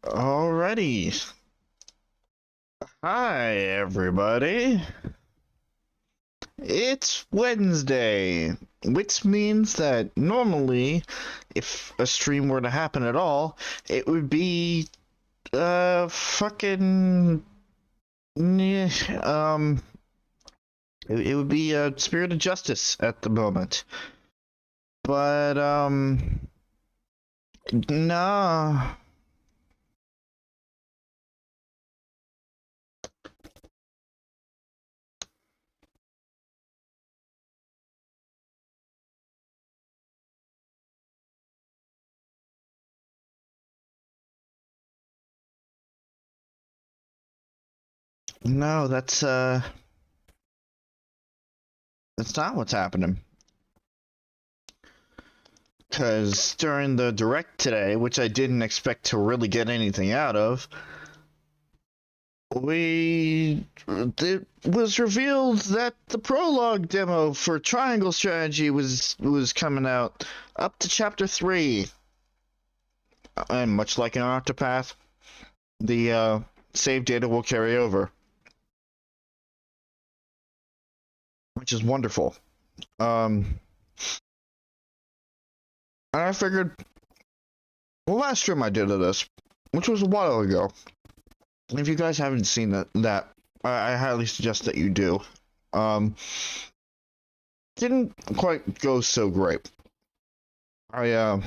Alrighty. Hi, everybody. It's Wednesday, which means that normally, if a stream were to happen at all, it would be, fucking, it would be Spirit of Justice at the moment. But, nah. No, that's not what's happening. Because during the direct today, which I didn't expect to really get anything out of, it was revealed that the prologue demo for Triangle Strategy was coming out up to Chapter 3. And much like an Octopath, the save data will carry over. Which is wonderful. I figured, the last stream I did of this, which was a while ago, if you guys haven't seen that, I highly suggest that you do. Didn't quite go so great. I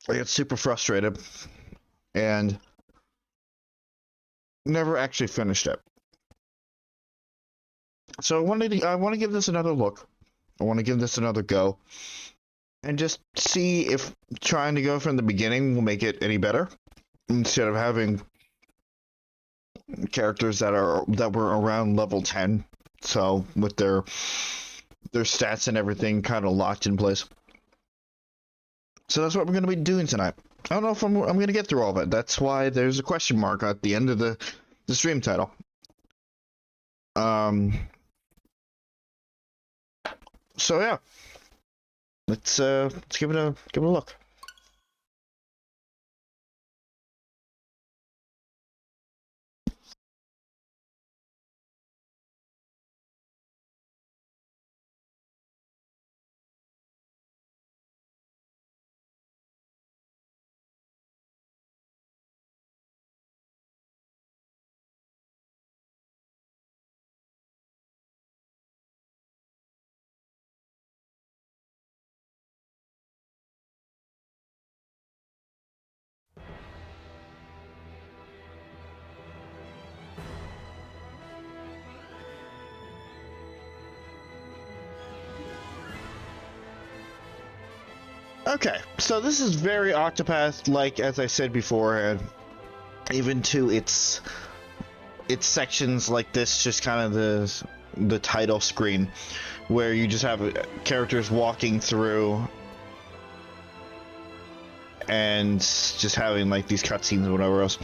got super frustrated and never actually finished it. So I want to give this another look. I want to give this another go. And just see if trying to go from the beginning will make it any better, instead of having characters that were around level 10, so with their stats and everything kind of locked in place. So that's what we're going to be doing tonight. I don't know if I'm going to get through all of it. That's why there's a question mark at the end of the stream title. So yeah. Let's give it a look. Okay, so this is very Octopath-like, as I said before, and even to its sections like this, just kind of the title screen, where you just have characters walking through and just having like these cutscenes or whatever else.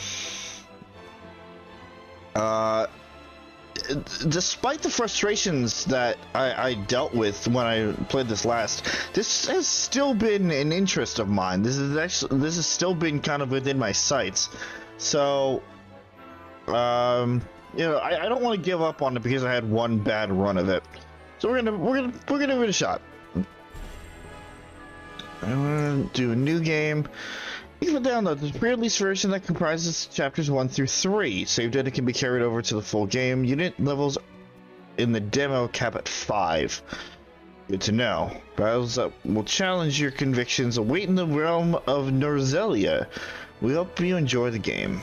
Despite the frustrations that I dealt with when I played this last, this has still been an interest of mine. This has still been kind of within my sights. So, you know, I don't want to give up on it because I had one bad run of it. So we're gonna give it a shot. I'm gonna do a new game. You can download the pre-release version that comprises chapters 1 through 3. Save data can be carried over to the full game. Unit levels in the demo cap at 5. Good to know. Battles that will challenge your convictions await in the realm of Norzelia. We hope you enjoy the game.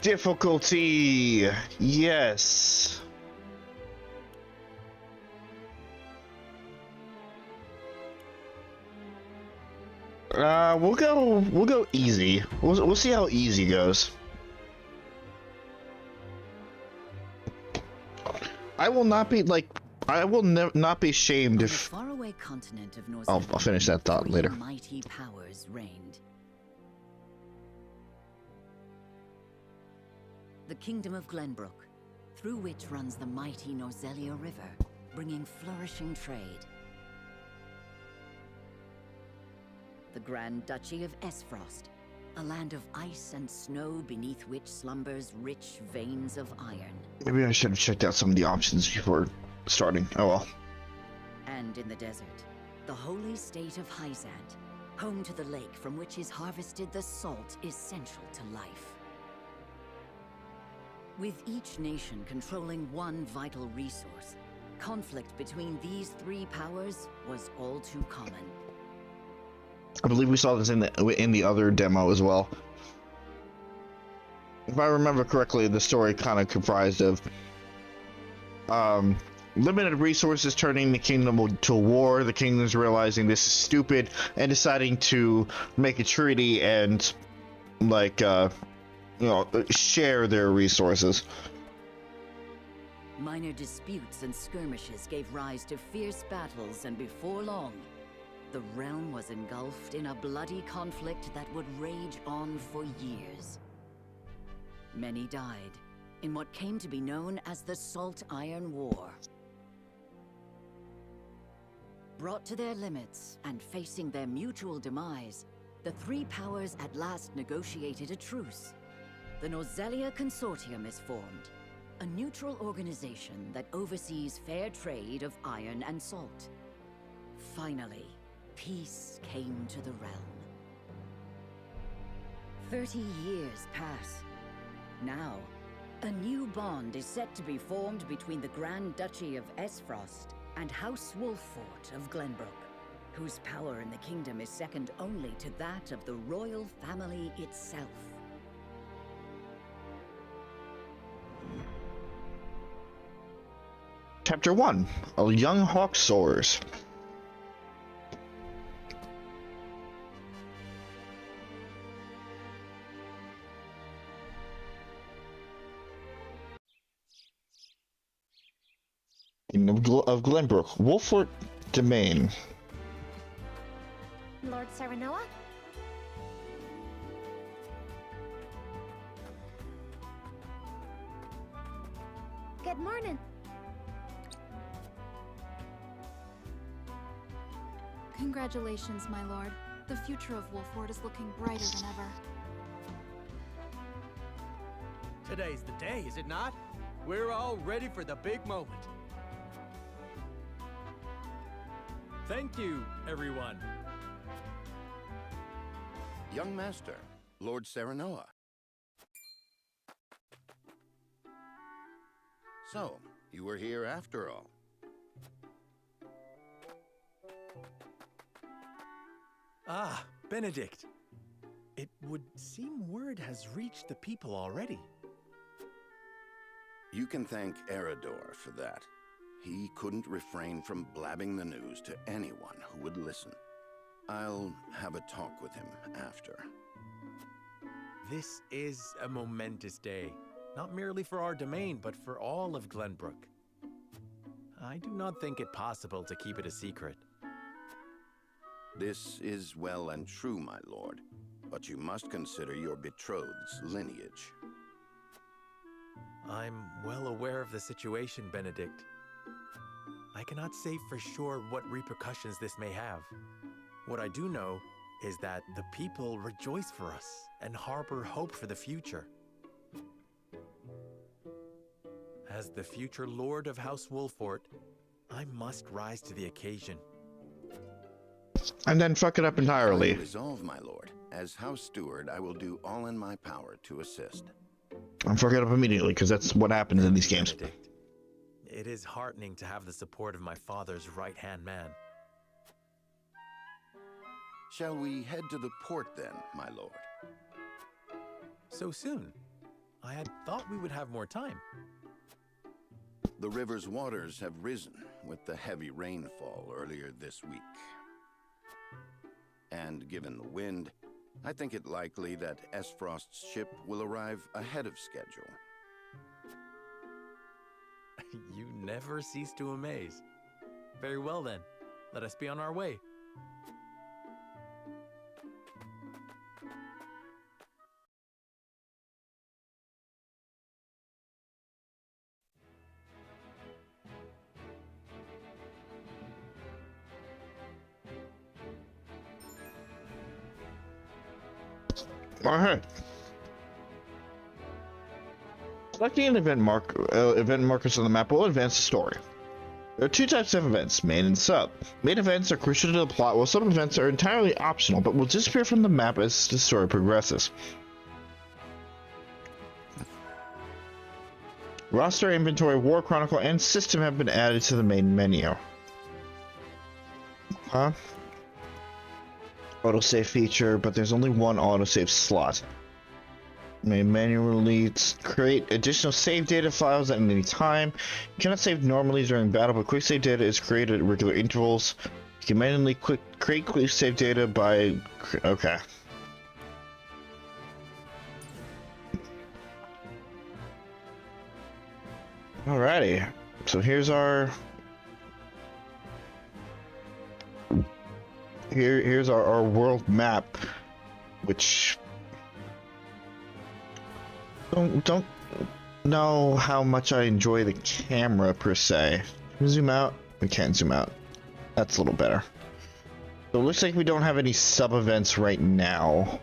Difficulty. Yes. We'll go easy. We'll see how easy goes. I will not be not be ashamed if faraway continent of North I'll finish that thought later. Mighty powers reigned. The kingdom of Glenbrook, through which runs the mighty Norzelia River, bringing flourishing trade. the Grand Duchy of Esfrost, a land of ice and snow beneath which slumbers rich veins of iron. Maybe I should have checked out some of the options before starting. Oh well. And in the desert, the holy state of Hyzant, home to the lake from which is harvested the salt essential to life. With each nation controlling one vital resource, conflict between these three powers was all too common. I believe we saw this in the other demo as well. If I remember correctly, the story kind of comprised of limited resources turning the kingdom to war, the kingdoms realizing this is stupid, and deciding to make a treaty and, like, share their resources. Minor disputes and skirmishes gave rise to fierce battles, and before long, the realm was engulfed in a bloody conflict that would rage on for years. Many died in what came to be known as the Salt Iron War. Brought to their limits and facing their mutual demise, the three powers at last negotiated a truce. The Nozelia Consortium is formed, a neutral organization that oversees fair trade of iron and salt. Finally, peace came to the realm. 30 years pass. Now, a new bond is set to be formed between the Grand Duchy of Esfrost and House Wolffort of Glenbrook, whose power in the kingdom is second only to that of the royal family itself. Chapter 1. A Young Hawk Soars. Of Glenbrook, Wolffort Domain. Lord Serenoa? Good morning. Congratulations, my lord. The future of Wolffort is looking brighter than ever. Today's the day, is it not? We're all ready for the big moment. Thank you, everyone. Young Master, Lord Serenoa. So, you were here after all. Ah, Benedict. It would seem word has reached the people already. You can thank Eridor for that. He couldn't refrain from blabbing the news to anyone who would listen. I'll have a talk with him after. This is a momentous day, not merely for our domain, but for all of Glenbrook. I do not think it possible to keep it a secret. This is well and true, my lord, but you must consider your betrothed's lineage. I'm well aware of the situation, Benedict. I cannot say for sure what repercussions this may have. What I do know is that the people rejoice for us and harbor hope for the future. As the future Lord of House Wolffort, I must rise to the occasion. And then fuck it up entirely. I resolve, my lord. As House Steward, I will do all in my power to assist. I'm fucking it up immediately, because that's what happens in these games. Benedict, it is heartening to have the support of my father's right-hand man. Shall we head to the port then, my lord? So soon? I had thought we would have more time. The river's waters have risen with the heavy rainfall earlier this week. And given the wind, I think it likely that Esfrost's ship will arrive ahead of schedule. You never cease to amaze. Very well then, let us be on our way. Alright. Selecting an event markers on the map will advance the story. There are two types of events, main and sub. Main events are crucial to the plot, while sub events are entirely optional, but will disappear from the map as the story progresses. Roster, inventory, war chronicle, and system have been added to the main menu. Huh? Autosave feature, but there's only one autosave slot. May manually create additional save data files at any time. You cannot save normally during battle, but quick save data is created at regular intervals. You can manually create quick save data by... Okay. Alrighty. So here's our... Here's our world map, which... Don't know how much I enjoy the camera per se. Can we zoom out? We can't zoom out. That's a little better. So it looks like we don't have any sub events right now.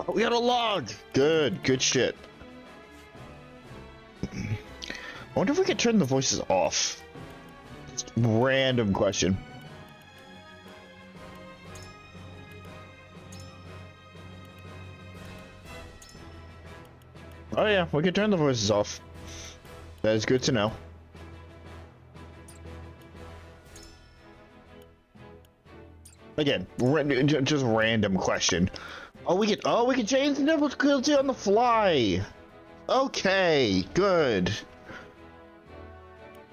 Oh, we got a log. Good shit. I wonder if we could turn the voices off. Just random question. Oh yeah, we can turn the voices off. That is good to know. Again, just random question. Oh, we can change the difficulty on the fly. Okay, good.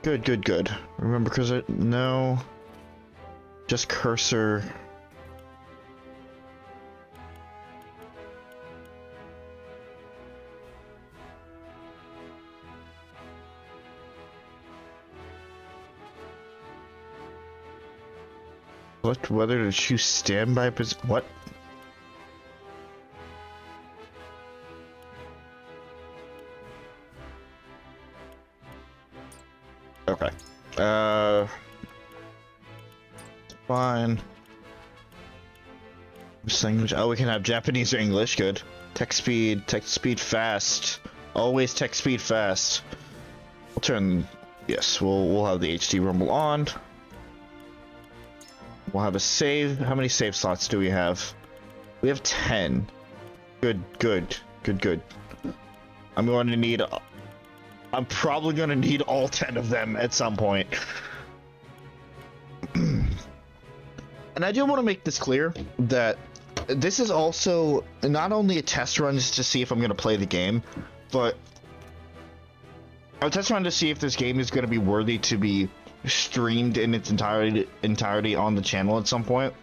Good. Remember, because no, just cursor. Select whether to choose standby position. What? Okay. Fine. Language. Oh, we can have Japanese or English. Good. Text speed fast. Always text speed fast. We'll turn. Yes, we'll have the HD rumble on. We'll have a save. How many save slots do we have? We have 10. Good. I'm probably going to need all 10 of them at some point. And I do want to make this clear that this is also not only a test run just to see if I'm going to play the game, but a test run to see if this game is going to be worthy to be streamed in its entirety on the channel at some point.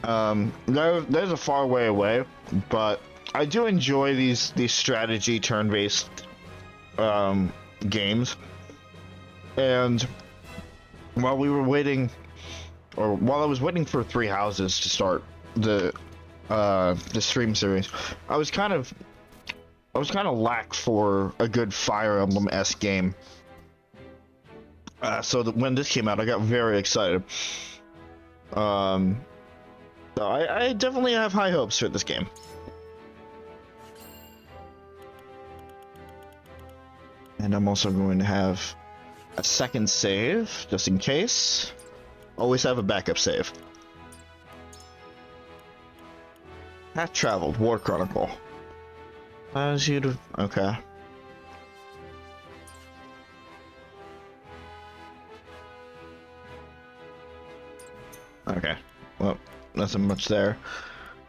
There's a far way away, but I do enjoy these strategy turn-based games. And while we were waiting, or while I was waiting for Three Houses to start the stream series, I was kind of lack for a good Fire Emblem-esque game. So that when this came out, I got very excited. So I definitely have high hopes for this game. And I'm also going to have a second save, just in case. Always have a backup save. Path traveled, War Chronicle. Allows you to... Okay. Okay, well, nothing much there.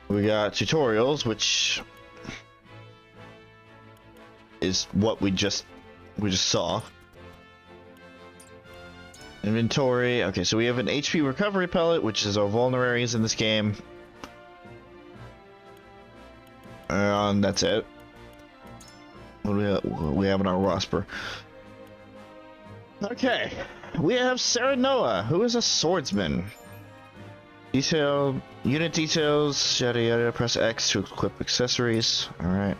We got tutorials, which is what we just saw. Inventory. Okay, so we have an HP recovery pellet, which is our vulneraries in this game. And that's it. What do we have in our roster? Okay, we have Serenoa, who is a swordsman. Unit details, yada yada, press X to equip accessories. Alright.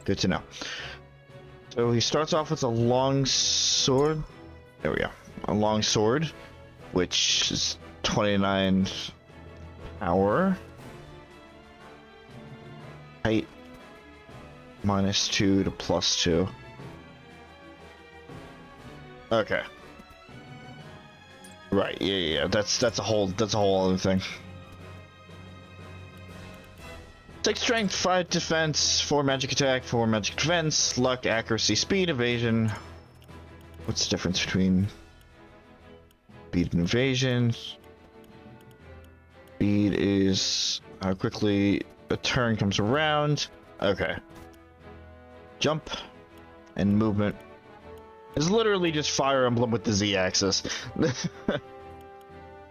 Good to know. So he starts off with a long sword. There we go. A long sword, which is 29 power. Height -2 to +2. Okay. Right, yeah. That's a whole other thing. 6 strength, 5 defense, 4 magic attack, 4 magic defense, luck, accuracy, speed, evasion. What's the difference between speed and evasion? Speed is how quickly a turn comes around. Okay. Jump and movement is literally just Fire Emblem with the Z-axis.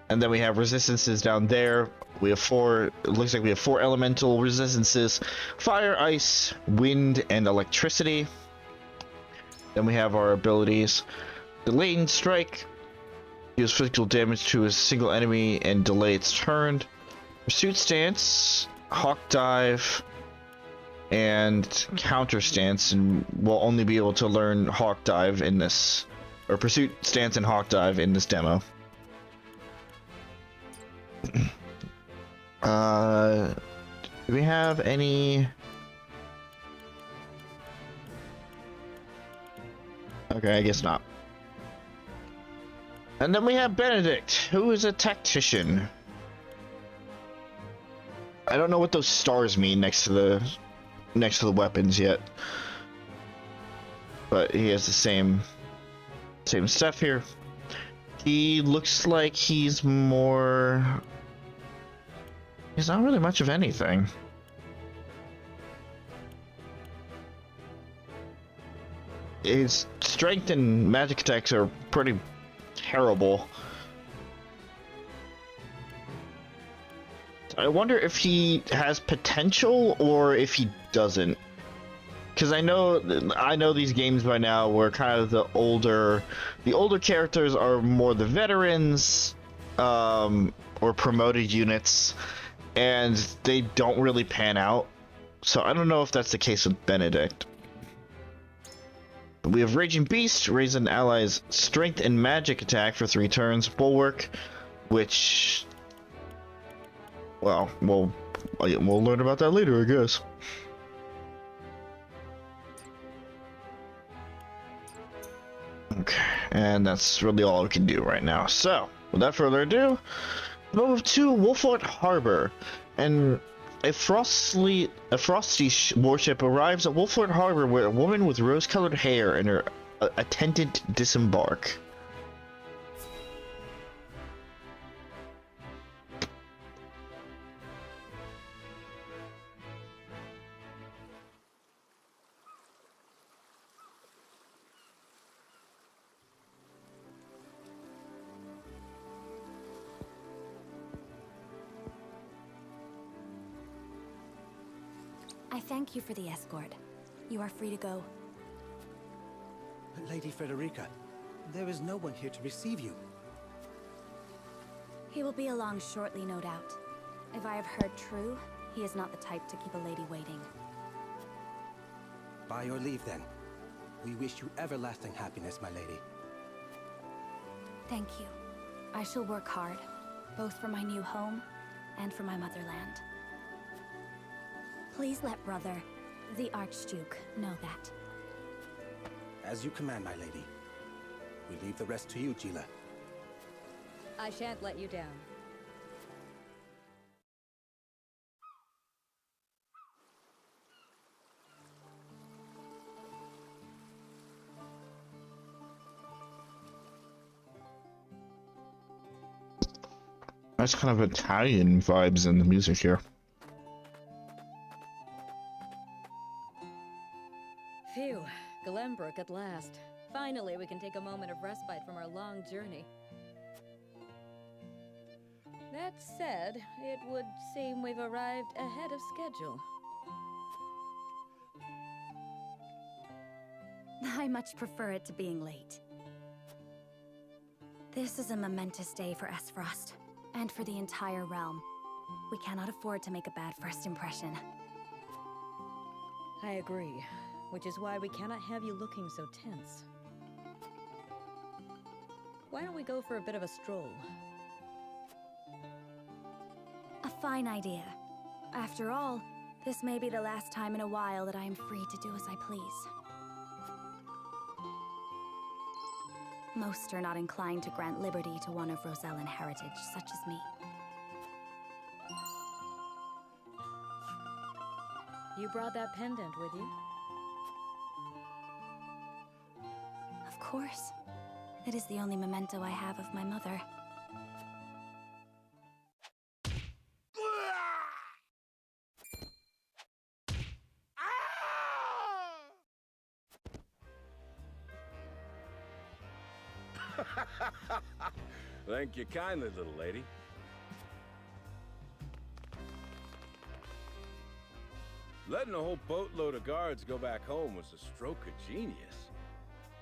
And then we have resistances down there. We have 4, it looks like we have 4 elemental resistances: fire, ice, wind, and electricity. Then we have our abilities: Delayed Strike, deals physical damage to a single enemy and delay its turn. Pursuit Stance, Hawk Dive, and Counter Stance, and we'll only be able to learn Hawk Dive in this, or Pursuit Stance and Hawk Dive in this demo. Do we have any? Okay, I guess not. And then we have Benedict, who is a tactician. I don't know what those stars mean next to the weapons yet, but he has the same stuff here. He looks like he's more. He's not really much of anything. His strength and magic attacks are pretty terrible. I wonder if he has potential or if he doesn't. Because I know these games by now where kind of the older characters are more the veterans, or promoted units, and they don't really pan out. So I don't know if that's the case with Benedict. We have Raging Beast, raise an ally's strength and magic attack for 3 turns. Bulwark, which, well, we'll learn about that later, I guess. Okay, and that's really all we can do right now. So, without further ado, move to Wolfort Harbor, and a frosty warship arrives at Wolfort Harbor where a woman with rose-colored hair and her attendant disembark. I thank you for the escort. You are free to go. Lady Frederica, there is no one here to receive you. He will be along shortly, no doubt. If I have heard true, he is not the type to keep a lady waiting. By your leave, then. We wish you everlasting happiness, my lady. Thank you. I shall work hard, both for my new home and for my motherland. Please let brother, the Archduke, know that. As you command, my lady. We leave the rest to you, Gila. I shan't let you down. Nice kind of Italian vibes in the music here. Phew, Glenbrook at last. Finally, we can take a moment of respite from our long journey. That said, it would seem we've arrived ahead of schedule. I much prefer it to being late. This is a momentous day for Esfrost, and for the entire realm. We cannot afford to make a bad first impression. I agree, which is why we cannot have you looking so tense. Why don't we go for a bit of a stroll? fine idea. After all, this may be the last time in a while that I am free to do as I please. Most are not inclined to grant liberty to one of Rosellan heritage, such as me. You brought that pendant with you? Of course. It is the only memento I have of my mother. Thank you kindly, little lady. Letting a whole boatload of guards go back home was a stroke of genius.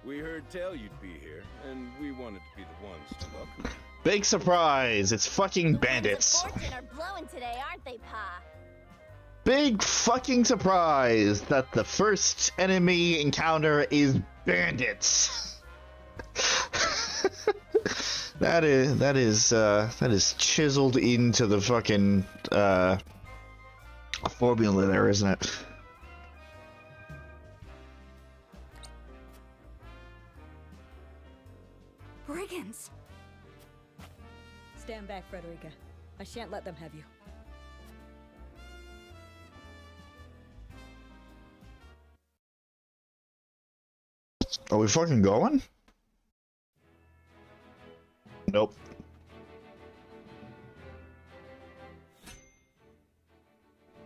We heard tell you'd be here, and we wanted to be the ones to welcome you. Big surprise! It's fucking bandits. The winds of fortune are blowing today, aren't they, Pa? Big fucking surprise that the first enemy encounter is bandits. That is chiseled into the fucking formula there, isn't it? Brigands! Stand back, Frederica. I shan't let them have you. Are we fucking going? Nope.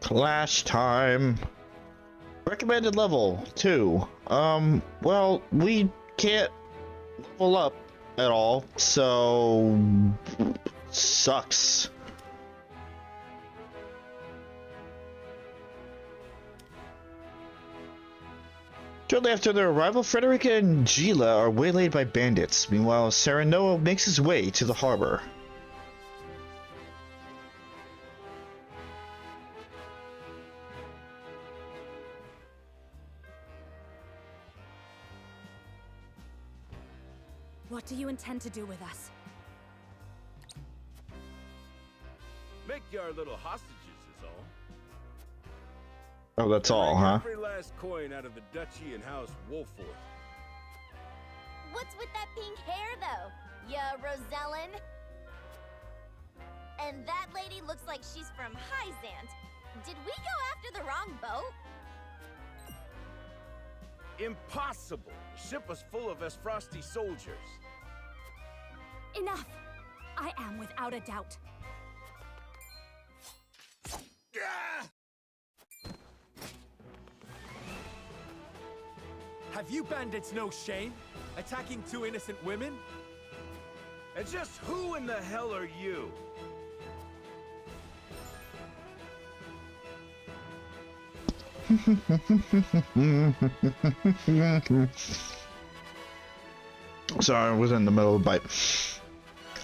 Clash time. Recommended level 2. Well, we can't level up at all, so sucks. Shortly after their arrival, Frederica and Gila are waylaid by bandits. Meanwhile, Serenoa makes his way to the harbor. What do you intend to do with us? Make you our little hostages is all. Oh, that's all, huh? Every last coin out of the duchy and House Wolford. What's with that pink hair, though? Yeah, Rosellan? And that lady looks like she's from Hyzant. Did we go after the wrong boat? Impossible! The ship was full of Esfrosti soldiers. Enough! I am without a doubt. Have you bandits no shame? Attacking two innocent women? And just who in the hell are you? Sorry, I was in the middle of a bite.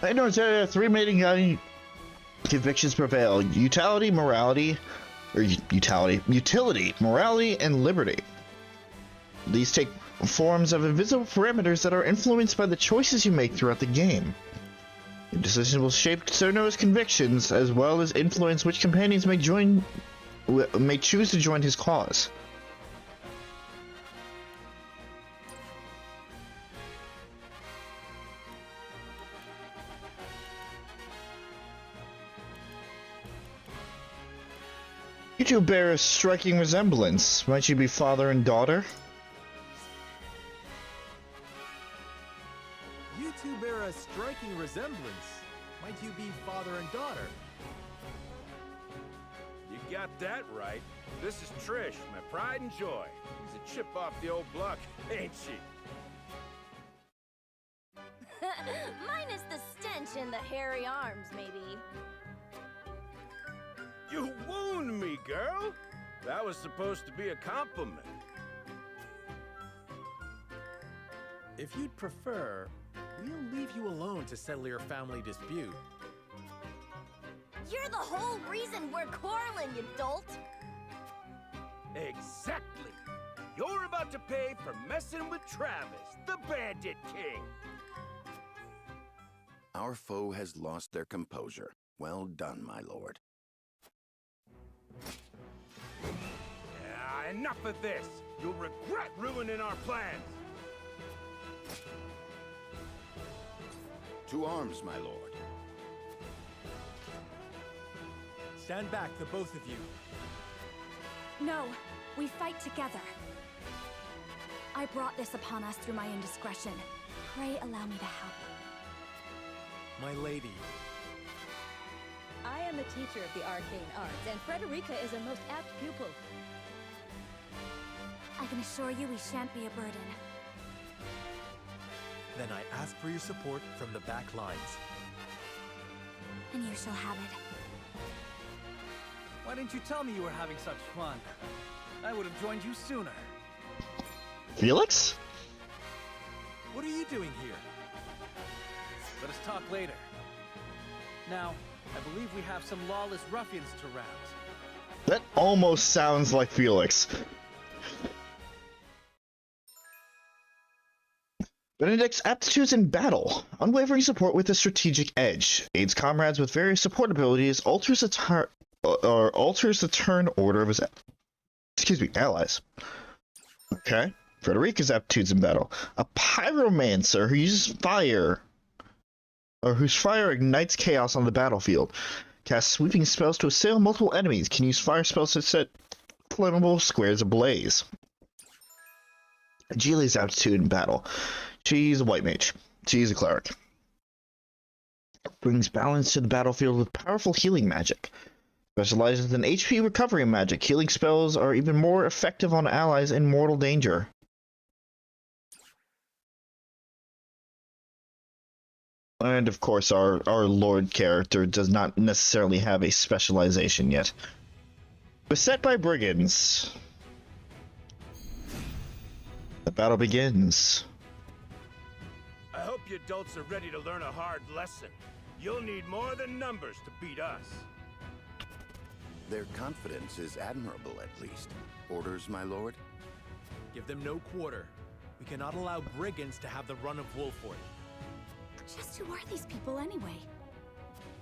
I know three mating convictions prevail: utility, morality, and liberty. These take forms of invisible parameters that are influenced by the choices you make throughout the game. Your decisions will shape Serenoa's convictions, as well as influence which companions may choose to join his cause. You two bear a striking resemblance. Might you be father and daughter? You two bear a striking resemblance. Might you be father and daughter? You got that right. This is Trish, my pride and joy. She's a chip off the old block, ain't she? Minus the stench and the hairy arms, maybe. You wound me, girl! That was supposed to be a compliment. If you'd prefer, we'll leave you alone to settle your family dispute. You're the whole reason we're quarreling, you dolt! Exactly! You're about to pay for messing with Travis, the Bandit King! Our foe has lost their composure. Well done, my lord. Enough of this! You'll regret ruining our plans! To arms, my lord. Stand back, the both of you. No, we fight together. I brought this upon us through my indiscretion. Pray allow me to help. My lady. I am a teacher of the arcane arts, and Frederica is a most apt pupil. I can assure you we shan't be a burden. Then I ask for your support from the back lines. And you shall have it. Why didn't you tell me you were having such fun? I would have joined you sooner. Felix? What are you doing here? Let us talk later. Now, I believe we have some lawless ruffians to rout. That almost sounds like Felix. Benedict's aptitudes in battle. Unwavering support with a strategic edge. Aids comrades with various support abilities. Alters the turn order of his allies. Okay. Frederica's aptitudes in battle. A pyromancer who uses fire, or whose fire ignites chaos on the battlefield. Casts sweeping spells to assail multiple enemies. Can use fire spells to set flammable squares ablaze. Geely's aptitude in battle. She's a white mage. She's a cleric. Brings balance to the battlefield with powerful healing magic. Specializes in HP recovery magic. Healing spells are even more effective on allies in mortal danger. And of course, our Lord character does not necessarily have a specialization yet. Beset by brigands. The battle begins. I hope you adults are ready to learn a hard lesson. You'll need more than numbers to beat us. Their confidence is admirable, at least. Orders, my lord? Give them no quarter. We cannot allow brigands to have the run of Wolford. Just who are these people anyway?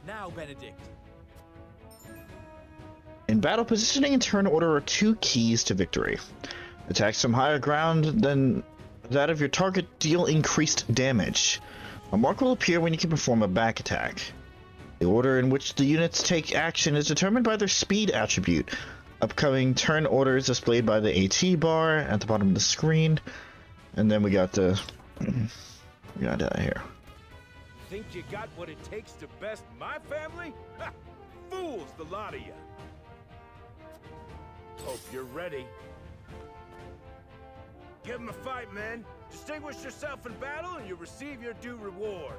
Now, Benedict. In battle, positioning and turn order are two keys to victory. Attacks from higher ground than that of your target deal increased damage. A mark will appear when you can perform a back attack. The order in which the units take action is determined by their speed attribute. Upcoming turn orders displayed by the AT bar at the bottom of the screen. And then we got the... we got that here. Think you got what it takes to best my family? Ha! Fools, the lot of you. Hope you're ready. Give 'em a fight, men. Distinguish yourself in battle and you'll receive your due reward.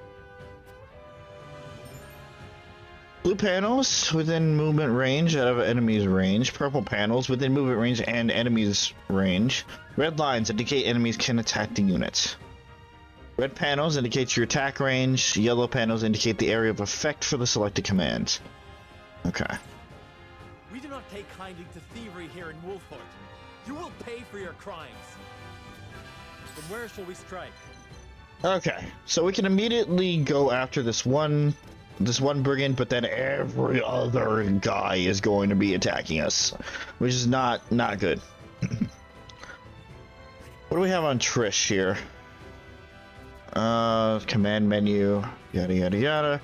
Blue panels within movement range out of enemy's range. Purple panels within movement range and enemy's range. Red lines indicate enemies can attack the unit. Red panels indicate your attack range. Yellow panels indicate the area of effect for the selected command. Okay. We do not take kindly to thievery here in Wolford. You will pay for your crimes. From where shall we strike? Okay, so we can immediately go after this one brigand, but then every other guy is going to be attacking us, which is not good. What do we have on Trish here? Command menu, yada yada yada.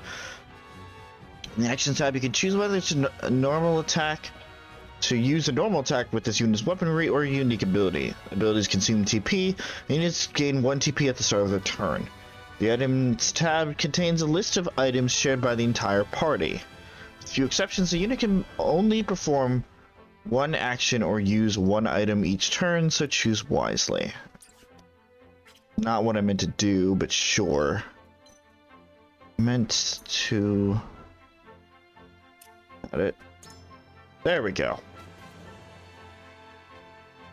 In the action tab, you can choose whether it's a normal attack, to use a normal attack with this unit's weaponry, or a unique ability. Abilities consume TP, and units gain 1 TP at the start of their turn. The items tab contains a list of items shared by the entire party. With a few exceptions, the unit can only perform one action or use one item each turn, so choose wisely. Not what I meant to do, but sure. Meant to... Got it. There we go.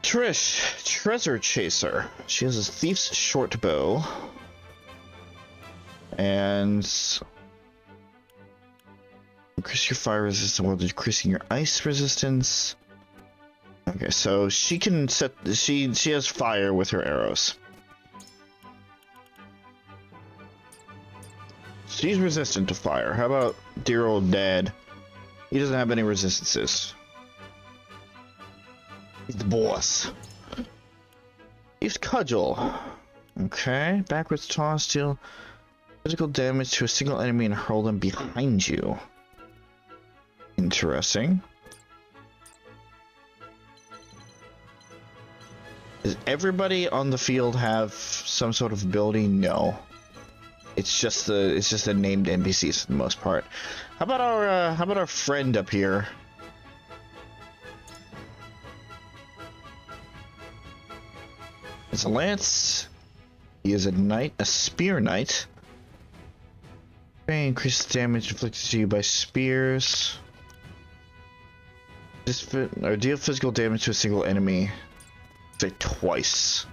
Trish, Treasure Chaser. She has a Thief's Short Bow. And... increase your fire resistance while decreasing your ice resistance. Okay, so she can set... She has fire with her arrows. She's resistant to fire. How about dear old dad? He doesn't have any resistances. He's the boss. Use cudgel. Okay, backwards toss, deal physical damage to a single enemy and hurl them behind you. Interesting. Does everybody on the field have some sort of ability? No. It's just the named NPCs for the most part. How about our friend up here? It's a lance. He is a knight, a spear knight. Increases damage inflicted to you by spears. Or deal physical damage to a single enemy. Say twice.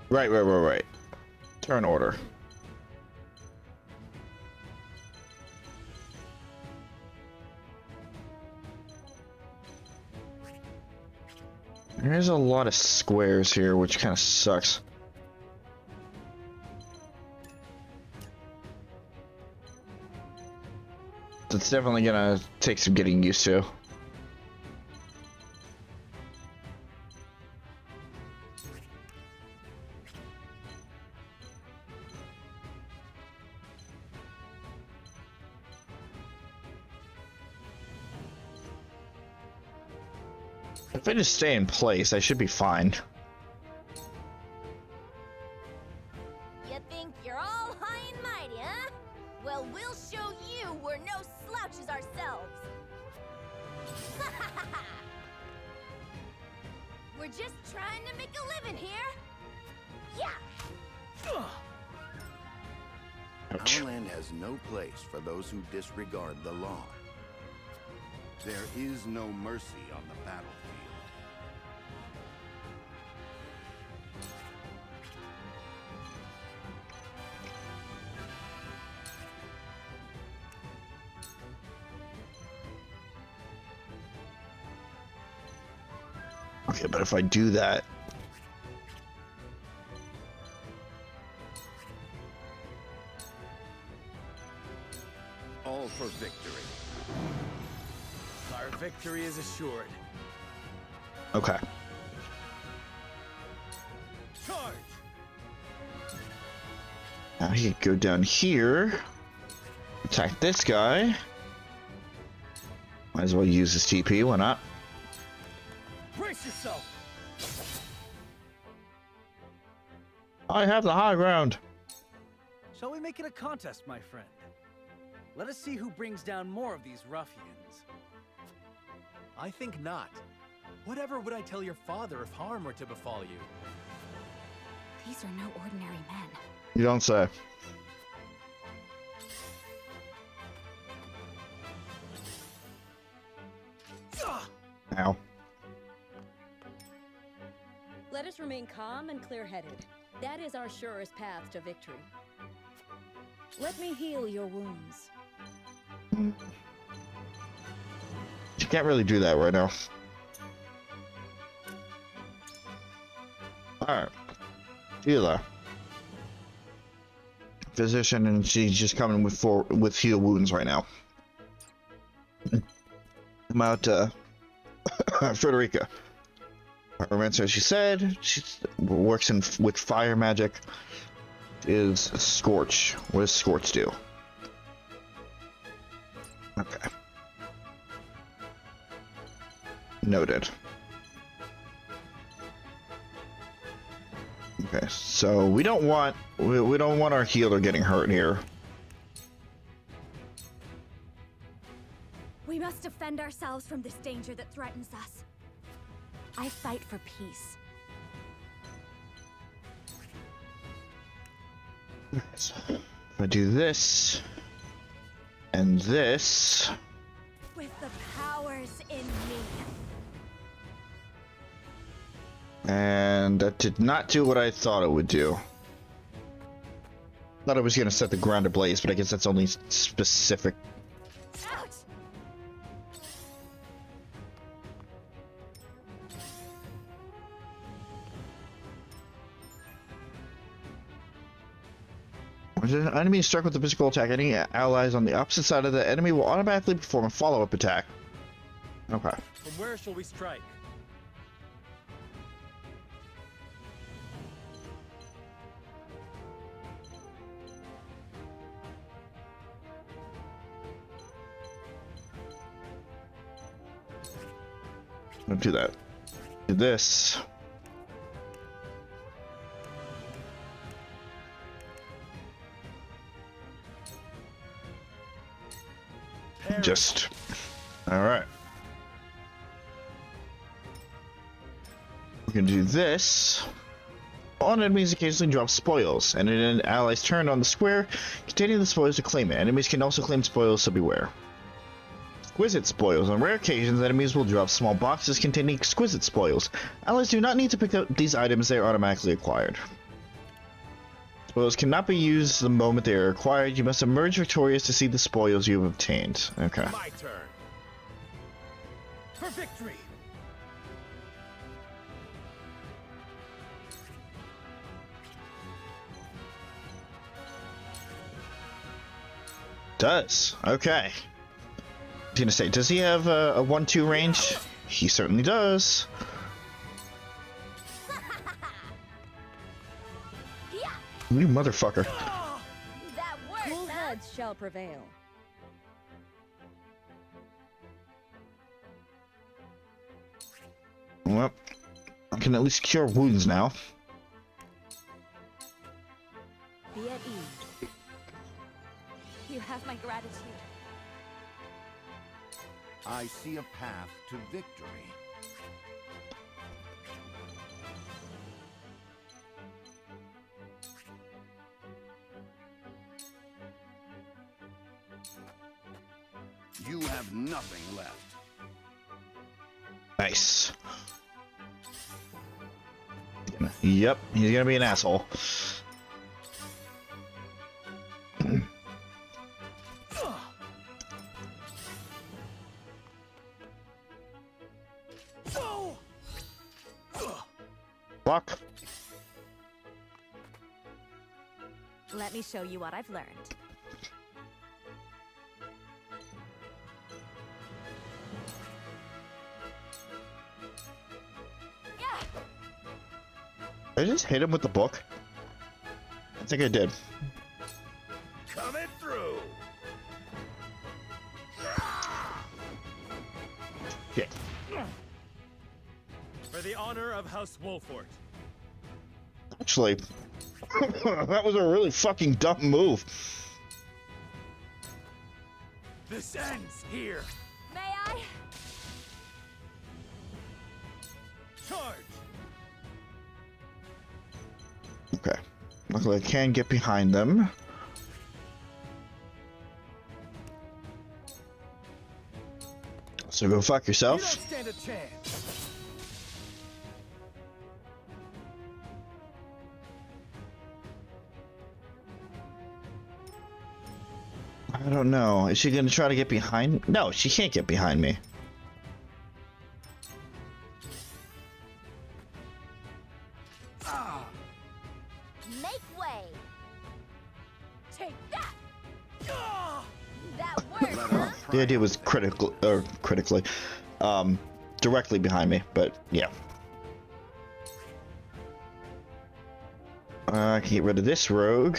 Right. Turn order. There's a lot of squares here, which kind of sucks. It's definitely gonna take some getting used to. If I just stay in place, I should be fine. You think you're all high and mighty, huh? Well, we'll show you we're no slouches ourselves. We're just trying to make a living here. Yeah. Our land has no place for those who disregard the law. There is no mercy on the battlefield. Okay, but if I do that... All for victory. Our victory is assured. Okay. Charge! Now he can go down here. Attack this guy. Might as well use his TP, why not? Brace yourself! I have the high ground. Shall we make it a contest, my friend? Let us see who brings down more of these ruffians. I think not. Whatever would I tell your father if harm were to befall you? These are no ordinary men. You don't say. Ow. Let us remain calm and clear-headed. That is our surest path to victory. Let me heal your wounds. You can't really do that right now. Alright. Healer. Physician, and she's just coming with heal wounds right now. About Frederica. Romancer, she said, she works with fire magic. Is Scorch. What does Scorch do? Okay. Noted. Okay, so we don't want our healer getting hurt here. We must defend ourselves from this danger that threatens us. I fight for peace. So, if I do this and this, With the powers in me. and that did not do what I thought it would do. Thought it was gonna set the ground ablaze, but I guess that's only specific. Ouch! When an enemy is struck with a physical attack, any allies on the opposite side of the enemy will automatically perform a follow-up attack. Okay. From where shall we strike? Don't do that. Do this. Just. Alright. We can do this. On enemies occasionally drop spoils, and in an ally's turn on the square containing the spoils to claim it. Enemies can also claim spoils, so beware. Exquisite spoils. On rare occasions, enemies will drop small boxes containing exquisite spoils. Allies do not need to pick up these items, they are automatically acquired. Spoils cannot be used the moment they are acquired. You must emerge victorious to see the spoils you have obtained. Okay. My turn. For victory! Does. Okay. I was gonna say, does he have a 1-2 range? He certainly does. You motherfucker. That works, Cool huh? heads shall prevail. Well, I can at least cure wounds now. Be at ease. You have my gratitude. I see a path to victory. You have nothing left. Nice. Yep, he's gonna be an asshole. Fuck. Let me show you what I've learned. Did I just hit him with the book? I think I did. Coming through. Yeah. For the honor of House Wolfort. Actually, that was a really fucking dumb move. This ends here. May I? Charge. Okay. Luckily I can get behind them. So go fuck You yourself. don't stand a chance. I don't know. Is she gonna try to get behind? No, she can't get behind me. Make way. Take that. That works, huh? The idea was directly behind me, but yeah. I can get rid of this rogue.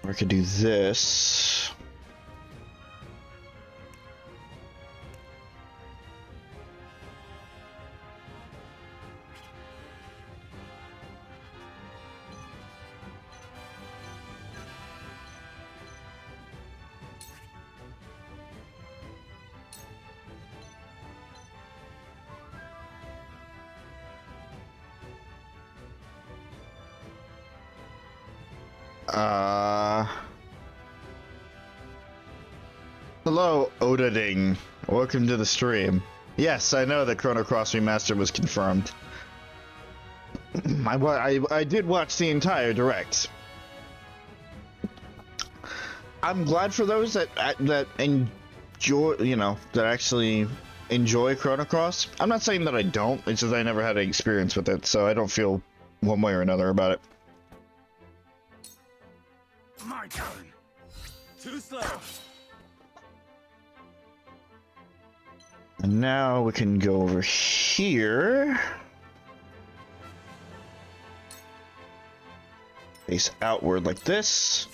Or I could do this. Hello, Odading. Welcome to the stream. Yes, I know that Chrono Cross Remastered was confirmed. I did watch the entire direct. I'm glad for those that enjoy, that actually enjoy Chrono Cross. I'm not saying that I don't, it's just I never had an experience with it, so I don't feel one way or another about it. My turn. Too slow. And now we can go over here. Face outward like this.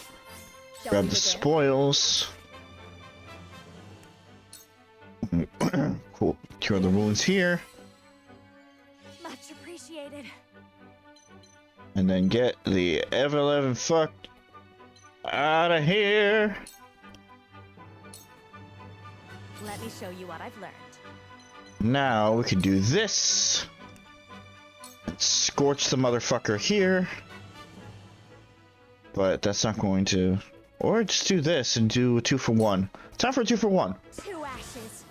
Grab the spoils. Cool. Cure the wounds here. Much appreciated. And then get the ever-living fuck out of here. Let me show you what I've learned. Now we can do this. Scorch the motherfucker here. But that's not going to... Or just do this and do a 2-for-1. Time for a 2-for-1. 2 ashes.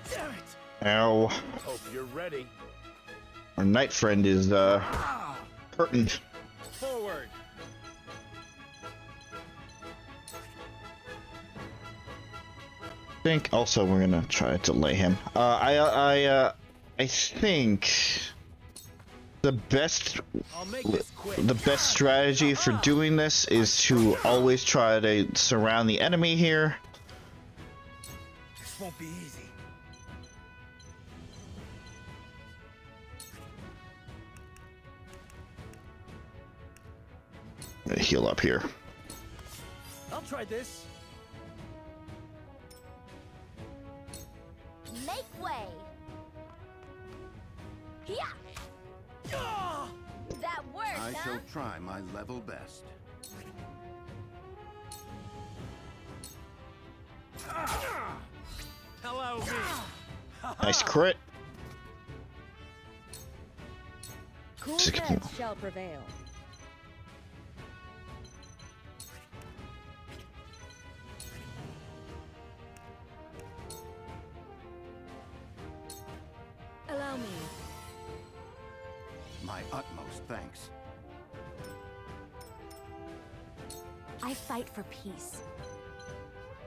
Damn it. Ow. Hope you're ready. Our knight friend is, hurting. Forward. I think also we're gonna try to delay him. I think the best strategy for doing this is to always try to surround the enemy here. This won't be easy. I'm gonna heal up here. I'll try this. Make way. Yeah. That worked, I huh? shall try my level best. Hello, me. Nice crit. Cool 16. heads shall prevail. Allow me. My utmost thanks. I fight for peace.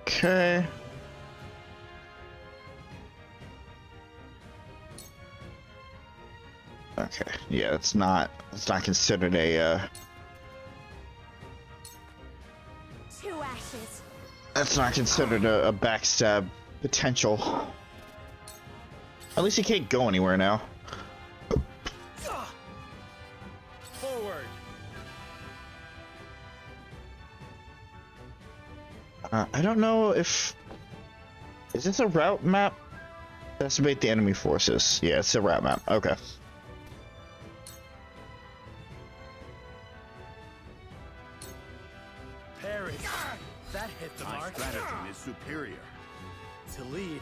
Okay. Okay. Yeah, it's not considered a 2 ashes. that's not considered a backstab potential. At least he can't go anywhere now. Forward. I don't know if... Is this a route map? Estimate the enemy forces. Yeah, it's a route map. Okay. Parry. That hit the My mark. stratagem is superior. To lead,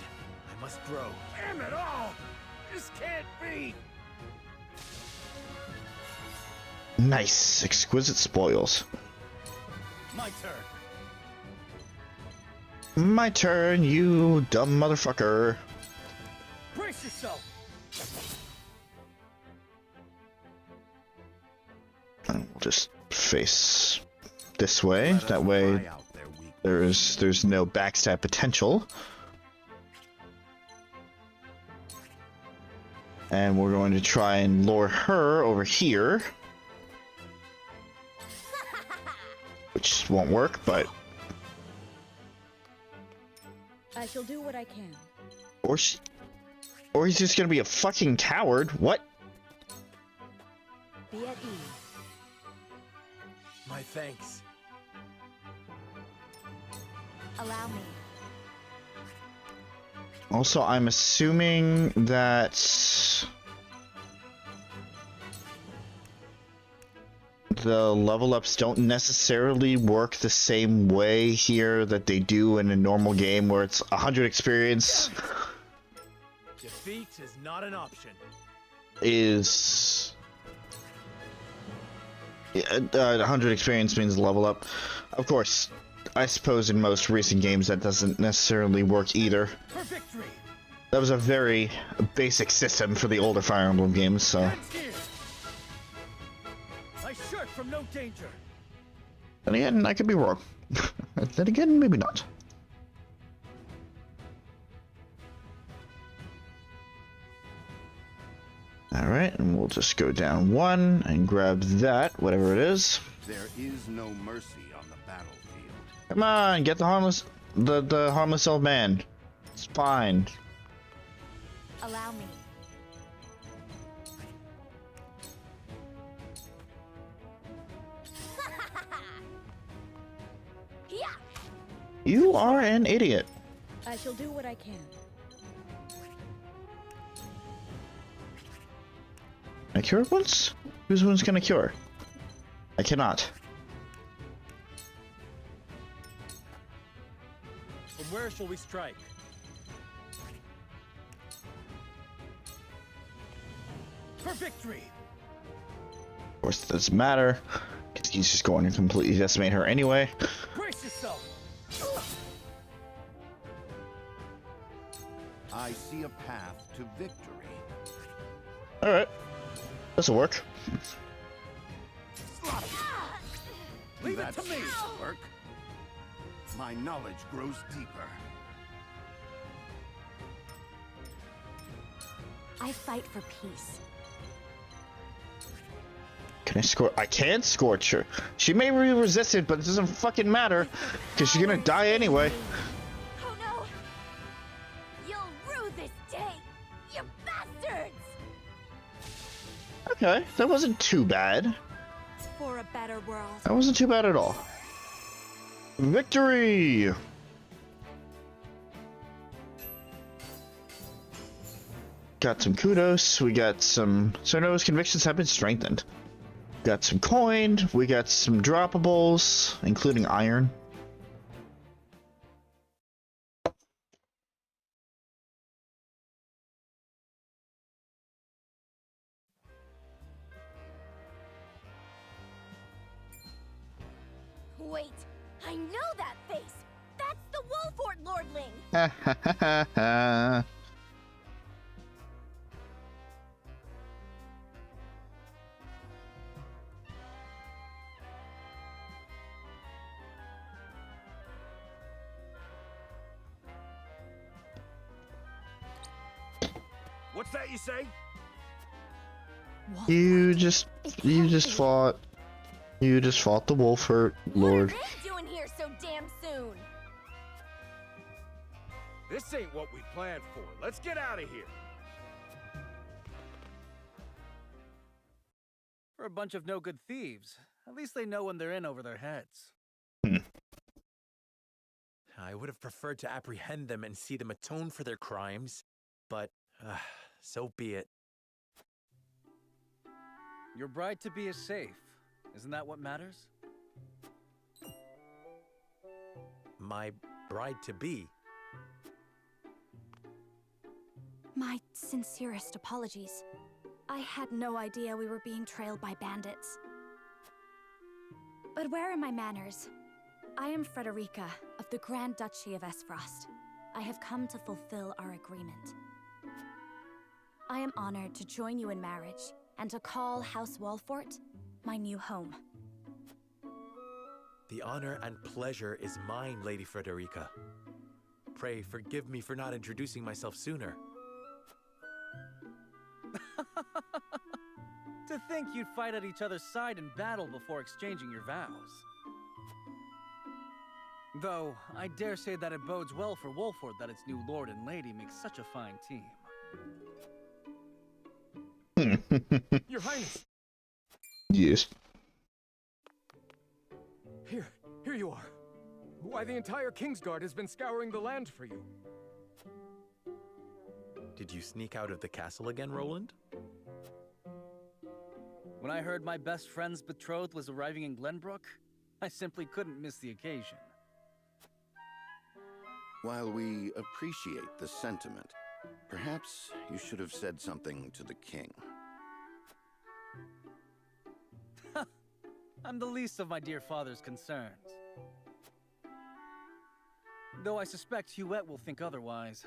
I must grow. Damn it all! This can't be! Nice. Exquisite spoils. My turn. My turn, you dumb motherfucker. Brace yourself! We'll just face this way. That way there's no backstab potential. And we're going to try and lure her over here. Which won't work, but... I shall do what I can. Or he's just gonna be a fucking coward. What? Be at ease. My thanks. Allow me. Also, I'm assuming that the level ups don't necessarily work the same way here that they do in a normal game where it's 100 experience Defeat is not an option. is... 100 experience means level up. Of course, I suppose in most recent games that doesn't necessarily work either. For victory. That was a very basic system for the older Fire Emblem games, so... I sure from no danger. Then again, I could be wrong. Then again, maybe not. Alright, and we'll just go down one and grab that, whatever it is. There is no mercy on the battlefield. Come on, get the harmless old man. It's fine. Allow me. Yeah. You are an idiot. I shall do what I can. Can I cure it once? Whose one's gonna cure? I cannot. From where shall we strike? For victory! Of course, it doesn't matter, because he's just going to completely decimate her anyway. Brace yourself! I see a path to victory. Alright. This'll work. Leave it to me! Work. My knowledge grows deeper. I fight for peace. Can I score? I can't scorch her. She may be resistant, but it doesn't fucking matter, because she's gonna die anyway. Oh no! You'll rue this day, you bastards! Okay, that wasn't too bad. For a better world. That wasn't too bad at all. Victory! Got some kudos. We got some... So Noah's convictions have been strengthened. Got some coin. We got some droppables, including iron. Wait, I know that face! That's the Wolfort Lordling! Ha ha ha ha ha. What's that you say? You just fought the Wolfert Lord. What are they doing here so damn soon? This ain't what we planned for. Let's get out of here. We're a bunch of no-good thieves. At least they know when they're in over their heads. I would have preferred to apprehend them and see them atone for their crimes, but so be it. Your bride-to-be is safe. Isn't that what matters? My bride-to-be? My sincerest apologies. I had no idea we were being trailed by bandits. But where are my manners? I am Frederica of the Grand Duchy of Esfrost. I have come to fulfill our agreement. I am honored to join you in marriage and to call House Wolfort my new home. The honor and pleasure is mine, Lady Frederica. Pray forgive me for not introducing myself sooner. To think you'd fight at each other's side in battle before exchanging your vows. Though, I dare say that it bodes well for Wolfort that its new lord and lady makes such a fine team. Your Highness! Yes. Here you are. Why, the entire Kingsguard has been scouring the land for you. Did you sneak out of the castle again, Roland? When I heard my best friend's betrothed was arriving in Glenbrook, I simply couldn't miss the occasion. While we appreciate the sentiment, perhaps you should have said something to the king. I'm the least of my dear father's concerns. Though I suspect Huette will think otherwise.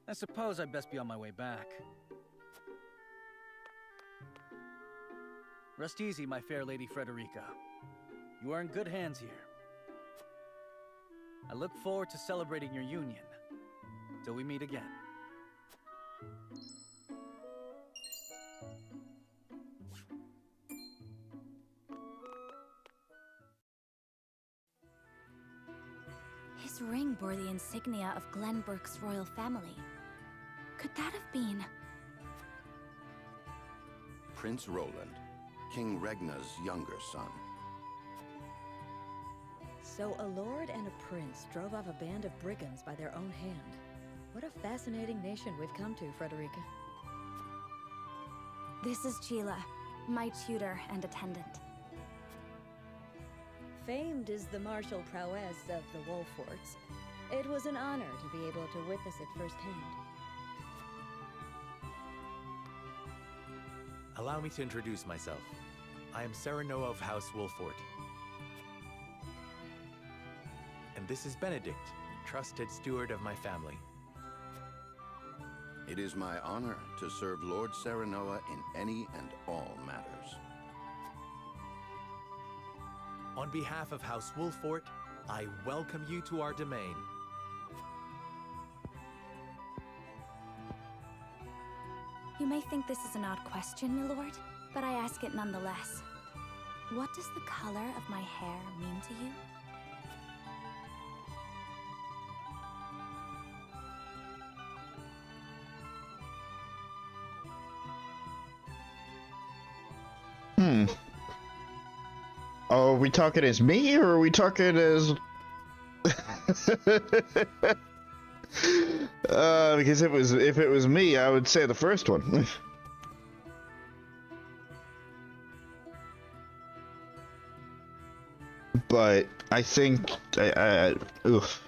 I suppose I'd best be on my way back. Rest easy, my fair lady Frederica. You are in good hands here. I look forward to celebrating your union. Till we meet again. His ring bore the insignia of Glenbrook's royal family. Could that have been... Prince Roland, King Regna's younger son. So a lord and a prince drove off a band of brigands by their own hand. What a fascinating nation we've come to, Frederica. This is Sheila, my tutor and attendant. Famed is the martial prowess of the Wolforts. It was an honor to be able to witness it firsthand. Allow me to introduce myself. I am Serenoa of House Wolfort. And this is Benedict, trusted steward of my family. It is my honor to serve Lord Serenoa in any and all matters. On behalf of House Wolfort, I welcome you to our domain. You may think this is an odd question, my lord, but I ask it nonetheless. What does the color of my hair mean to you? Are we talking as me, or are we talking as... because if it was me, I would say the first one. But I think oof.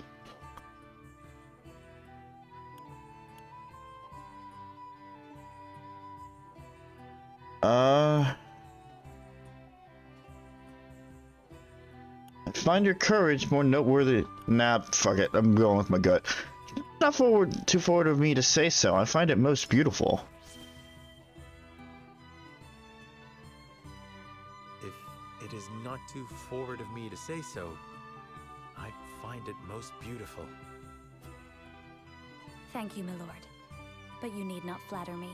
I find your courage more noteworthy. Nah, fuck it. I'm going with my gut. Not too forward of me to say so. I find it most beautiful. If it is not too forward of me to say so, I find it most beautiful. Thank you, my lord. But you need not flatter me.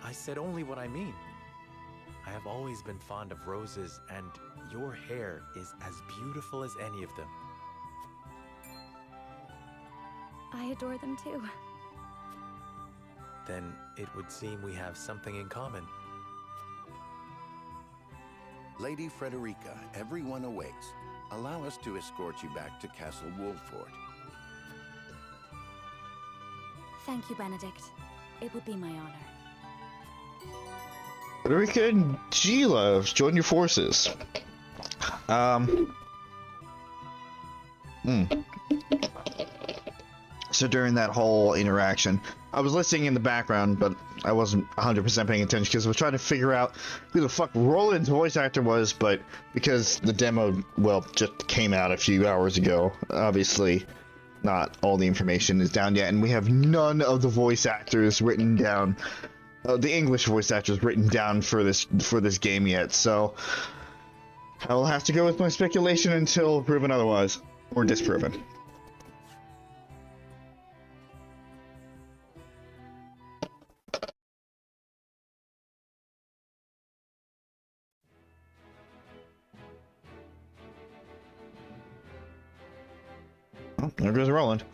I said only what I mean. I have always been fond of roses, and your hair is as beautiful as any of them. I adore them too. Then it would seem we have something in common. Lady Frederica, everyone awaits. Allow us to escort you back to Castle Wolfort. Thank you, Benedict. It would be my honor. Frederica and Sheila, join your forces. So during that whole interaction, I was listening in the background, but I wasn't 100% paying attention because I was trying to figure out who the fuck Roland's voice actor was, but because the demo, well, just came out a few hours ago, obviously not all the information is down yet, and we have none of the voice actors written down, the English voice actors written down for this game yet, so I will have to go with my speculation until proven otherwise, or disproven. Oh, there goes Roland.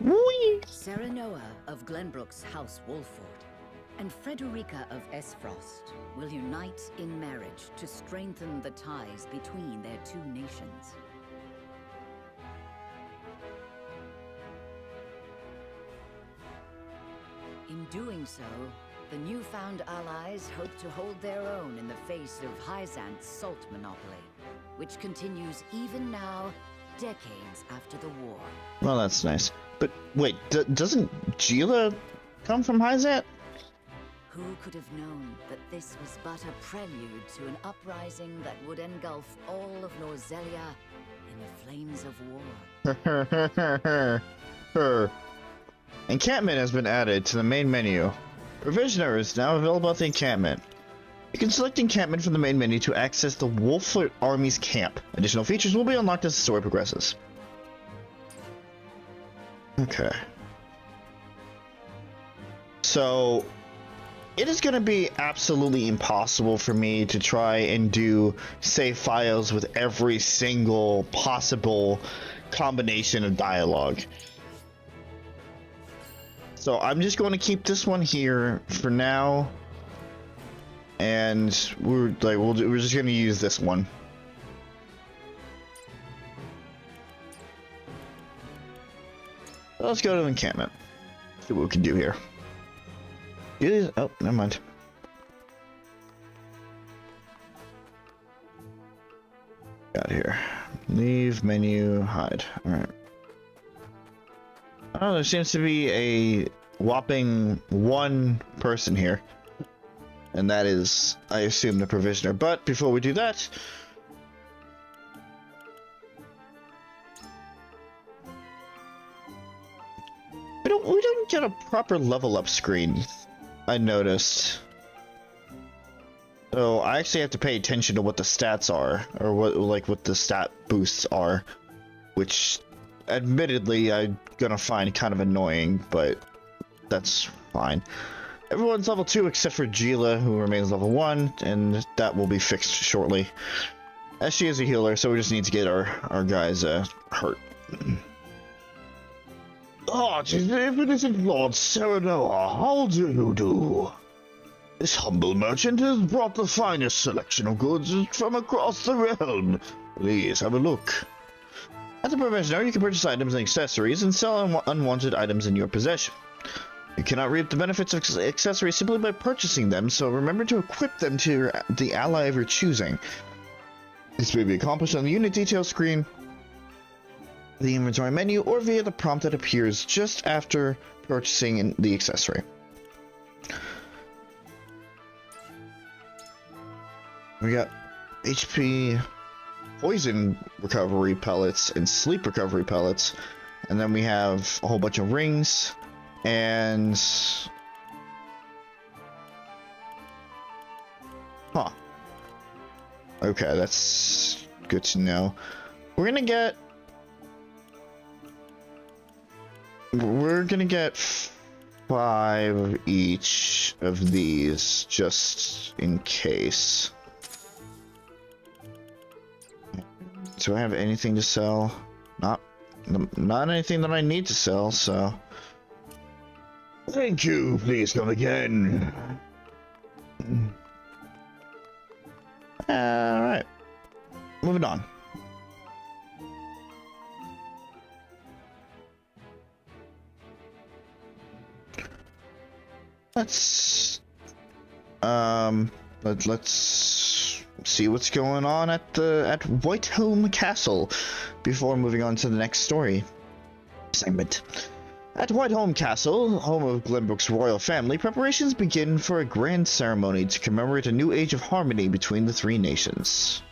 Whee! Serenoa of Glenbrook's House Wolfort and Frederica of Esfrost will unite in marriage to strengthen the ties between their two nations. In doing so, the newfound allies hope to hold their own in the face of Hyzant's salt monopoly, which continues even now, decades after the war. Well, that's nice. But wait, doesn't Sheila come from Hyzant? Who could have known that this was but a prelude to an uprising that would engulf all of Norzelia in the flames of war? Encampment has been added to the main menu. Provisioner is now available at the encampment. You can select encampment from the main menu to access the Wolffoot Army's camp. Additional features will be unlocked as the story progresses. Okay. So, it is going to be absolutely impossible for me to try and do save files with every single possible combination of dialogue. So I'm just going to keep this one here for now. And we're just going to use this one. Let's go to encampment. See what we can do here. Oh, never mind. Got here. Leave menu, hide. Alright. Oh, there seems to be a whopping one person here. And that is, I assume, the provisioner. But before we do that, we don't get a proper level up screen, I noticed. So I actually have to pay attention to what the stats are, or what the stat boosts are, which admittedly I'm gonna find kind of annoying, but that's fine. Everyone's level 2 except for Gila, who remains level 1, and that will be fixed shortly. As she is a healer, so we just need to get our guys hurt. Ah, if it isn't Lord Serenoa, how do you do? This humble merchant has brought the finest selection of goods from across the realm. Please have a look. At the Provisioner, you can purchase items and accessories and sell unwanted items in your possession. You cannot reap the benefits of accessories simply by purchasing them, so remember to equip them to the ally of your choosing. This may be accomplished on the unit detail screen, the inventory menu, or via the prompt that appears just after purchasing the accessory. We got HP poison recovery pellets and sleep recovery pellets, and then we have a whole bunch of rings and okay, that's good to know. We're gonna get 5 each of these just in case. Do I have anything to sell? Not anything that I need to sell, so. Thank you, please come again. Alright. Moving on. Let's see what's going on at Whiteholm Castle before moving on to the next story segment. At Whiteholm Castle, home of Glenbrook's royal family, preparations begin for a grand ceremony to commemorate a new age of harmony between the three nations.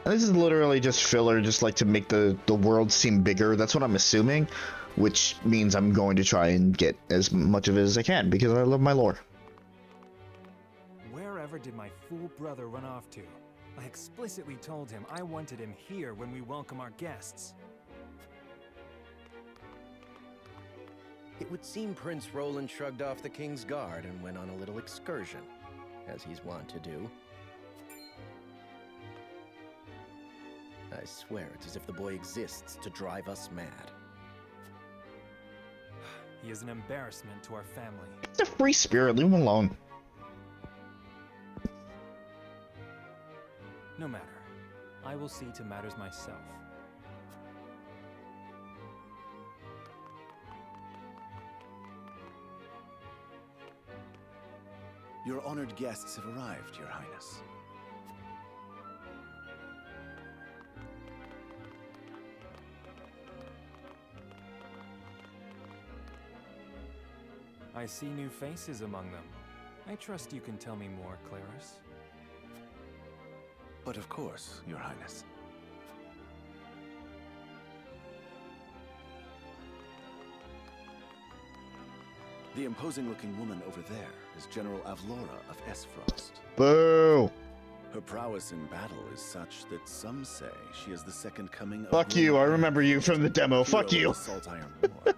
And this is literally just filler, just like to make the world seem bigger. That's what I'm assuming, which means I'm going to try and get as much of it as I can, because I love my lore. Wherever did my fool brother run off to? I explicitly told him I wanted him here when we welcome our guests. It would seem Prince Roland shrugged off the King's Guard and went on a little excursion, as he's wont to do. I swear it's as if the boy exists to drive us mad. He is an embarrassment to our family. It's a free spirit, leave him alone. No matter. I will see to matters myself. Your honored guests have arrived, Your Highness. I see new faces among them. I trust you can tell me more, Claris. But of course, Your Highness. The imposing-looking woman over there is General Avlora of Esfrost. Boo! Her prowess in battle is such that some say she is the second coming of... Fuck you, I remember you from the demo. Fuck you! Salt Iron War.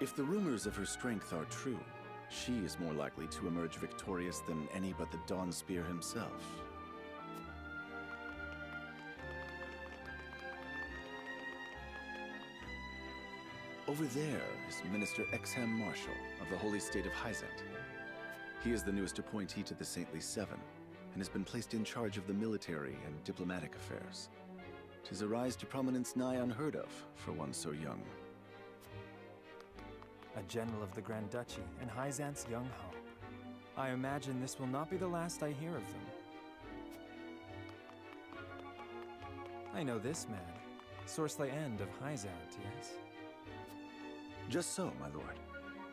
If the rumors of her strength are true, she is more likely to emerge victorious than any but the Dawnspear himself. Over there is Minister Exham Marshall of the Holy State of Hyzant. He is the newest appointee to the Saintly Seven, and has been placed in charge of the military and diplomatic affairs. 'Tis a rise to prominence nigh unheard of for one so young. A general of the Grand Duchy and Hyzant's young hope. I imagine this will not be the last I hear of them. I know this man, Sorsley End of Hyzant, yes? Just so, my lord.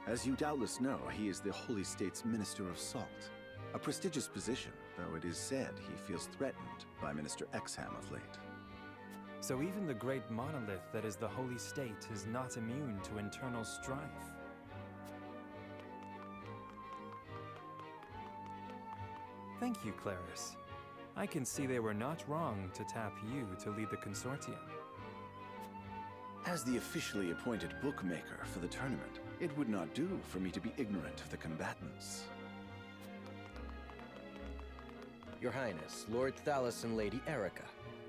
As you doubtless know, he is the Holy State's Minister of Salt. A prestigious position, though it is said he feels threatened by Minister Exham of late. So even the great monolith that is the Holy State is not immune to internal strife. Thank you, Clarice. I can see they were not wrong to tap you to lead the consortium. As the officially appointed bookmaker for the tournament, it would not do for me to be ignorant of the combatants. Your Highness, Lord Thalos and Lady Erica,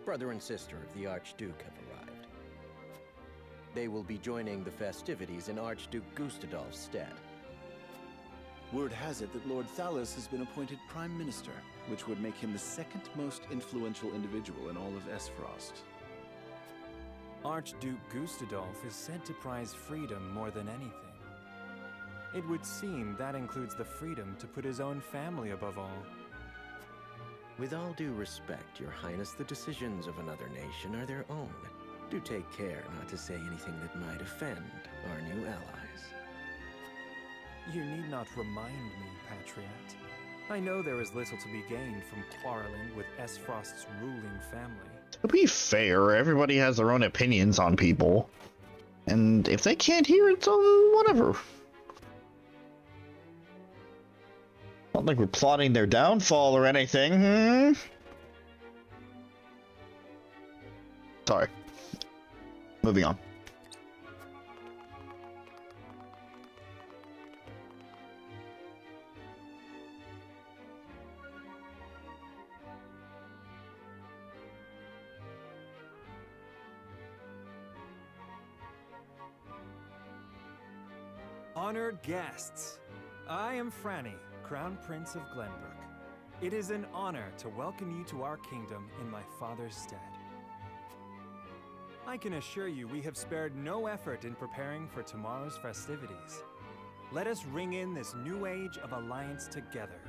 brother and sister of the Archduke, have arrived. They will be joining the festivities in Archduke Gustadolf's stead. Word has it that Lord Thalos has been appointed Prime Minister, which would make him the second most influential individual in all of Esfrost. Archduke Gustadolf is said to prize freedom more than anything. It would seem that includes the freedom to put his own family above all. With all due respect, Your Highness, the decisions of another nation are their own. Do take care not to say anything that might offend our new allies. You need not remind me, Patriot. I know there is little to be gained from quarreling with Esfrost's ruling family. To be fair, everybody has their own opinions on people. And if they can't hear it, so whatever. Not like we're plotting their downfall or anything, Sorry. Moving on. Honored guests, I am Franny, Crown Prince of Glenbrook. It is an honor to welcome you to our kingdom in my father's stead. I can assure you we have spared no effort in preparing for tomorrow's festivities. Let us ring in this new age of alliance together.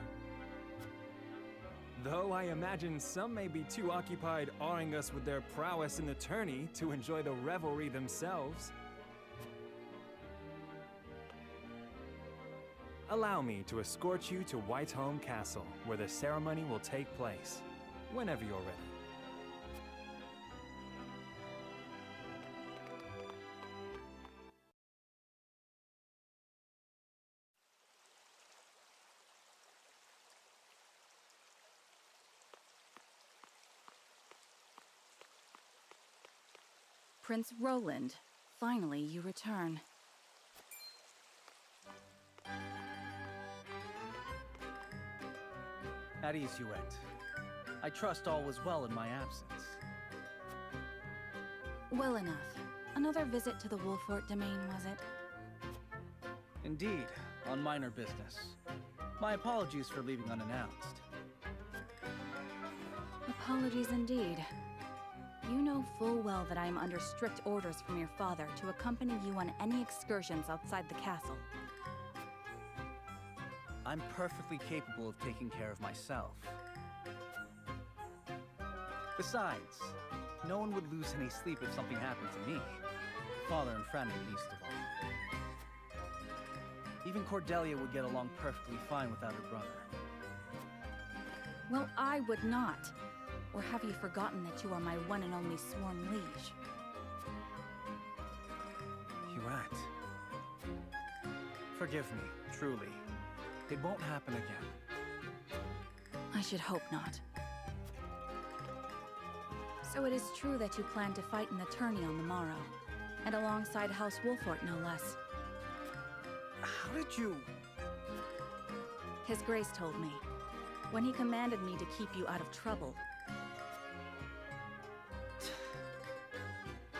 Though I imagine some may be too occupied awing us with their prowess in the tourney to enjoy the revelry themselves. Allow me to escort you to Whitehome Castle, where the ceremony will take place, whenever you're ready. Prince Roland, finally you return. At ease you went. I trust all was well in my absence. Well enough. Another visit to the Wolfort domain, was it? Indeed, on minor business. My apologies for leaving unannounced. Apologies indeed. You know full well that I am under strict orders from your father to accompany you on any excursions outside the castle. I'm perfectly capable of taking care of myself. Besides, no one would lose any sleep if something happened to me. Father and friend, least of all. Even Cordelia would get along perfectly fine without her brother. Well, I would not. Or have you forgotten that you are my one and only sworn liege? Huat. Forgive me, truly. It won't happen again. I should hope not. So it is true that you plan to fight in the tourney on the morrow, and alongside House Wolfort, no less. How did you... His Grace told me, when he commanded me to keep you out of trouble.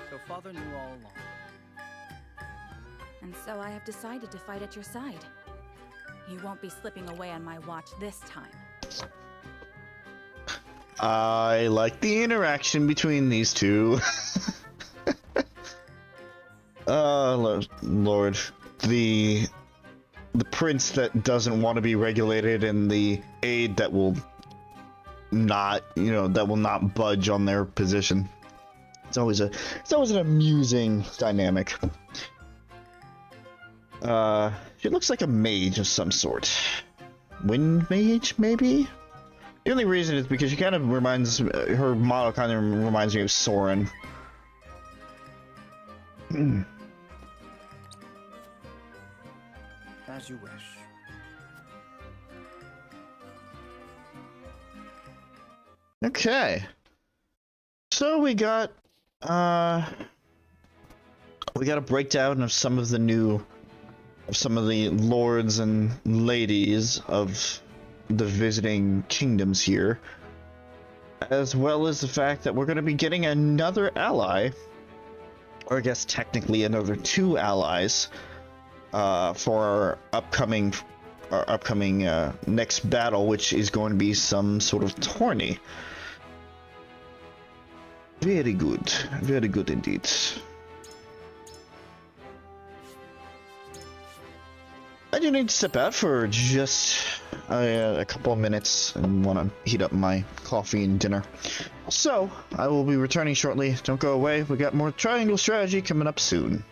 So Father knew all along. And so I have decided to fight at your side. You won't be slipping away on my watch this time. I like the interaction between these two. Lord. The prince that doesn't want to be regulated and the aide that will not, that will not budge on their position. It's always an amusing dynamic. She looks like a mage of some sort. Wind mage, maybe? The only reason is because she kind of reminds, her model kind of reminds me of Soren. As you wish. Okay. So we got a breakdown of some of the lords and ladies of the visiting kingdoms here, as well as the fact that we're going to be getting another ally, or I guess technically another 2 allies, for our upcoming next battle, which is going to be some sort of tourney. Very good indeed. I do need to step out for just a couple of minutes and want to heat up my coffee and dinner. So, I will be returning shortly. Don't go away. We got more triangle strategy coming up soon.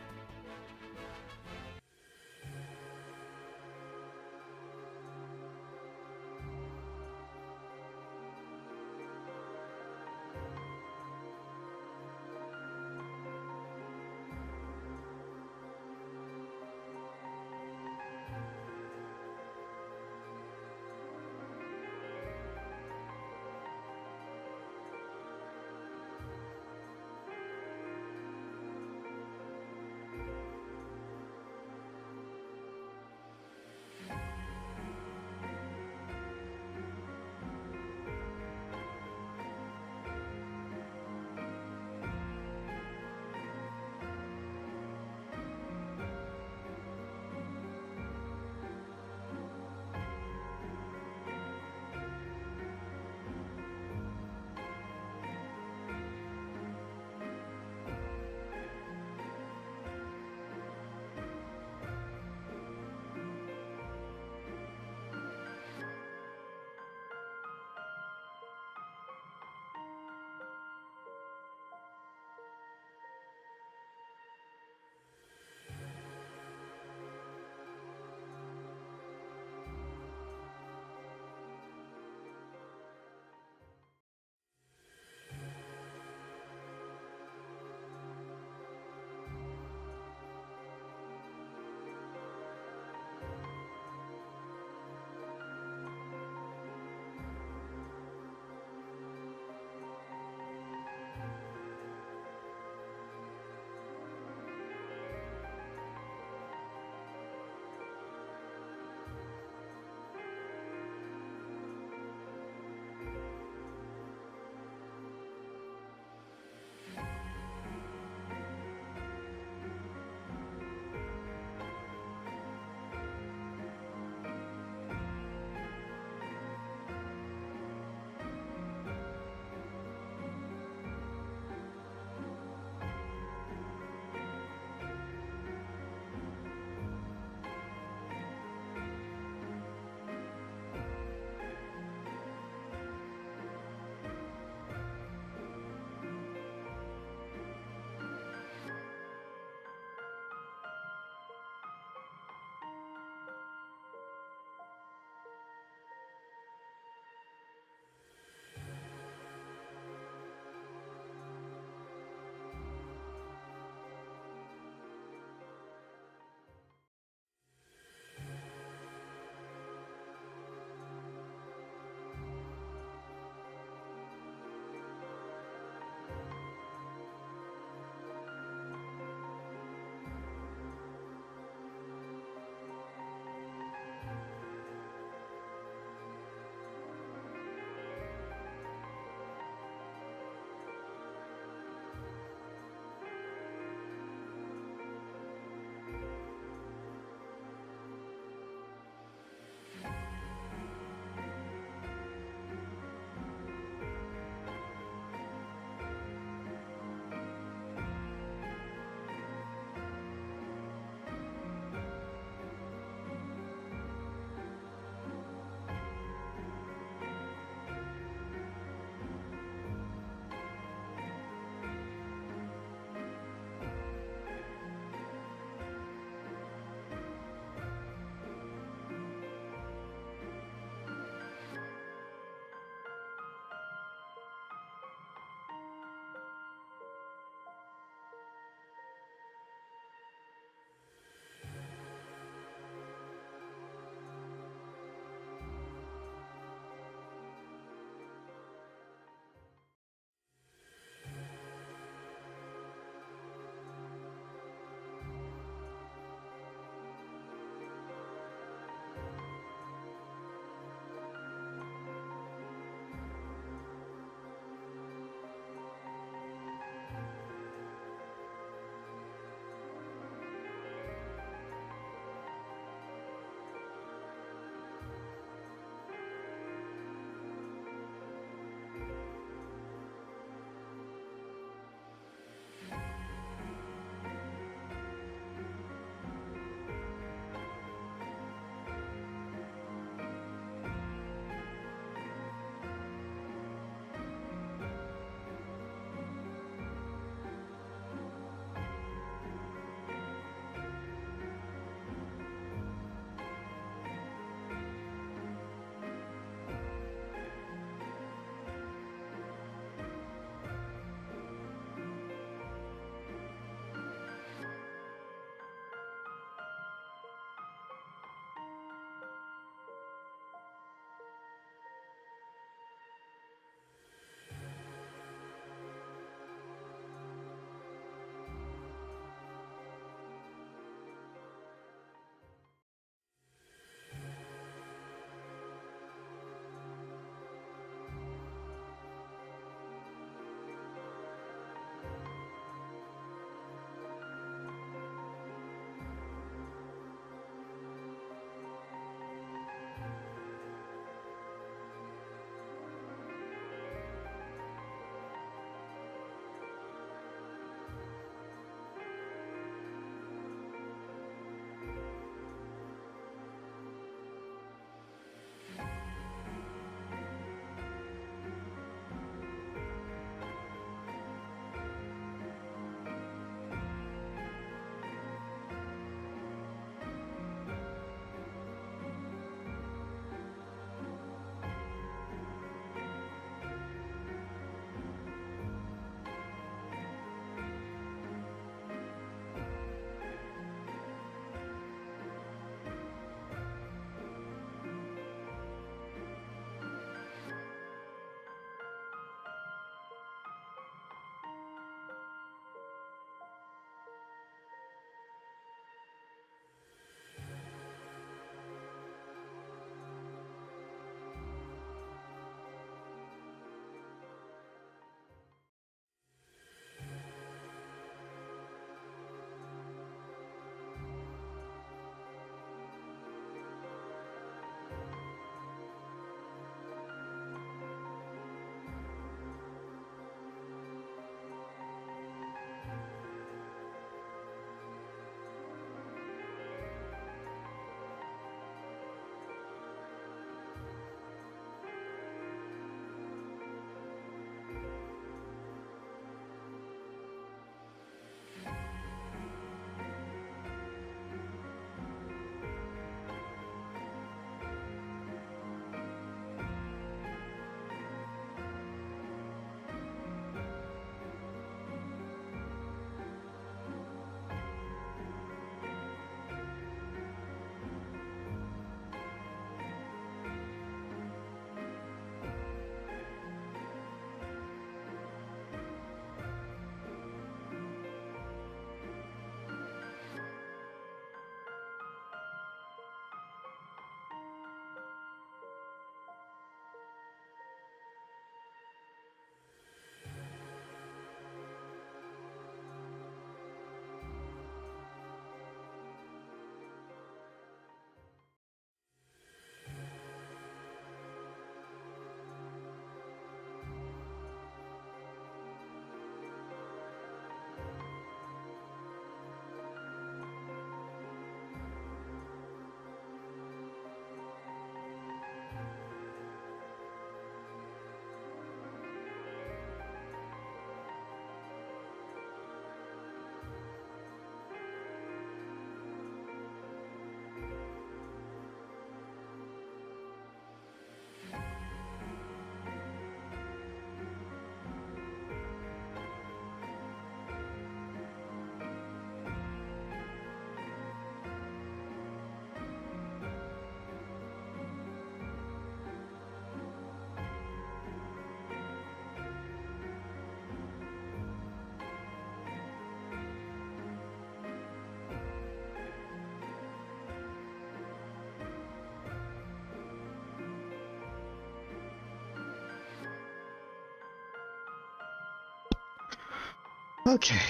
Okay,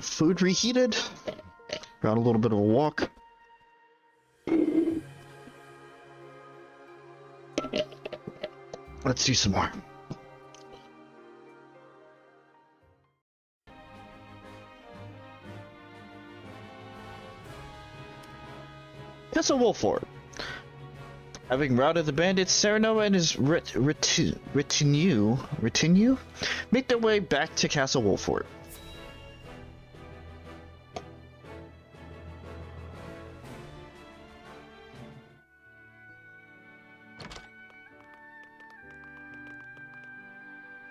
food reheated. Got a little bit of a walk. Let's do some more. Castle Wolford. Having routed the bandits, Serenoa and his retinue make their way back to Castle Wolford.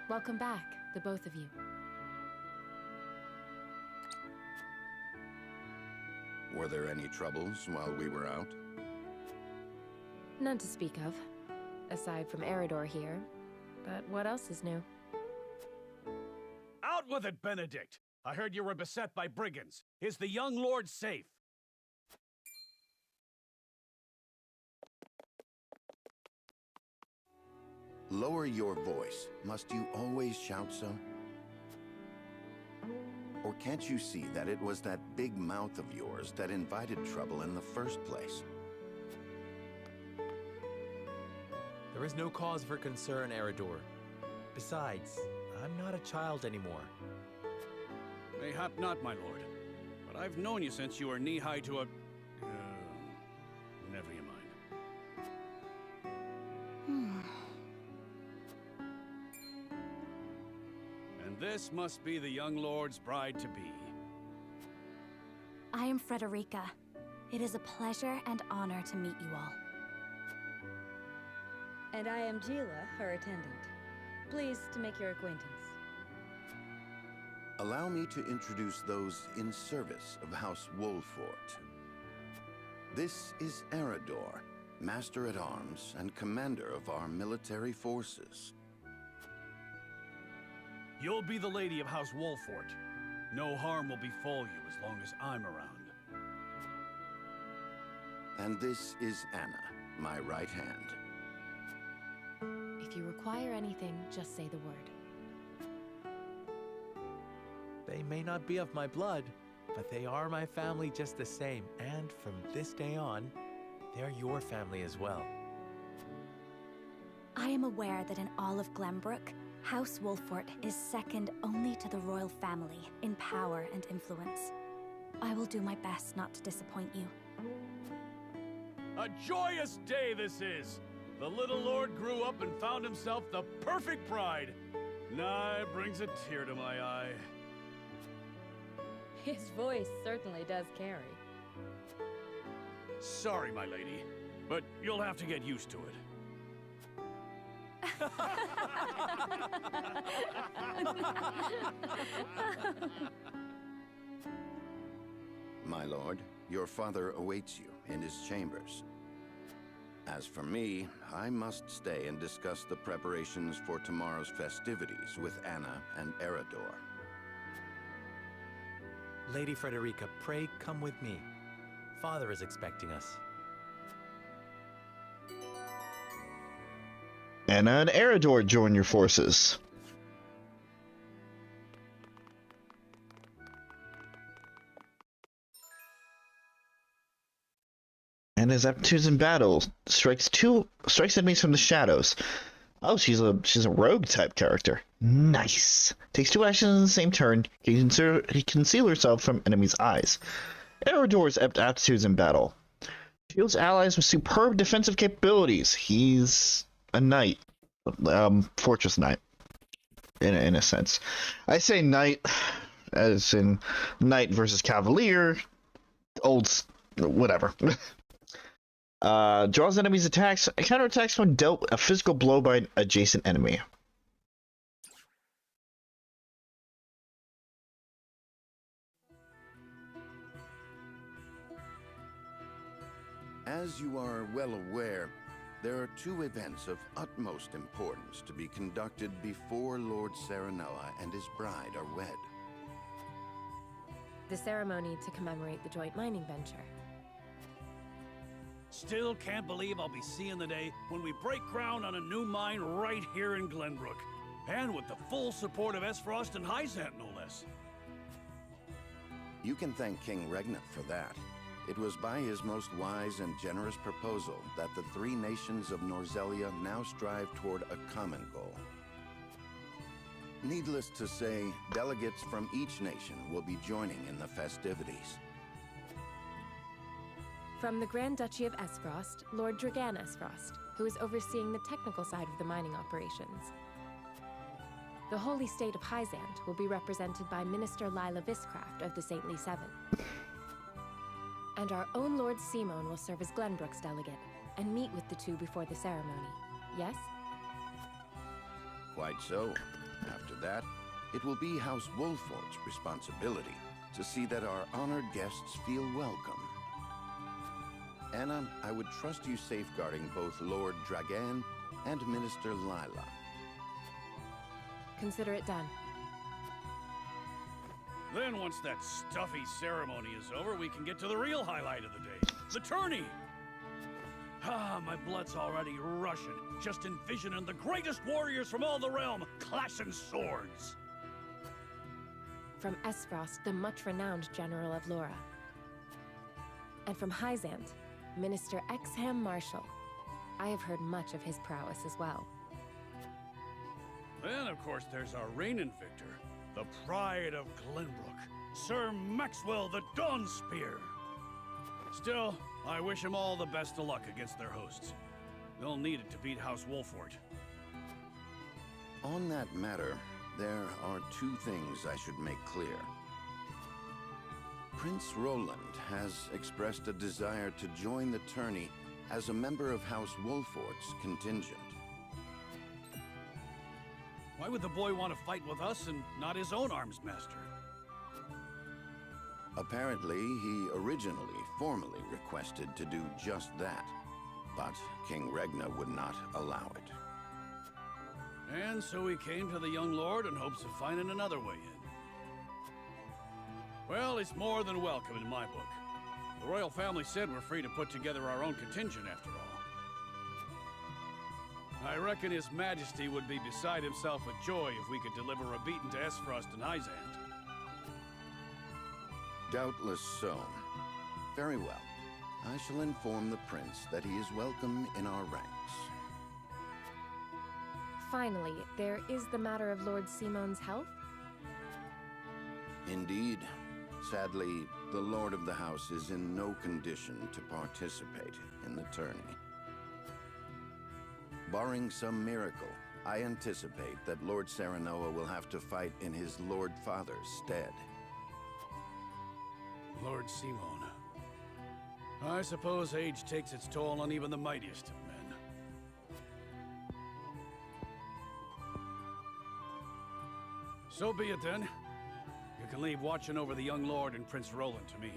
Welcome back, the both of you. Were there any troubles while we were out? None to speak of, aside from Eridor here. But what else is new? Out with it, Benedict! I heard you were beset by brigands. Is the young lord safe? Lower your voice. Must you always shout so? Or can't you see that it was that big mouth of yours that invited trouble in the first place? There is no cause for concern, Eridor. Besides, I'm not a child anymore. Mayhap not, my lord. But I've known you since you were knee-high to a... never you mind. And this must be the young lord's bride-to-be. I am Frederica. It is a pleasure and honor to meet you all. And I am Gila, her attendant. Pleased to make your acquaintance. Allow me to introduce those in service of House Wolfort. This is Eridor, Master-at-Arms and Commander of our military forces. You'll be the lady of House Wolfort. No harm will befall you as long as I'm around. And this is Anna, my right hand. If you require anything, just say the word. They may not be of my blood, but they are my family just the same. And from this day on, they're your family as well. I am aware that in all of Glenbrook, House Wolfort is second only to the royal family in power and influence. I will do my best not to disappoint you. A joyous day this is! The little lord grew up and found himself the perfect bride. Nigh brings a tear to my eye. His voice certainly does carry. Sorry, my lady, but you'll have to get used to it. My lord, your father awaits you in his chambers. As for me, I must stay and discuss the preparations for tomorrow's festivities with Anna and Eridor. Lady Frederica, pray come with me. Father is expecting us. Anna and Eridor join your forces. And his aptitudes in battle strikes enemies from the shadows. Oh, she's a rogue type character. Nice. Takes 2 actions in the same turn. He conceal herself from enemies' eyes. Eridor's aptitudes in battle. Shields allies with superb defensive capabilities. He's a knight. Fortress knight. In a sense. I say knight as in knight versus cavalier. Whatever. Draws enemies' attacks, counterattacks when dealt a physical blow by an adjacent enemy. As you are well aware, there are 2 events of utmost importance to be conducted before Lord Serenoa and his bride are wed. The ceremony to commemorate the joint mining venture. Still can't believe I'll be seeing the day when we break ground on a new mine right here in Glenbrook. And with the full support of Frost and Hyzant, no less. You can thank King Regna for that. It was by his most wise and generous proposal that the three nations of Norzelia now strive toward a common goal. Needless to say, delegates from each nation will be joining in the festivities. From the Grand Duchy of Esfrost, Lord Dragan Esfrost, who is overseeing the technical side of the mining operations. The Holy State of Hyzant will be represented by Minister Lila Viscraft of the Saintly Seven. And our own Lord Simon will serve as Glenbrook's delegate and meet with the two before the ceremony. Yes? Quite so. After that, it will be House Wolfort's responsibility to see that our honored guests feel welcome. Anna, I would trust you safeguarding both Lord Dragan and Minister Lila. Consider it done. Then once that stuffy ceremony is over, we can get to the real highlight of the day. The tourney! Ah, my blood's already rushing, just envisioning the greatest warriors from all the realm clashing swords. From Esfrost, the much-renowned General of Laura. And from Hyzant, Minister Exham Marshall. I have heard much of his prowess as well. Then, of course, there's our reigning victor, the pride of Glenbrook, Sir Maxwell the Dawnspear. Still, I wish him all the best of luck against their hosts. They'll need it to beat House Wolfort. On that matter, there are two things I should make clear. Prince Roland has expressed a desire to join the tourney as a member of House Wolfort's contingent. Why would the boy want to fight with us and not his own arms master? Apparently, he originally formally requested to do just that, but King Regna would not allow it. And so he came to the young lord in hopes of finding another way in. Well, it's more than welcome in my book. The royal family said we're free to put together our own contingent after all. I reckon His Majesty would be beside himself with joy if we could deliver a beating to Esfrost and Hyzant. Doubtless so. Very well. I shall inform the prince that he is welcome in our ranks. Finally, there is the matter of Lord Simon's health. Indeed. Sadly, the Lord of the House is in no condition to participate in the tourney. Barring some miracle, I anticipate that Lord Serenoa will have to fight in his Lord Father's stead. Lord Simon. I suppose age takes its toll on even the mightiest of men. So be it then. You can leave watching over the young lord and Prince Roland to me.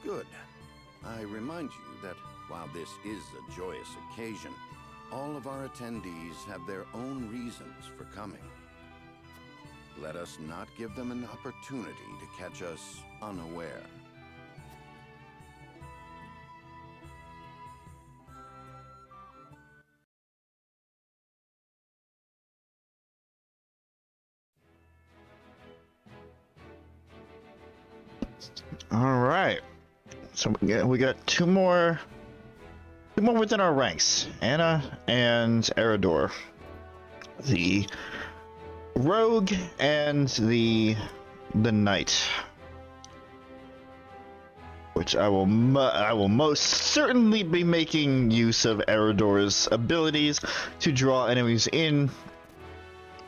Good. I remind you that while this is a joyous occasion, all of our attendees have their own reasons for coming. Let us not give them an opportunity to catch us unaware. All right. So we got two more within our ranks, Anna and Eridor, the rogue and the knight, which I will most certainly be making use of Eridor's abilities to draw enemies in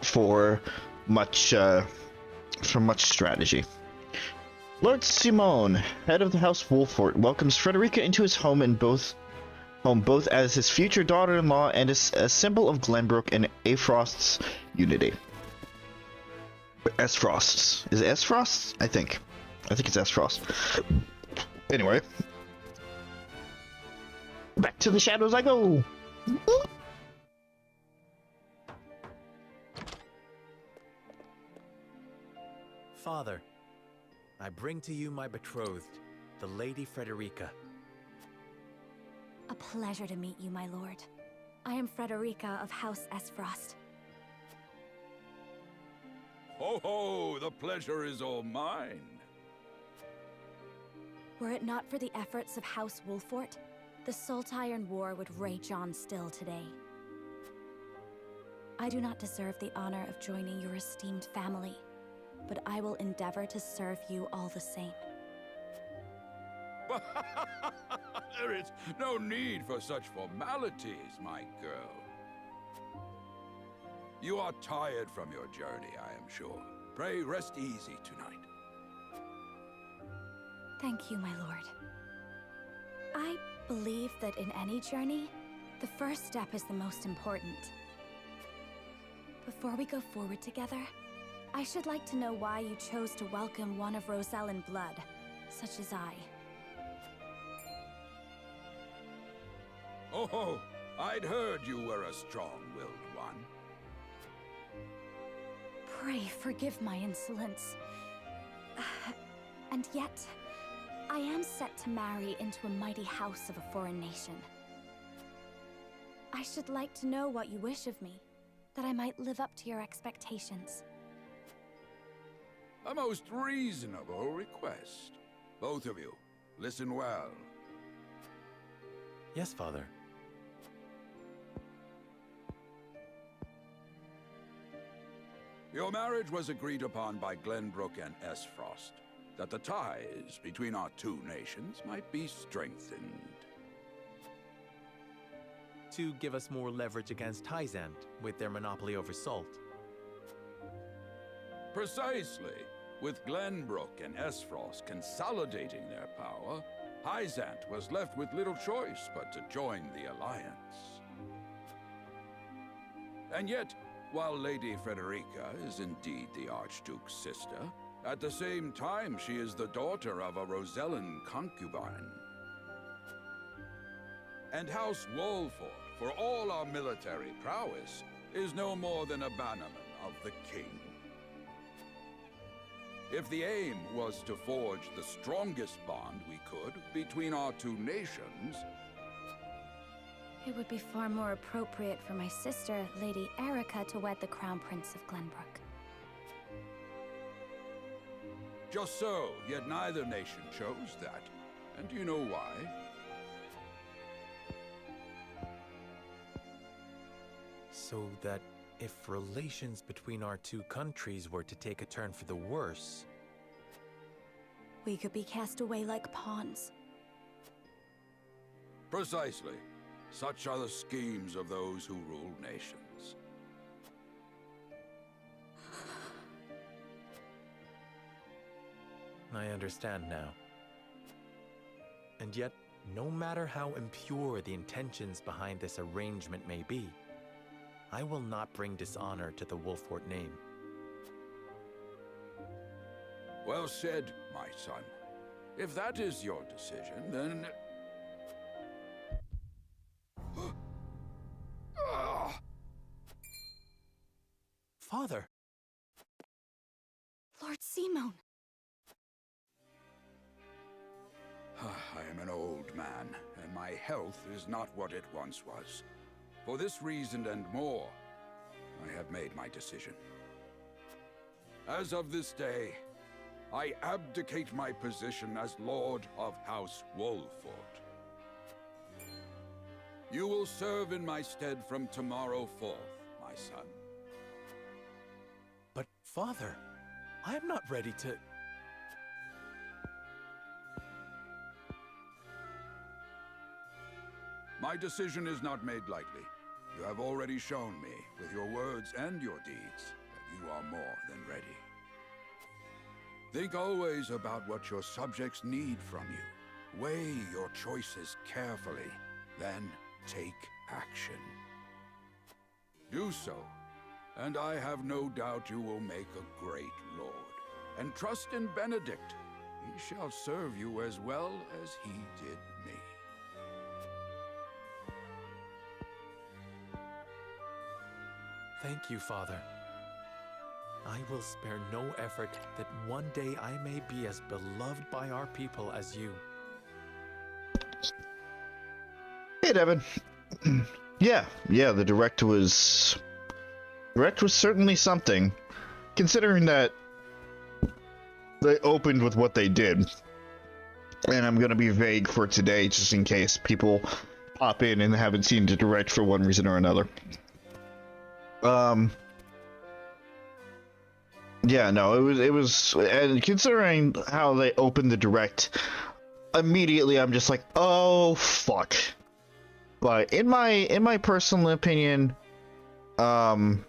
for much strategy. Lord Simon, head of the House Wolfort, welcomes Frederica into his home both as his future daughter-in-law and as a symbol of Glenbrook and Aefrost's unity. Esfrost. Is it Esfrost? I think it's Esfrost. Anyway. Back to the shadows I go! Father, I bring to you my betrothed, the Lady Frederica. A pleasure to meet you, my lord. I am Frederica of House Esfrost. Ho ho, the pleasure is all mine. Were it not for the efforts of House Wolfort, the Saltiron War would rage on still today. I do not deserve the honor of joining your esteemed family, but I will endeavor to serve you all the same. There is no need for such formalities, my girl. You are tired from your journey, I am sure. Pray rest easy tonight. Thank you, my lord. I believe that in any journey, the first step is the most important. Before we go forward together, I should like to know why you chose to welcome one of Rosellan blood, such as I. Oh, I'd heard you were a strong-willed one. Pray forgive my insolence. And yet, I am set to marry into a mighty house of a foreign nation. I should like to know what you wish of me, that I might live up to your expectations. A most reasonable request. Both of you, listen well. Yes, Father. Your marriage was agreed upon by Glenbrook and Esfrost, that the ties between our two nations might be strengthened. To give us more leverage against Hyzant with their monopoly over salt. Precisely. With Glenbrook and Esfrost consolidating their power, Hyzant was left with little choice but to join the alliance. And yet, while Lady Frederica is indeed the Archduke's sister, at the same time she is the daughter of a Rosellan concubine. And House Wolfort, for all our military prowess, is no more than a bannerman of the king. If the aim was to forge the strongest bond we could between our two nations... It would be far more appropriate for my sister, Lady Erica, to wed the Crown Prince of Glenbrook. Just so, yet neither nation chose that. And do you know why? So that if relations between our two countries were to take a turn for the worse... We could be cast away like pawns. Precisely. Such are the schemes of those who rule nations. I understand now. And yet, no matter how impure the intentions behind this arrangement may be, I will not bring dishonor to the Wolfort name. Well said, my son. If that is your decision, then... Father! Lord Simone! I am an old man, and my health is not what it once was. For this reason and more, I have made my decision. As of this day, I abdicate my position as Lord of House Wolfort. You will serve in my stead from tomorrow forth, my son. But, Father, I am not ready to... My decision is not made lightly. You have already shown me, with your words and your deeds, that you are more than ready. Think always about what your subjects need from you. Weigh your choices carefully, then take action. Do so, and I have no doubt you will make a great lord. And trust in Benedict. He shall serve you as well as he did me. Thank you, Father. I will spare no effort that one day I may be as beloved by our people as you. Hey, Devin. yeah, the direct was certainly something. considering that they opened with what they did, and I'm gonna be vague for today just in case people pop in and haven't seen the direct for one reason or another. Yeah, no, it was, and considering how they opened the direct, immediately I'm just like, oh fuck. But in my personal opinion, in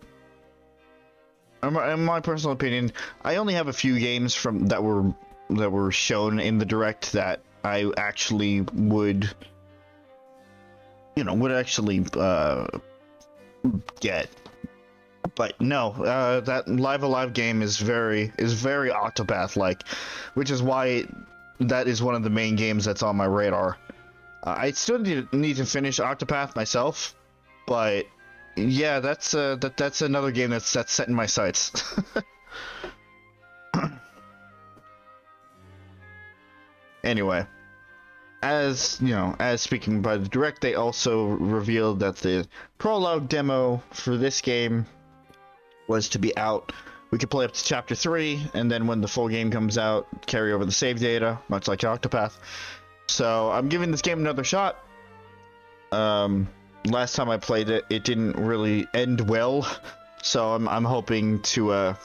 my personal opinion, I only have a few games from that were shown in the direct that I actually would, would actually get. But no, that Live Alive game is very Octopath like, which is why that is one of the main games that's on my radar. I still need to finish Octopath myself, but yeah, that's another game that's set in my sights. Anyway, as speaking by the direct, they also revealed that the prologue demo for this game was to be out. We could play up to chapter 3, and then when the full game comes out, carry over the save data, much like Octopath. So I'm giving this game another shot. Last time I played it, it didn't really end well, so I'm hoping to.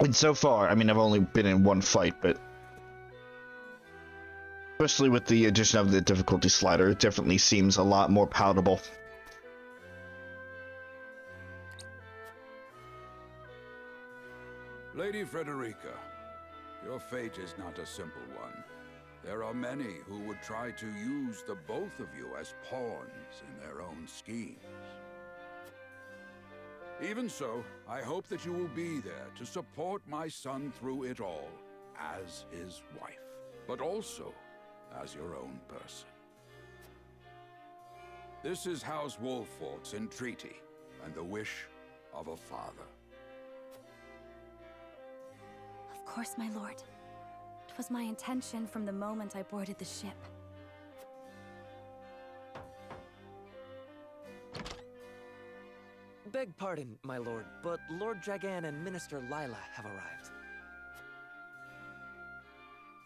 And so far, I mean, I've only been in one fight, but especially with the addition of the difficulty slider, it definitely seems a lot more palatable. Lady Frederica, your fate is not a simple one. There are many who would try to use the both of you as pawns in their own schemes. Even so, I hope that you will be there to support my son through it all, as his wife, but also as your own person. This is House Wolfort's entreaty, and the wish of a father. Of course, my lord. It was my intention from the moment I boarded the ship. Beg pardon, my lord, but Lord Dragan and Minister Lila have arrived.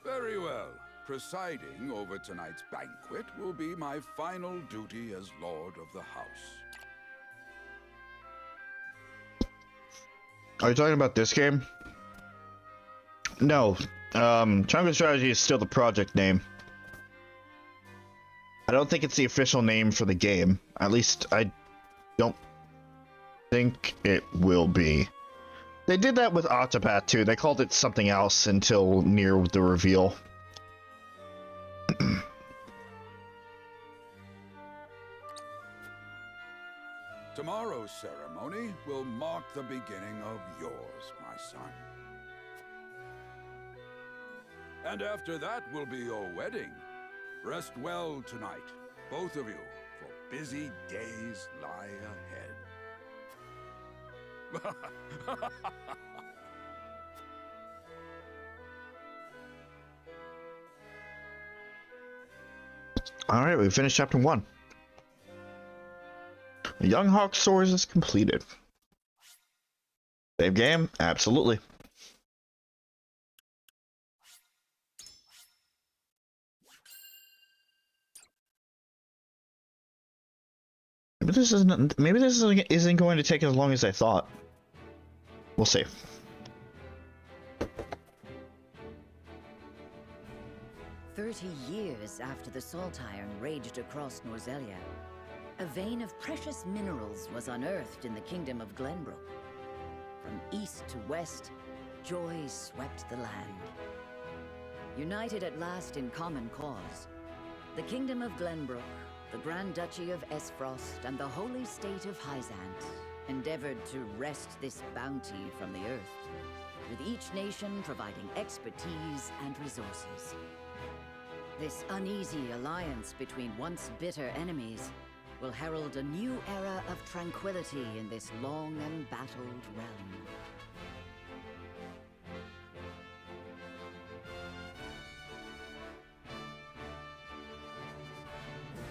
Very well. Presiding over tonight's banquet will be my final duty as Lord of the House. Are you talking about this game? No. Triangle Strategy is still the project name. I don't think it's the official name for the game. At least I don't think it will be. They did that with Octopath too. They called it something else until near the reveal. Tomorrow's ceremony will mark the beginning of yours, my son. And after that will be your wedding. Rest well tonight, both of you, for busy days lie ahead. Alright, we finished chapter 1. Young Hawk Soars is completed. Save game? Absolutely. Maybe this isn't going to take as long as I thought. We'll see. Years after the Salt Iron raged across Norzelia, a vein of precious minerals was unearthed in the kingdom of Glenbrook. From east to west, joy swept the land. United at last in common cause, the kingdom of Glenbrook, the Grand Duchy of Esfrost, and the holy state of Hyzant endeavored to wrest this bounty from the earth, with each nation providing expertise and resources. This uneasy alliance between once bitter enemies will herald a new era of tranquility in this long and battled realm.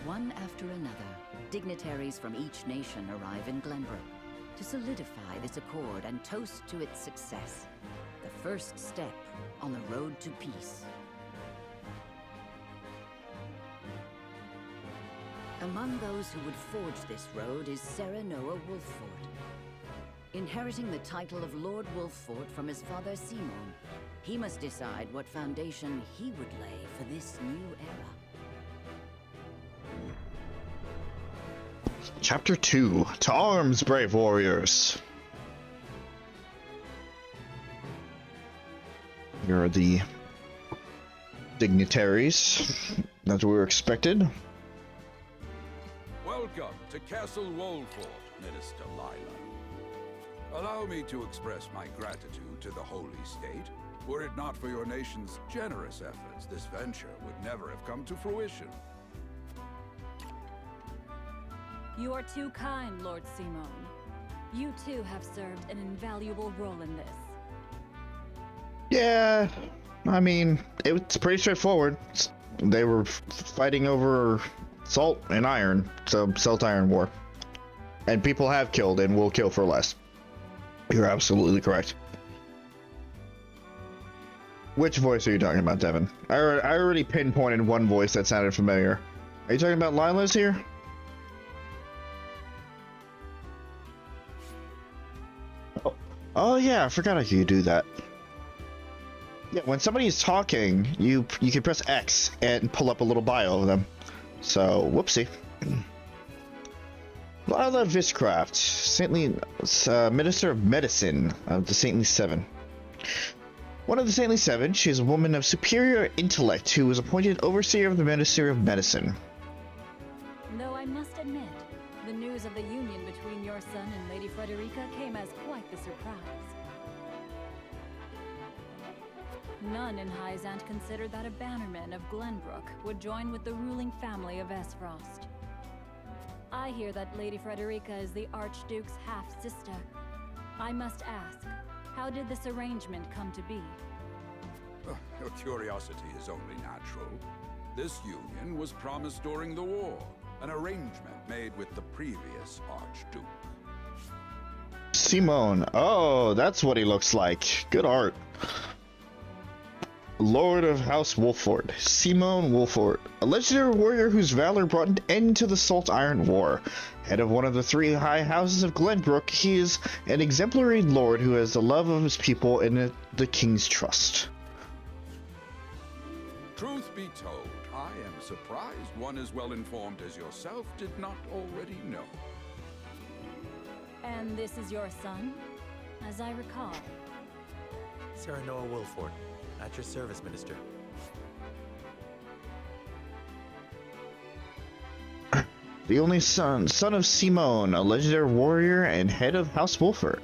One after another, dignitaries from each nation arrive in Glenbrook, to solidify this accord and toast to its success. The first step on the road to peace. Among those who would forge this road is Serenoa Wolffort. Inheriting the title of Lord Wolffort from his father Simon, he must decide what foundation he would lay for this new era. Chapter 2. To arms, brave warriors! Here are the dignitaries, as we were expected. Welcome to Castle Wolffort, Minister Lila. Allow me to express my gratitude to the Holy State. Were it not for your nation's generous efforts, this venture would never have come to fruition. You are too kind, Lord Simon. You too have served an invaluable role in this. Yeah, I mean, it's pretty straightforward. They were fighting over salt and iron, so salt-iron war. And people have killed and will kill for less. You're absolutely correct. Which voice are you talking about, Devin? I already pinpointed one voice that sounded familiar. Are you talking about Lila's here? Oh yeah, I forgot I could do that. Yeah, when somebody's talking, you can press X and pull up a little bio of them. So, whoopsie. Lila Viscraft, Saintly Minister of Medicine of the Saintly Seven. One of the Saintly Seven, she is a woman of superior intellect who was appointed overseer of the Ministry of Medicine. Though I must admit, the news of the union between your son and Lady Frederica came as quite the surprise. None in Hyzant considered that a bannerman of Glenbrook would join with the ruling family of Esfrost. I hear that Lady Frederica is the Archduke's half-sister. I must ask, how did this arrangement come to be? Your curiosity is only natural. This union was promised during the war, an arrangement made with the previous Archduke. Simon. Oh, that's what he looks like. Good art. Lord of House Wolffort, Simon Wolffort, a legendary warrior whose valor brought an end to the Salt-Iron War. Head of one of the three high houses of Glenbrook, he is an exemplary lord who has the love of his people and the king's trust. Truth be told, I am surprised one as well informed as yourself did not already know. And this is your son, as I recall. Serenoa Wolffort. At your service, Minister. The only son of Simon, a legendary warrior and head of House Wolffort.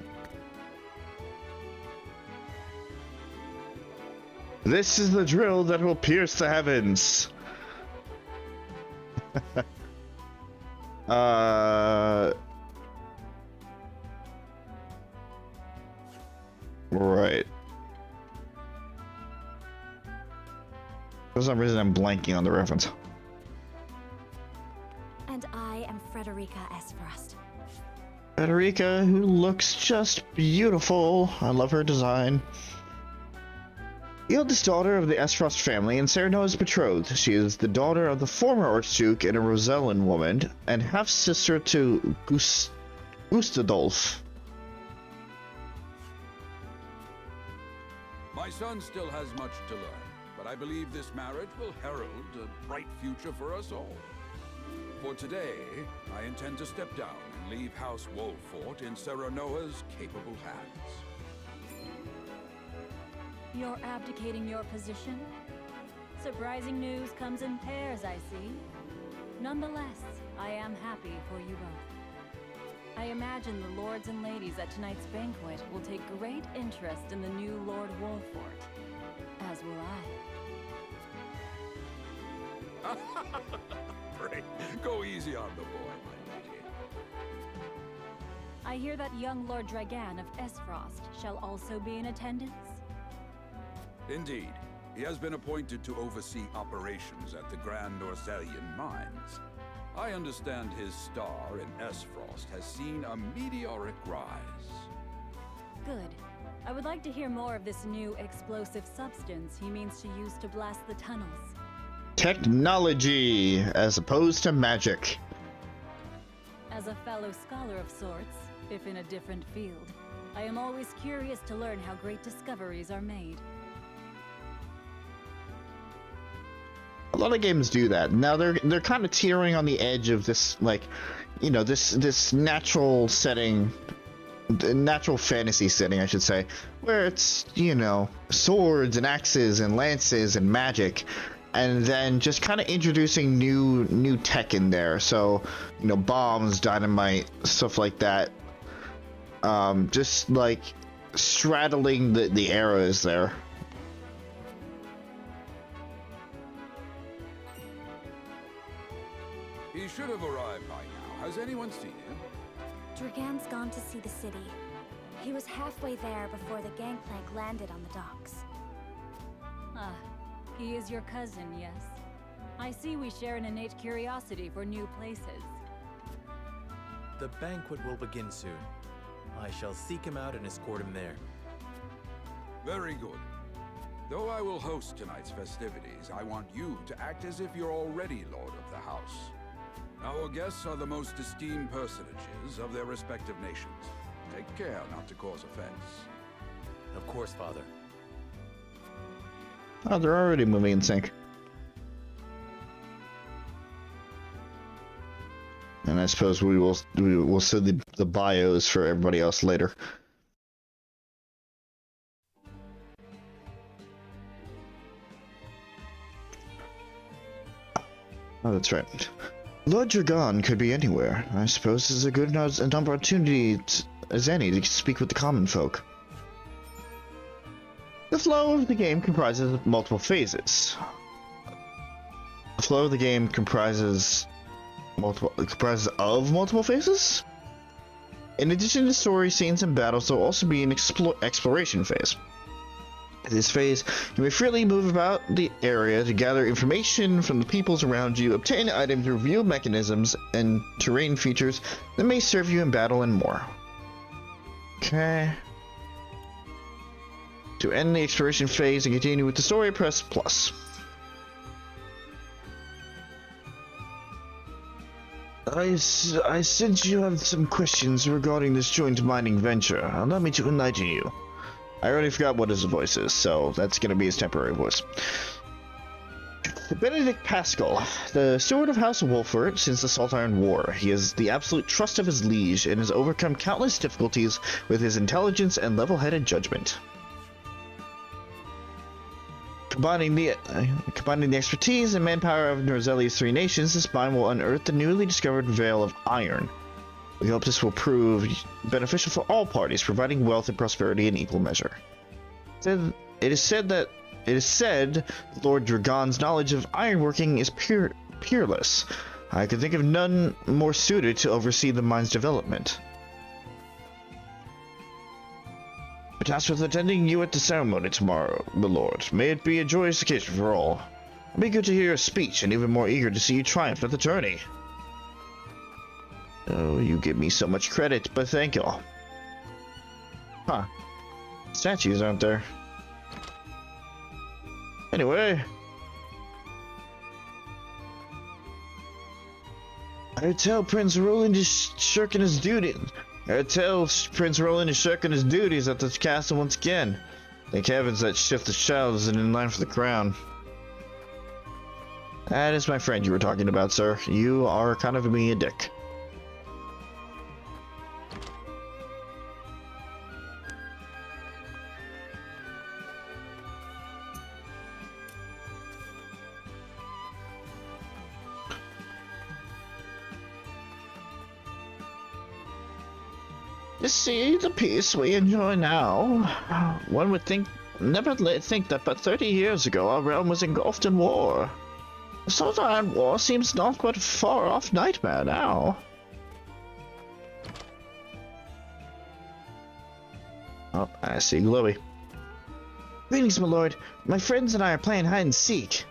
This is the drill that will pierce the heavens. Right. For some reason, I'm blanking on the reference. And I am Frederica Esfrost. Frederica, who looks just beautiful. I love her design. The eldest daughter of the Esfrost family and Serenoa's betrothed. She is the daughter of the former Archduke and a Rosellan woman, and half-sister to Gustadolf. My son still has much to learn. But I believe this marriage will herald a bright future for us all. For today, I intend to step down and leave House Wolffort in Serenoa's capable hands. You're abdicating your position? Surprising news comes in pairs, I see. Nonetheless, I am happy for you both. I imagine the lords and ladies at tonight's banquet will take great interest in the new Lord Wolffort, as will I. Great. Go easy on the boy, my lady. I hear that young Lord Dragan of Esfrost shall also be in attendance? Indeed. He has been appointed to oversee operations at the Grand Orsellian mines. I understand his star in S-Frost has seen a meteoric rise. Good. I would like to hear more of this new explosive substance he means to use to blast the tunnels. Technology, as opposed to magic. As a fellow scholar of sorts, if in a different field, I am always curious to learn how great discoveries are made. A lot of games do that. Now they're kind of teetering on the edge of this, like, you know, this natural setting, natural fantasy setting, I should say, where it's, you know, swords and axes and lances and magic, and then just kind of introducing new tech in there. So, you know, bombs, dynamite, stuff like that. Just like straddling the eras there. He should have arrived by now. Has anyone seen him? Dragan's gone to see the city. He was halfway there before the gangplank landed on the docks. Ah, he is your cousin, yes? I see we share an innate curiosity for new places. The banquet will begin soon. I shall seek him out and escort him there. Very good. Though I will host tonight's festivities, I want you to act as if you're already Lord of the House. Our guests are the most esteemed personages of their respective nations. Take care not to cause offense. Of course, Father. Oh, they're already moving in sync. And I suppose we will see the bios for everybody else later. Oh, that's right. Lord Dragan could be anywhere. I suppose this is a good enough opportunity as any to speak with the common folk. The flow of the game comprises of multiple phases. The flow of the game comprises of multiple phases? In addition to story scenes and battles, there will also be an exploration phase. In this phase, you may freely move about the area to gather information from the peoples around you, obtain items, review mechanisms and terrain features that may serve you in battle, and more. Okay. To end the exploration phase and continue with the story, press plus. I sense you have some questions regarding this joint mining venture. Allow me to enlighten you. I already forgot what his voice is, so that's going to be his temporary voice. Benedict Pascal, the steward of House Wolford since the Salt Iron War. He is the absolute trust of his liege and has overcome countless difficulties with his intelligence and level-headed judgment. Combining the expertise and manpower of Norzelia's three nations, this mine will unearth the newly discovered Veil of Iron. We hope this will prove beneficial for all parties, providing wealth and prosperity in equal measure. It is said Lord Dragan's knowledge of ironworking is peerless. I could think of none more suited to oversee the mine's development. But tasked with attending you at the ceremony tomorrow, my lord. May it be a joyous occasion for all. I'll be good to hear your speech, and even more eager to see you triumph at the tourney. Oh, you give me so much credit, but thank y'all. Huh. Statues aren't there. Anyway. I tell Prince Roland is shirking his duty. Prince Roland is shirking his duties at the castle once again. Thank heavens that shift the child isn't in line for the crown. That is my friend you were talking about, sir. You are kind of being a dick. To see the peace we enjoy now, one would never think that but 30 years ago our realm was engulfed in war. The Salt Iron War seems not quite a far-off nightmare now. Oh, I see Glowy. Greetings, my lord. My friends and I are playing hide and seek.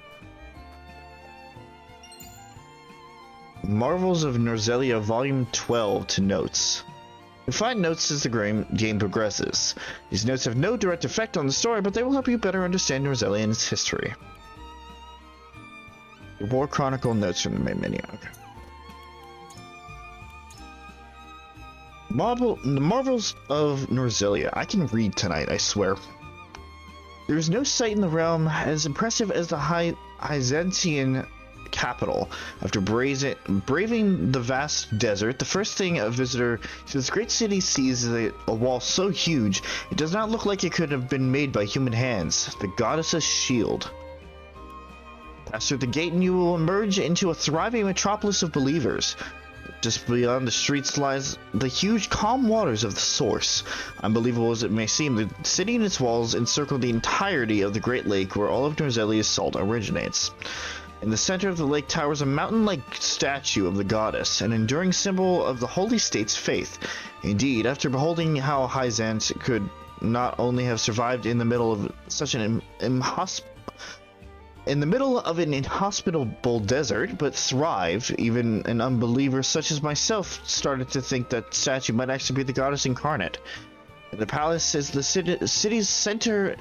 Marvels of Norzelia Volume 12 to notes. You find notes as the game progresses. These notes have no direct effect on the story, but they will help you better understand Norzelia and its history. The War Chronicle notes from the main menu. Okay. The Marvels of Norzelia. I can read tonight, I swear. There is no sight in the realm as impressive as the Byzantine capital. After braving the vast desert, the first thing a visitor to this great city sees is a wall so huge it does not look like it could have been made by human hands. The goddess's shield. Pass through the gate and you will emerge into a thriving metropolis of believers. Just beyond the streets lies the huge calm waters of the source. Unbelievable as it may seem, the city and its walls encircle the entirety of the Great Lake where all of Norzelia's salt originates. In the center of the lake towers a mountain-like statue of the goddess, an enduring symbol of the Holy State's faith. Indeed, after beholding how Hyzant could not only have survived in the middle of such an inhospitable desert, but thrived, even an unbeliever such as myself started to think that statue might actually be the goddess incarnate. The palace is the city's center.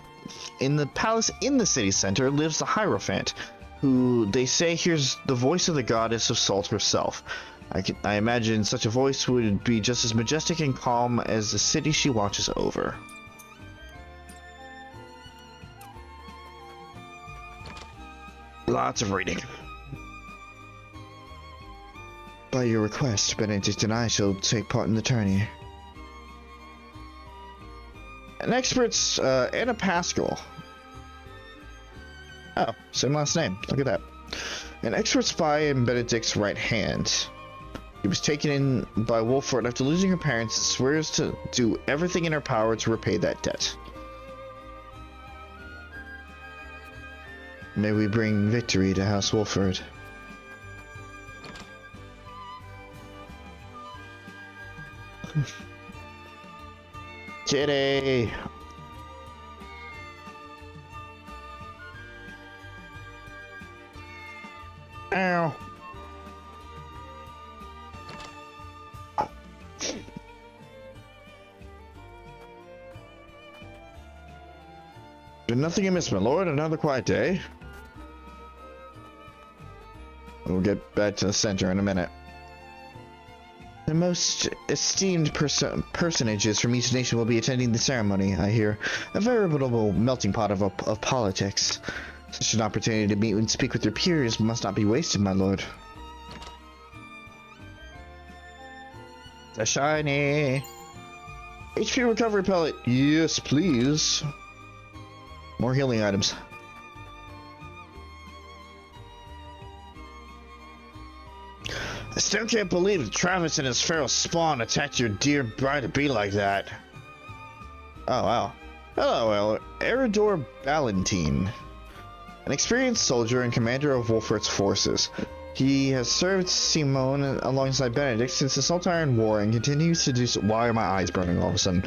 In the palace in the city center lives the Hierophant, who they say hears the voice of the goddess of salt herself. I imagine such a voice would be just as majestic and calm as the city she watches over. Lots of reading. By your request, Benedict and I shall take part in the tourney. An expert's Anna Pascal. Oh, same last name. Look at that. An expert spy in Benedict's right hand. She was taken in by Wolford after losing her parents and swears to do everything in her power to repay that debt. May we bring victory to House Wolford. Kitty! Ow! Did nothing amiss, my lord. Another quiet day. We'll get back to the center in a minute. The most esteemed personages from each nation will be attending the ceremony, I hear. A veritable melting pot of politics. Such an opportunity to meet and speak with your peers must not be wasted, my lord. The shiny HP recovery pellet. Yes, please. More healing items. I still can't believe that Travis and his feral spawn attacked your dear bride-to-be like that. Oh, wow. Hello, Eridor Ballantine. An experienced soldier and commander of Wolfert's forces. He has served Simone alongside Benedict since the Saltire War and continues to do so. Why are my eyes burning all of a sudden?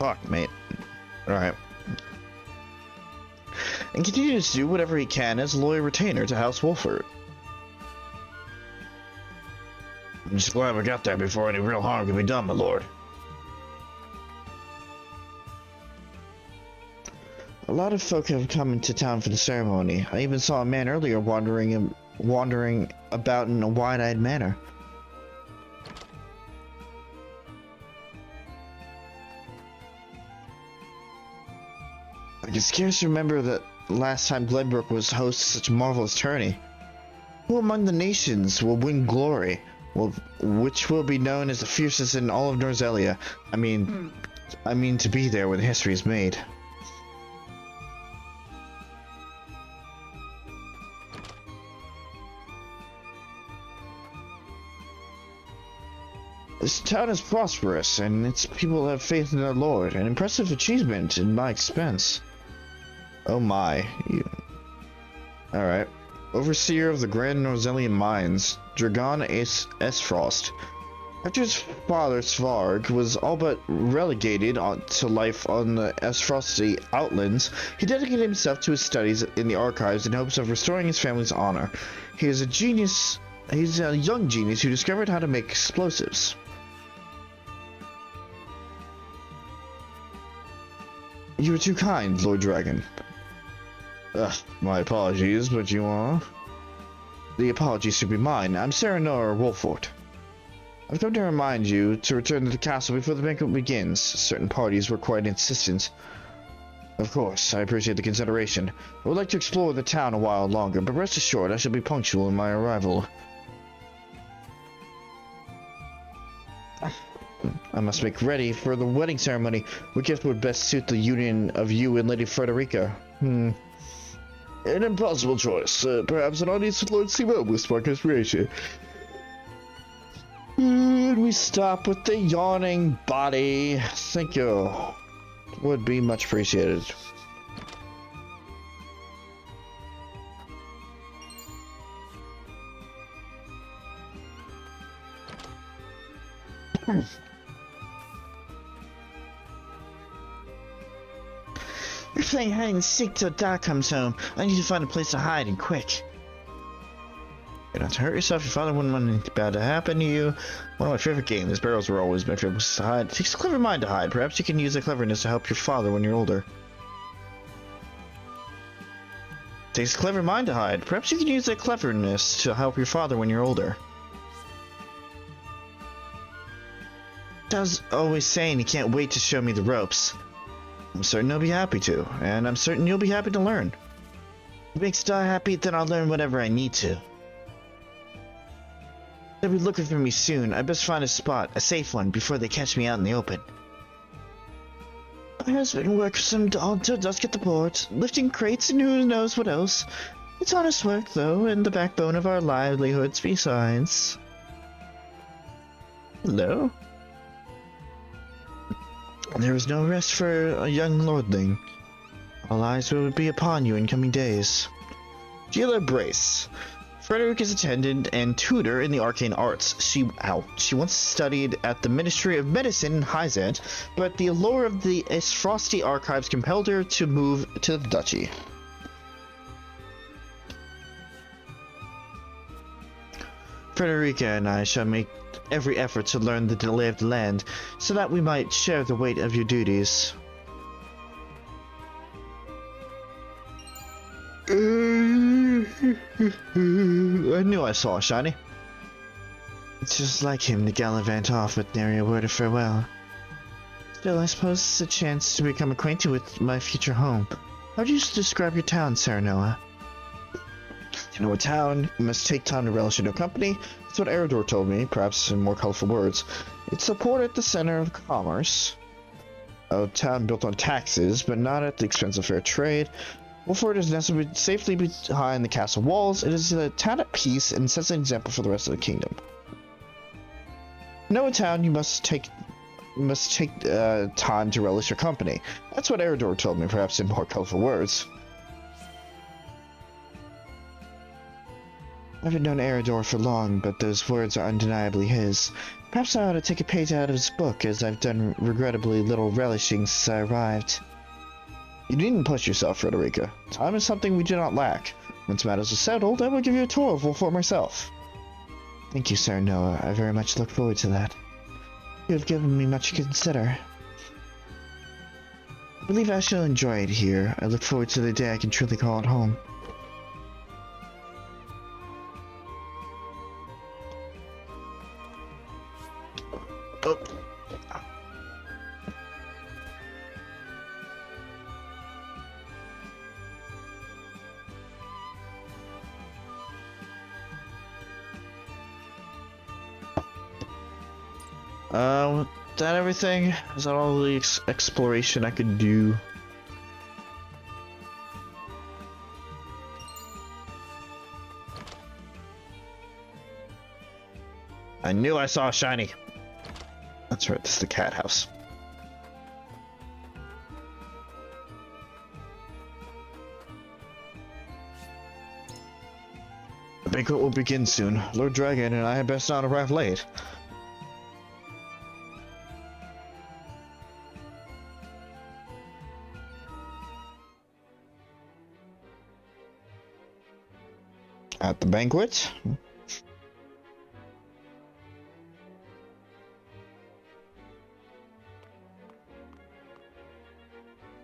Fuck, mate. Alright. And continues to do whatever he can as a loyal retainer to House Wolfert. I'm just glad we got there before any real harm can be done, my lord. A lot of folk have come into town for the ceremony. I even saw a man earlier wandering about in a wide-eyed manner. I can scarce remember that last time Glenbrook was host to such a marvelous tourney. Who among the nations will win glory? Which will be known as the fiercest in all of Norzelia? I mean to be there when history is made. This town is prosperous, and its people have faith in their lord. An impressive achievement in my expense. Oh my. Alright. Overseer of the Grand Norzelian Mines, Dragon S. Frost. After his father, Svarg, was all but relegated to life on the Esfrosty Outlands, he dedicated himself to his studies in the archives in hopes of restoring his family's honor. He is a genius. He's a young genius who discovered how to make explosives. You were too kind, Lord Dragon. My apologies, but you are. The apologies should be mine. I'm Serenor Wolfort. I've come to remind you to return to the castle before the banquet begins. Certain parties were quite insistent. Of course, I appreciate the consideration. I would like to explore the town a while longer, but rest assured I shall be punctual in my arrival. I must make ready for the wedding ceremony. What gift would best suit the union of you and Lady Frederica? An impossible choice. Perhaps an audience with Lord Simo will spark inspiration. And we stop with the yawning body. Thank you. Would be much appreciated. You're playing hide and seek till Doc comes home. I need to find a place to hide and quick. You don't have to hurt yourself. Your father wouldn't want anything bad to happen to you. One of my favorite games. Barrels were always my favorite places to hide. It takes a clever mind to hide. Perhaps you can use that cleverness to help your father when you're older. It takes a clever mind to hide. Perhaps you can use that cleverness to help your father when you're older. Dad's always saying he can't wait to show me the ropes. I'm certain he'll be happy to, and I'm certain you'll be happy to learn. If it makes Dad happy, then I'll learn whatever I need to. They'll be looking for me soon. I best find a spot, a safe one, before they catch me out in the open. My husband works from dawn till dusk at the port, lifting crates and who knows what else. It's honest work, though, and the backbone of our livelihoods besides. Hello? There is no rest for a young lordling. All eyes will be upon you in coming days. Gila Brace. Frederick is attendant and tutor in the arcane arts. She once studied at the Ministry of Medicine in Hyzant, but the allure of the Frosty archives compelled her to move to the duchy. Frederica and I shall make every effort to learn the lay of the land, so that we might share the weight of your duties. I knew I saw a shiny. It's just like him to gallivant off with nary a word of farewell. Still, I suppose it's a chance to become acquainted with my future home. How do you describe your town, Serenoa? To know a town, you must take time to relish in your company. That's what Eredor told me, perhaps in more colorful words. It's a port at the center of commerce. A town built on taxes, but not at the expense of fair trade. Wolford is necessary safely behind the castle walls. It is a town at peace and sets an example for the rest of the kingdom. To know a town, you must take time to relish your company. That's what Eredor told me, perhaps in more colorful words. I haven't known Eredor for long, but those words are undeniably his. Perhaps I ought to take a page out of his book, as I've done regrettably little relishing since I arrived. You needn't push yourself, Frederica. Time is something we do not lack. Once matters are settled, I will give you a tour of Wolfort myself. Thank you, Sir Noah. I very much look forward to that. You have given me much to consider. I believe I shall enjoy it here. I look forward to the day I can truly call it home. Oh. Is that everything? Is that all the exploration I could do? I knew I saw a shiny. That's right, this is the cat house. The banquet will begin soon. Lord Dragon and I had best not arrive late. At the banquet.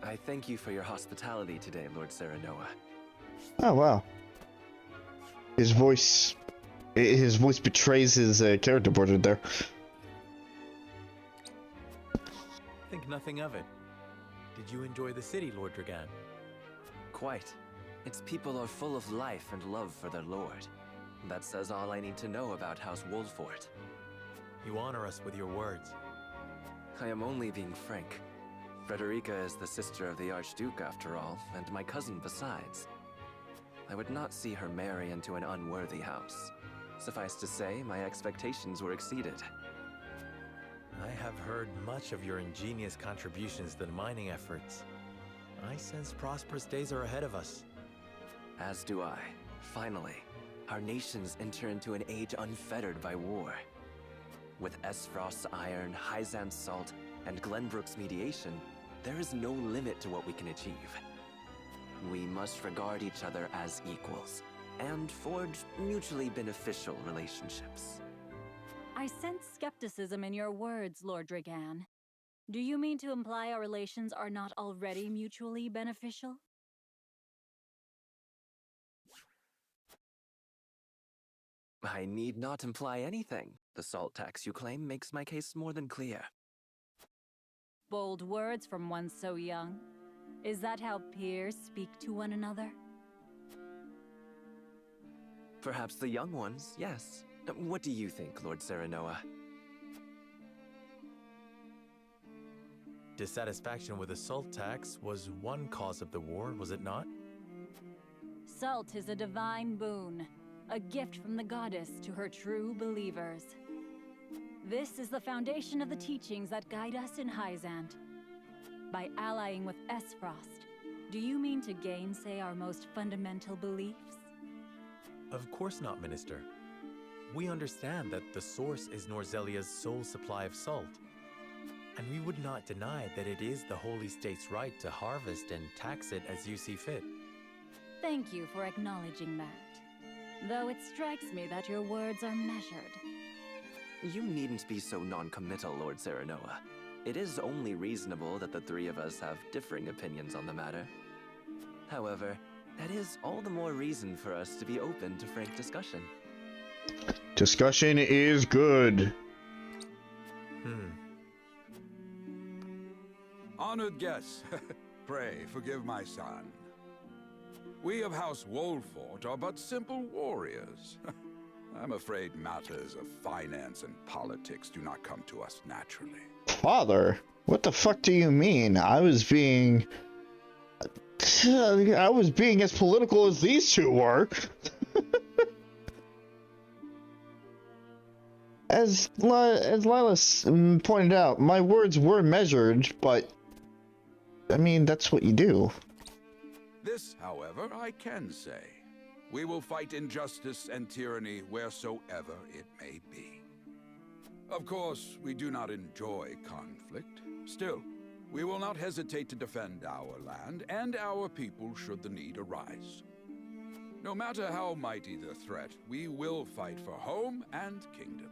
I thank you for your hospitality today, Lord Serenoa. Oh wow. His voice betrays his character portrait there. Think nothing of it. Did you enjoy the city, Lord Dragan? Quite. Its people are full of life and love for their lord. That says all I need to know about House Wolfort. You honor us with your words. I am only being frank. Frederica is the sister of the Archduke, after all, and my cousin besides. I would not see her marry into an unworthy house. Suffice to say, my expectations were exceeded. I have heard much of your ingenious contributions to the mining efforts. I sense prosperous days are ahead of us. As do I. Finally, our nations enter into an age unfettered by war. With Esfrost's iron, Hyzant's salt, and Glenbrook's mediation, there is no limit to what we can achieve. We must regard each other as equals, and forge mutually beneficial relationships. I sense skepticism in your words, Lord Dragan. Do you mean to imply our relations are not already mutually beneficial? I need not imply anything. The salt tax you claim makes my case more than clear. Bold words from one so young. Is that how peers speak to one another? Perhaps the young ones, yes. What do you think, Lord Serenoa? Dissatisfaction with the salt tax was one cause of the war, was it not? Salt is a divine boon, a gift from the goddess to her true believers. This is the foundation of the teachings that guide us in Hyzant. By allying with Esfrost, do you mean to gainsay our most fundamental beliefs? Of course not, Minister. We understand that the source is Norzelia's sole supply of salt. And we would not deny that it is the Holy State's right to harvest and tax it as you see fit. Thank you for acknowledging that. Though it strikes me that your words are measured. You needn't be so non-committal, Lord Serenoa. It is only reasonable that the three of us have differing opinions on the matter. However, that is all the more reason for us to be open to frank discussion. Discussion is good. Honored guests, pray forgive my son. We of House Wolfort are but simple warriors. I'm afraid matters of finance and politics do not come to us naturally. Father, what the fuck do you mean? I was being as political as these two were. As Lila pointed out, my words were measured, but I mean, that's what you do. This, however, I can say. We will fight injustice and tyranny wheresoever it may be. Of course, we do not enjoy conflict. Still, we will not hesitate to defend our land and our people should the need arise. No matter how mighty the threat, we will fight for home and kingdom.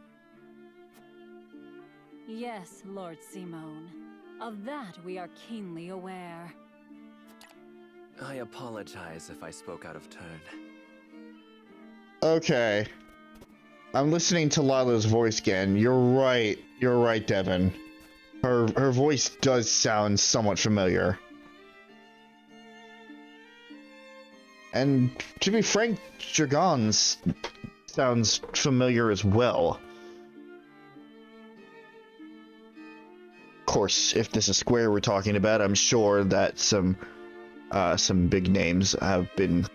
Yes, Lord Simone. Of that we are keenly aware. I apologize if I spoke out of turn. Okay. I'm listening to Lila's voice again. You're right, Devin. Her voice does sound somewhat familiar. And to be frank, Dragon's sounds familiar as well. Of course, if this is Square we're talking about, I'm sure that some big names have been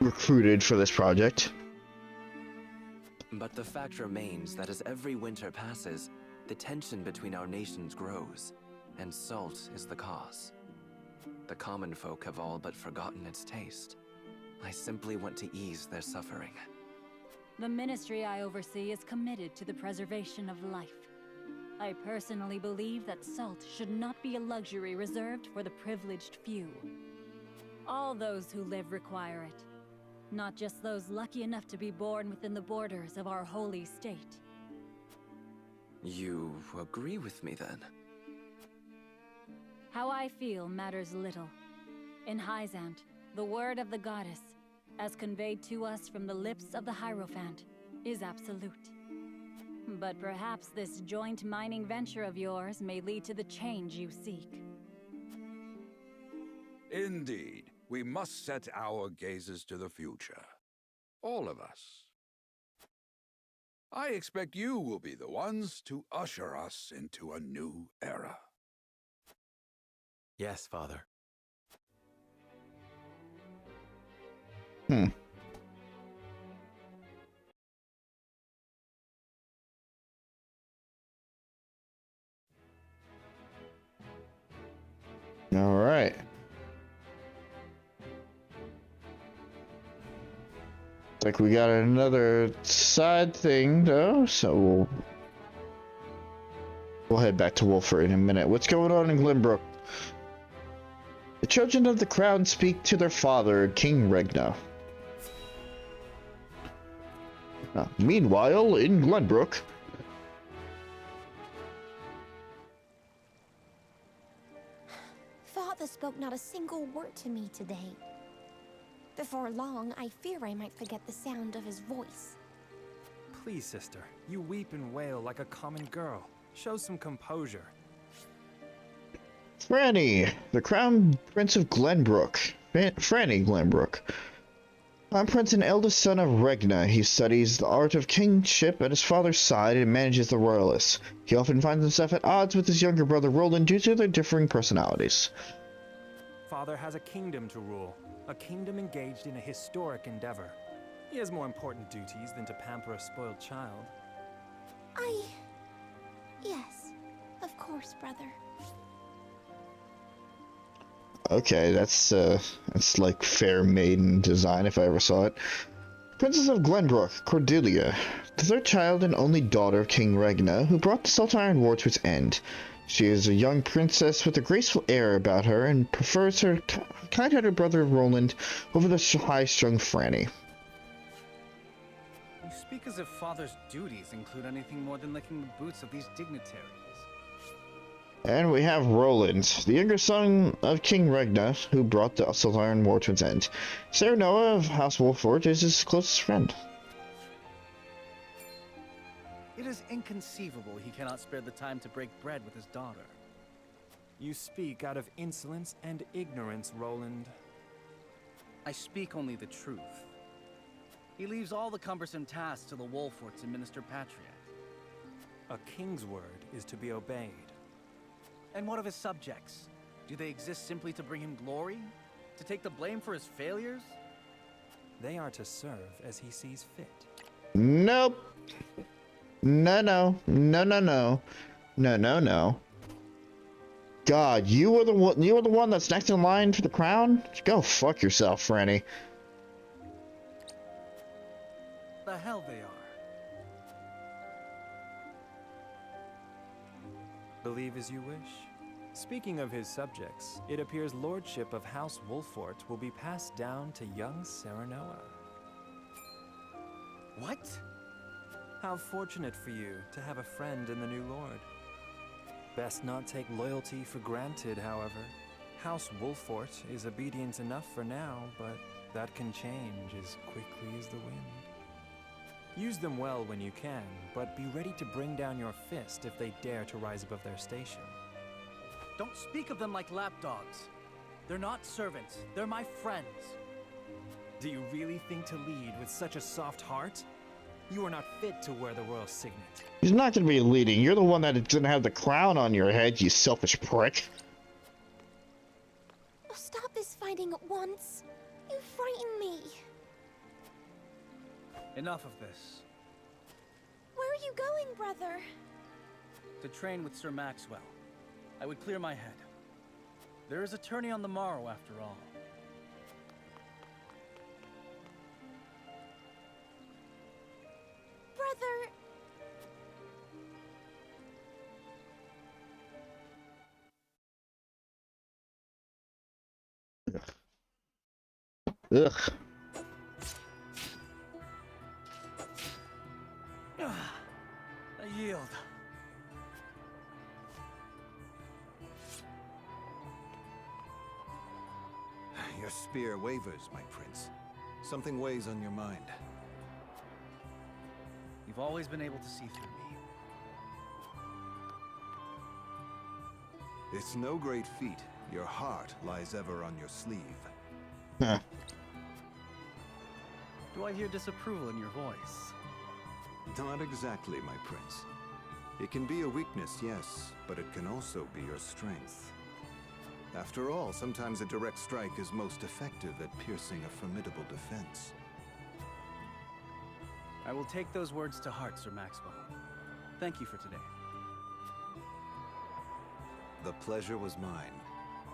recruited for this project. But the fact remains that as every winter passes, the tension between our nations grows, and salt is the cause. The common folk have all but forgotten its taste. I simply want to ease their suffering. The ministry I oversee is committed to the preservation of life. I personally believe that salt should not be a luxury reserved for the privileged few. All those who live require it. not just those lucky enough to be born within the borders of our holy state. You agree with me then? How I feel matters little. In Hyzant, the word of the goddess, as conveyed to us from the lips of the Hierophant, is absolute. But perhaps this joint mining venture of yours may lead to the change you seek. Indeed, we must set our gazes to the future. All of us. I expect you will be the ones to usher us into a new era. Yes, Father. All right. Like we got another side thing though, so we'll head back to Wolford in a minute. What's going on in Glenbrook? The children of the crown speak to their father, King Regna. Meanwhile, in Glenbrook, Father spoke not a single word to me today. Before long, I fear I might forget the sound of his voice. Please, sister, you weep and wail like a common girl. Show some composure. Franny, the crown prince of Glenbrook. Franny Glenbrook. I'm prince and eldest son of Regna. He studies the art of kingship at his father's side and manages the royalists. He often finds himself at odds with his younger brother Roland due to their differing personalities. Father has a kingdom to rule. A kingdom engaged in a historic endeavor. He has more important duties than to pamper a spoiled child. Yes, of course, brother. Okay, that's like fair maiden design if I ever saw it. Princess of Glenbrook, Cordelia, the third child and only daughter of King Regna, who brought the Saltire War to its end. She is a young princess with a graceful air about her and prefers her kind-hearted brother Roland over the high-strung Franny. You speak as if Father's duties include anything more than licking the boots of these dignitaries. And we have Roland, the younger son of King Regna, who brought the Saltire War to its end. Sarah Noah of House Wolford is his closest friend. It is inconceivable he cannot spare the time to break bread with his daughter. You speak out of insolence and ignorance, Roland. I speak only the truth. He leaves all the cumbersome tasks to the Wolforts and Minister Patriot. A king's word is to be obeyed. And what of his subjects? Do they exist simply to bring him glory? To take the blame for his failures? They are to serve as he sees fit. Nope. No. God, you were the one that's next in line for the crown? Go fuck yourself, Franny. The hell they are. Believe as you wish. Speaking of his subjects, it appears lordship of House Wolfort will be passed down to young Sarah Noah. What? How fortunate for you to have a friend in the new lord. Best not take loyalty for granted, however. House Wolfort is obedient enough for now, but that can change as quickly as the wind. Use them well when you can, but be ready to bring down your fist if they dare to rise above their station. Don't speak of them like lapdogs. They're not servants, they're my friends. Do you really think to lead with such a soft heart? You are not fit to wear the royal signet. He's not going to be leading. You're the one that doesn't have the crown on your head, you selfish prick. Stop this fighting at once. You frighten me. Enough of this. Where are you going, brother? To train with Sir Maxwell. I would clear my head. There is a tourney on the morrow, after all. Brother... Ugh. shield. Your spear wavers, my prince. Something weighs on your mind. You've always been able to see through me. It's no great feat. Your heart lies ever on your sleeve. Huh. Do I hear disapproval in your voice? Not exactly, my prince. It can be a weakness, yes, but it can also be your strength. After all, sometimes a direct strike is most effective at piercing a formidable defense. I will take those words to heart, Sir Maxwell. Thank you for today. The pleasure was mine.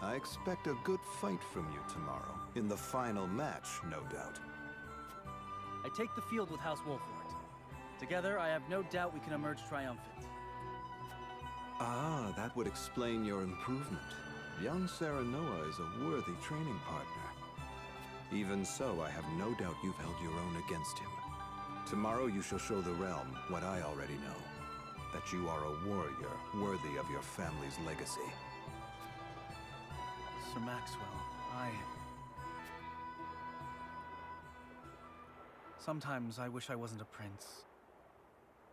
I expect a good fight from you tomorrow. In the final match, no doubt. I take the field with House Wolfort. Together, I have no doubt we can emerge triumphant. Ah, that would explain your improvement. Young Serenoa is a worthy training partner. Even so, I have no doubt you've held your own against him. Tomorrow you shall show the realm what I already know. That you are a warrior worthy of your family's legacy. Sir Maxwell, Sometimes I wish I wasn't a prince.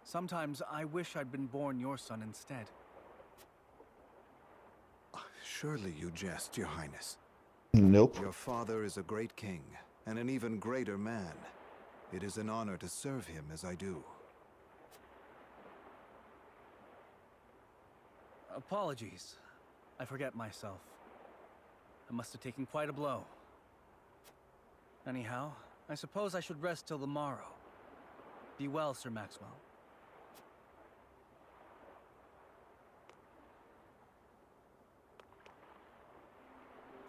Sometimes I wish I'd been born your son instead. Surely you jest, Your Highness. Nope. Your father is a great king, and an even greater man. It is an honor to serve him as I do. Apologies. I forget myself. I must have taken quite a blow. Anyhow, I suppose I should rest till the morrow. Be well, Sir Maxwell.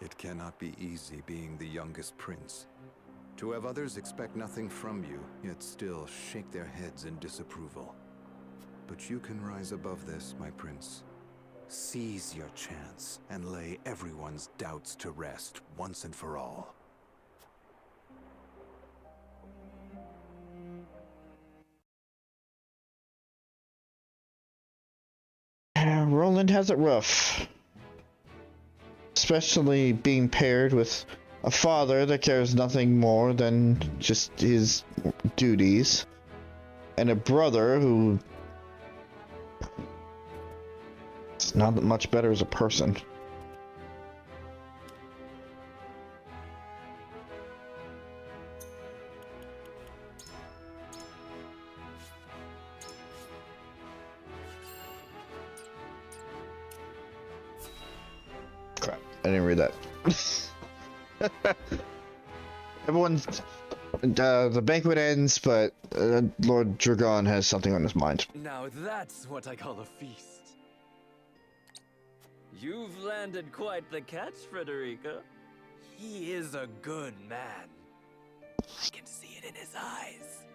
It cannot be easy being the youngest prince. To have others expect nothing from you, yet still shake their heads in disapproval. But you can rise above this, my prince. Seize your chance and lay everyone's doubts to rest once and for all. Roland has it rough. Especially being paired with a father that cares nothing more than just his duties, and a brother who is not much better as a person. Crap, I didn't read that. Everyone's the banquet ends, but Lord Dragon has something on his mind. Now that's what I call a feast. You've landed quite the catch, Frederica. He is a good man. I can see it in his eyes.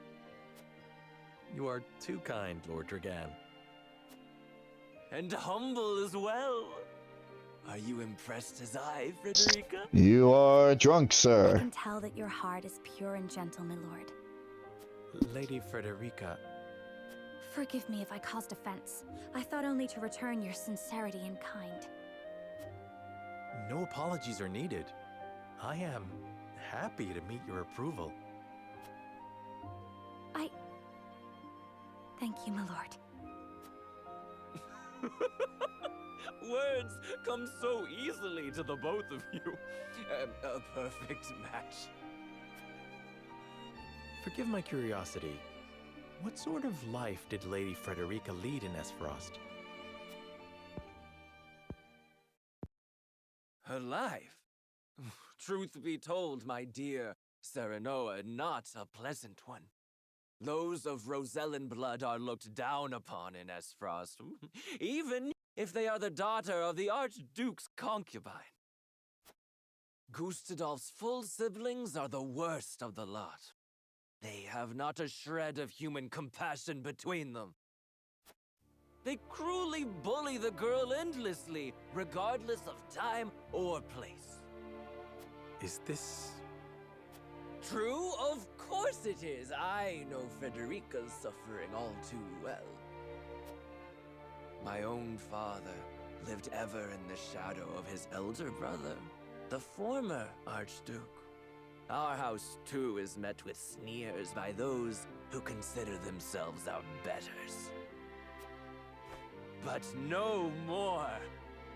You are too kind, Lord Dragan. And humble as well. Are you impressed as I, Frederica? You are drunk, I sir. can tell that your heart is pure and gentle, my lord. Lady Frederica. Forgive me if I caused offense. I thought only to return your sincerity and kind. No apologies are needed. I am happy to meet your approval. Thank you, my lord. Words come so easily to the both of you. A perfect match. Forgive my curiosity. What sort of life did Lady Frederica lead in Esfrost? Her life? Truth be told, my dear Serenoa, not a pleasant one. Those of Rosellan blood are looked down upon in Esfrost, even if they are the daughter of the Archduke's concubine. Gustadolf's full siblings are the worst of the lot. They have not a shred of human compassion between them. They cruelly bully the girl endlessly, regardless of time or place. Is this... True? Of course it is. I know Frederica's suffering all too well. My own father lived ever in the shadow of his elder brother, the former Archduke. Our house, too, is met with sneers by those who consider themselves our betters. But no more!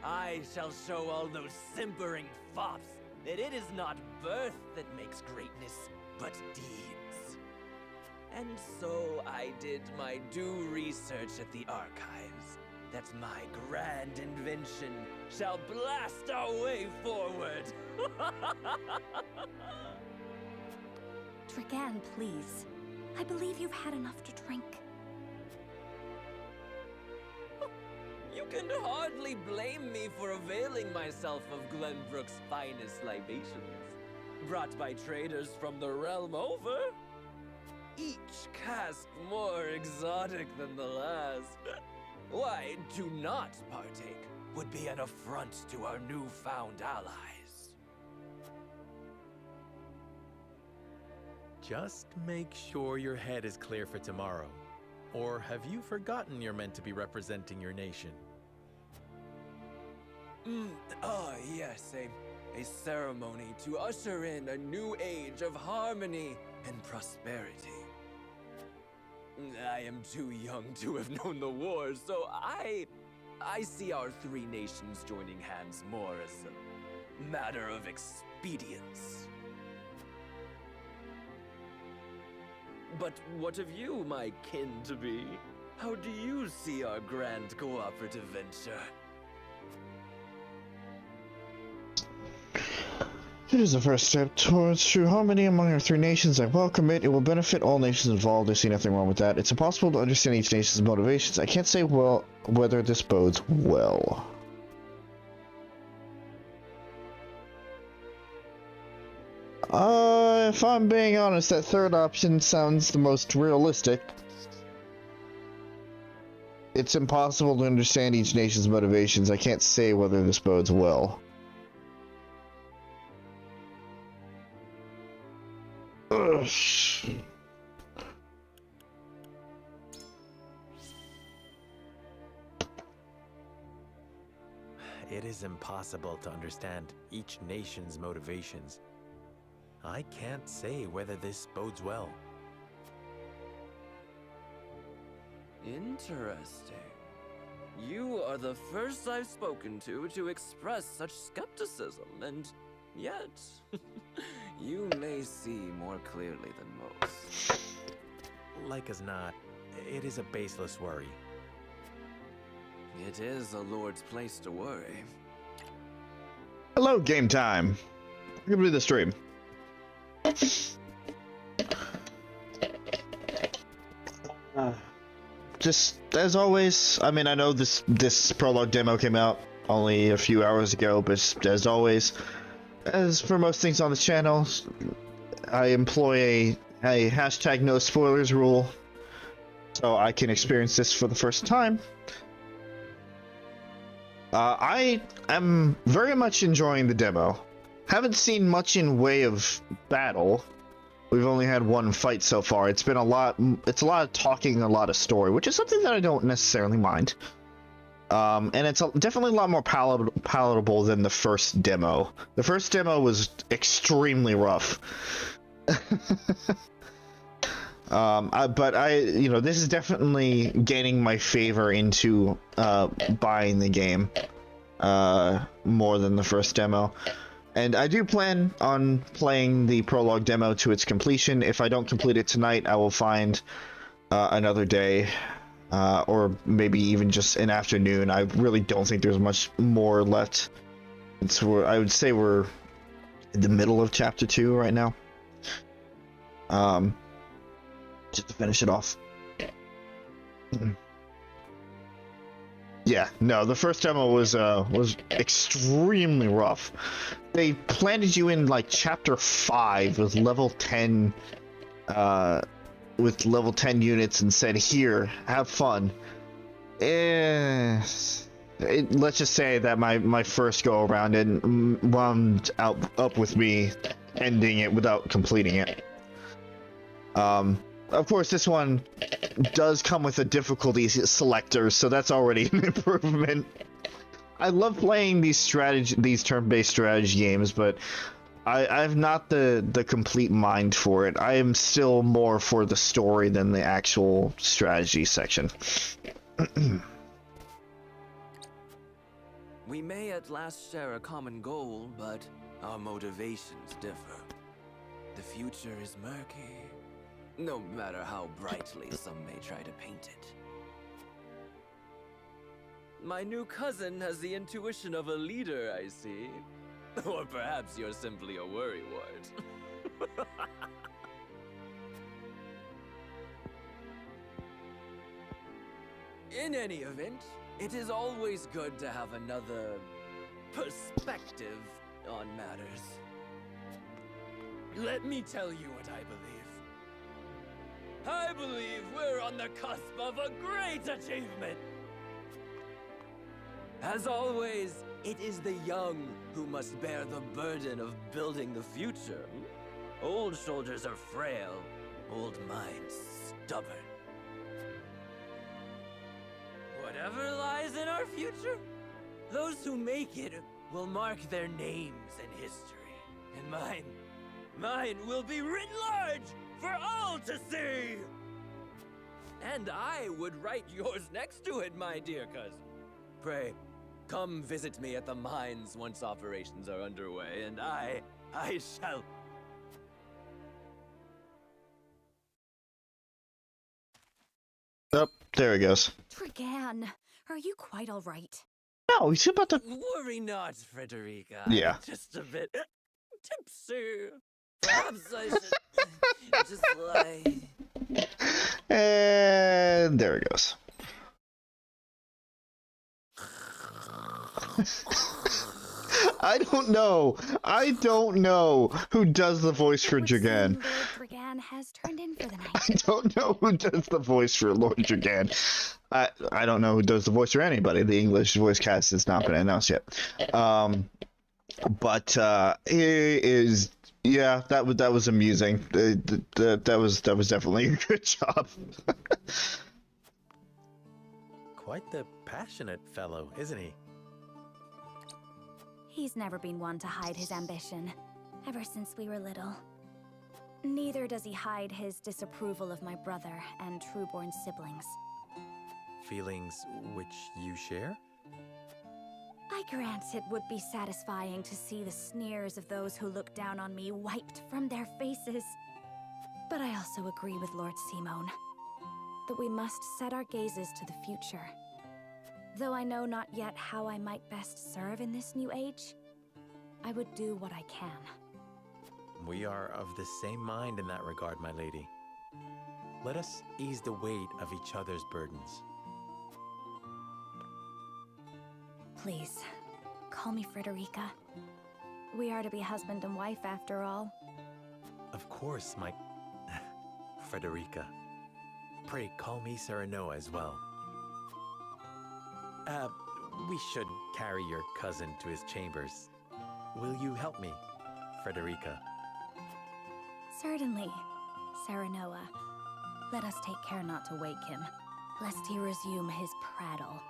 I shall show all those simpering fops that it is not birth that makes greatness, but deeds. And so I did my due research at the archives, that my grand invention shall blast our way forward. Dragan, please. I believe you've had enough to drink. You can hardly blame me for availing myself of Glenbrook's finest libations, brought by traders from the realm over. Each cask more exotic than the last. Why, to not partake would be an affront to our newfound allies. Just make sure your head is clear for tomorrow. Or have you forgotten you're meant to be representing your nation? Yes, a ceremony to usher in a new age of harmony and prosperity. I am too young to have known the war, so I see our three nations joining hands more as a matter of expedience. But what of you, my kin-to-be? How do you see our grand cooperative venture? It is the first step towards true harmony among our three nations. I welcome it. It will benefit all nations involved. I see nothing wrong with that. It's impossible to understand each nation's motivations. I can't say whether this bodes well. If I'm being honest, that third option sounds the most realistic. It's impossible to understand each nation's motivations. I can't say whether this bodes well. Ugh. It is impossible to understand each nation's motivations. I can't say whether this bodes well. Interesting. You are the first I've spoken to express such skepticism, and yet, you may see more clearly than most. Like as not, it is a baseless worry. It is a lord's place to worry. Hello, game time. Welcome to the stream. Just as always, I mean, I know this prologue demo came out only a few hours ago, but as always, as for most things on the channel, I employ a hashtag no spoilers rule, so I can experience this for the first time. I am very much enjoying the demo. Haven't seen much in way of battle. We've only had one fight so far. It's been a lot. It's a lot of talking, a lot of story, which is something that I don't necessarily mind. And it's definitely a lot more palatable than the first demo. The first demo was extremely rough. But this is definitely gaining my favor into buying the game more than the first demo. And I do plan on playing the prologue demo to its completion. If I don't complete it tonight, I will find another day, or maybe even just an afternoon. I really don't think there's much more left. I would say we're in the middle of chapter 2 right now. Just to finish it off. Yeah, no, the first demo was extremely rough. They planted you in like chapter 5 with level 10 units and said, "Here, have fun." Let's just say that my first go around and wound up with me ending it without completing it. Of course, this one does come with a difficulty selector, so that's already an improvement. I love playing these turn-based strategy games, but I have not the complete mind for it. I am still more for the story than the actual strategy section. We may at last share a common goal, but our motivations differ. The future is murky, no matter how brightly some may try to paint it. My new cousin has the intuition of a leader, I see. Or perhaps you're simply a worrywart. In any event, it is always good to have another perspective on matters. Let me tell you what I believe. I believe we're on the cusp of a great achievement. As always, it is the young who must bear the burden of building the future. Old shoulders are frail, old minds stubborn. Whatever lies in our future, those who make it will mark their names in history. And mine will be written large for all to see! And I would write yours next to it, my dear cousin. Pray, come visit me at the mines once operations are underway, and I shall... Oh, there he goes. Dragan, are you quite all right? No, he's about to... Worry not, Frederica. Yeah. Just a bit tipsy. Perhaps I should just lie. And there he goes. I don't know who does the voice for Dragan. Dragan has turned in for the night. I don't know who does the voice for Lord Dragan. I don't know who does the voice for anybody. The English voice cast has not been announced yet. But he is, yeah, that was amusing. That was definitely a good job. Quite the passionate fellow, isn't he? He's never been one to hide his ambition, ever since we were little. Neither does he hide his disapproval of my brother and trueborn siblings. Feelings which you share? I grant it would be satisfying to see the sneers of those who look down on me wiped from their faces. But I also agree with Lord Simone that we must set our gazes to the future. Though I know not yet how I might best serve in this new age, I would do what I can. We are of the same mind in that regard, my lady. Let us ease the weight of each other's burdens. Please, call me Frederica. We are to be husband and wife after all. Of course, my... Frederica. Pray call me Serenoa as well. We should carry your cousin to his chambers. Will you help me, Frederica? Certainly, Serenoa. Let us take care not to wake him, lest he resume his prattle.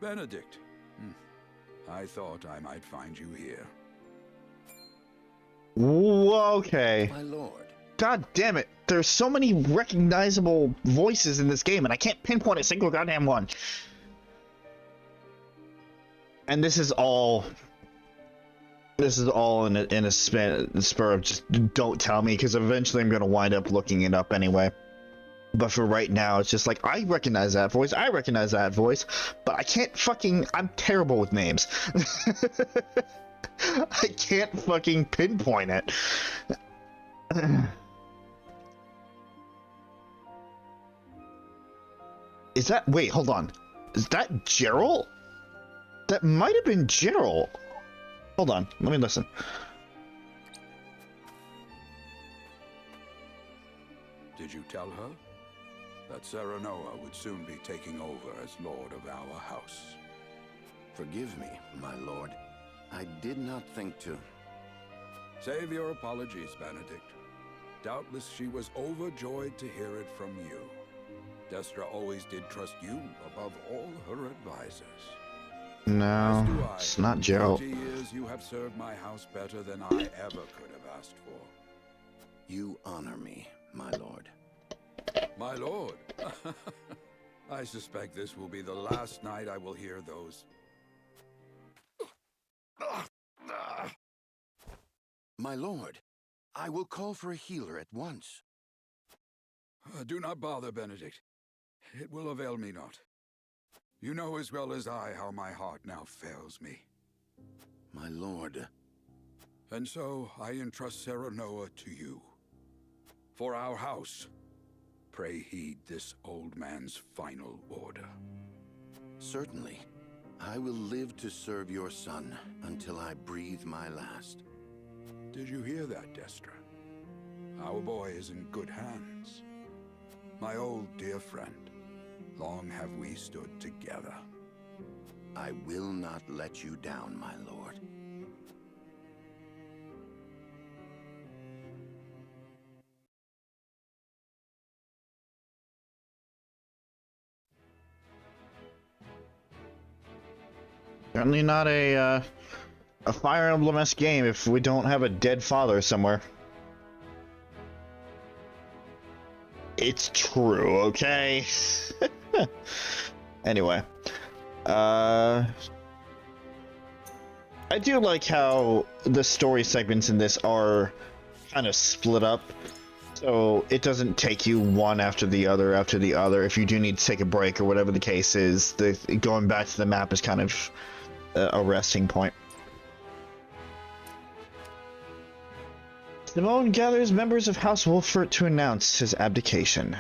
Benedict. I thought I might find you here. Okay. My lord. God damn it. There's so many recognizable voices in this game, and I can't pinpoint a single goddamn one. And this is all in a spur of just don't tell me, because eventually I'm going to wind up looking it up anyway. But for right now, it's just like, I recognize that voice, but I can't fucking... I'm terrible with names. I can't fucking pinpoint it. Is that... Wait, hold on. Is that Gerald? That might have been Gerald. Hold on, let me listen. Did Did you tell her? That Serenoa would soon be taking over as Lord of our house. Forgive me, my lord. I did not think to... Save your apologies, Benedict. Doubtless she was overjoyed to hear it from you. Destra always did trust you above all her advisors. No, it's not Gerald. 40 years you have served my house better than I ever could have asked for. You honor me, my lord. My lord? I suspect this will be the last night I will hear those. My lord, I will call for a healer at once. Do not bother, Benedict. It will avail me not. You know as well as I how my heart now fails me. My lord. And so I entrust Serenoa to you. For our house, pray heed this old man's final order. Certainly. I will live to serve your son until I breathe my last. Did you hear that, Destra? Our boy is in good hands. My old dear friend, long have we stood together. I will not let you down, my lord. Certainly not a Fire Emblem-esque game if we don't have a dead father somewhere. It's true, okay? Anyway. I do like how the story segments in this are kind of split up. So it doesn't take you one after the other after the other. If you do need to take a break or whatever the case is, going back to the map is kind of a resting point. Simone gathers members of House Wolfert to announce his abdication.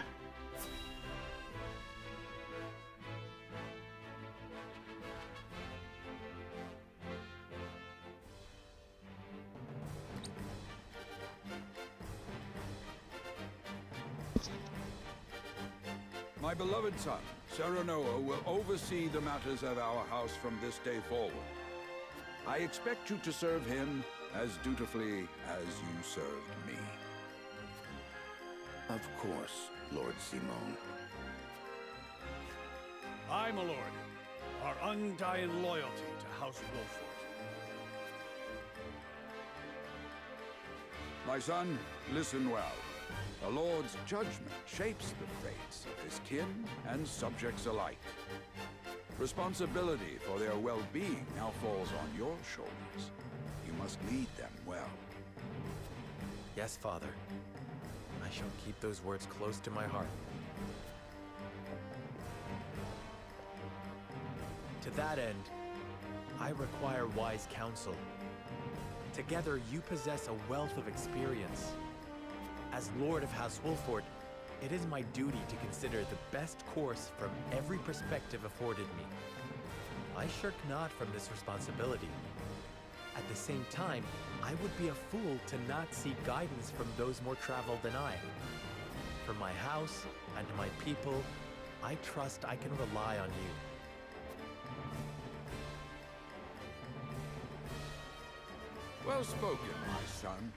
My beloved son, Serenoa, will oversee the matters of our house from this day forward. I expect you to serve him as dutifully as you served me. Of course, Lord Simone. I, my lord, our undying loyalty to House Wolfort. My son, listen well. A lord's judgment shapes the fates of his kin and subjects alike. Responsibility for their well-being now falls on your shoulders. You must lead them well. Yes, Father. I shall keep those words close to my heart. To that end, I require wise counsel. Together, you possess a wealth of experience. As Lord of House Wolfort, it is my duty to consider the best course from every perspective afforded me. I shirk not from this responsibility. At the same time, I would be a fool to not seek guidance from those more traveled than I. For my house and my people, I trust I can rely on you. Well spoken, my son.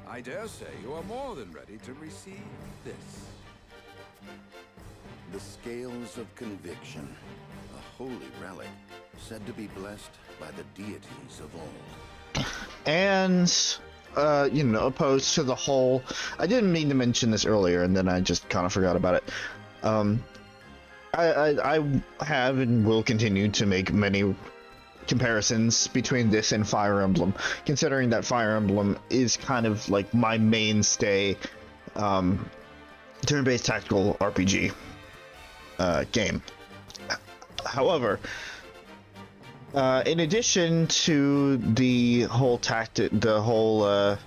I dare say you are more than ready to receive this. The Scales of Conviction, a holy relic, said to be blessed by the deities of old. And, you know, opposed to the whole... I didn't mean to mention this earlier, and then I just kind of forgot about it. I have and will continue to make many comparisons between this and Fire Emblem, considering that Fire Emblem is kind of like my mainstay turn-based tactical RPG game. However, in addition to the whole oh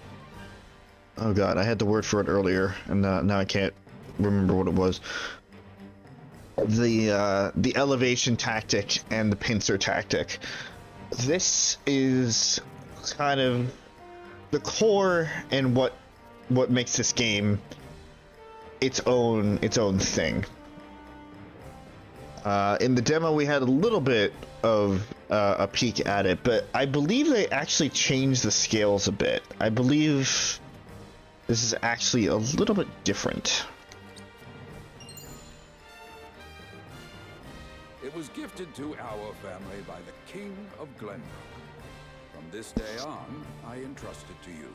god, I had the word for it earlier, and now I can't remember what it was. The elevation tactic and the pincer tactic. This is kind of the core and what makes this game its own thing. In the demo, we had a little bit of a peek at it, but I believe they actually changed the scales a bit. I believe this is actually a little bit different. It was gifted to our family by the King of Glenbrook. From this day on, I entrust it to you.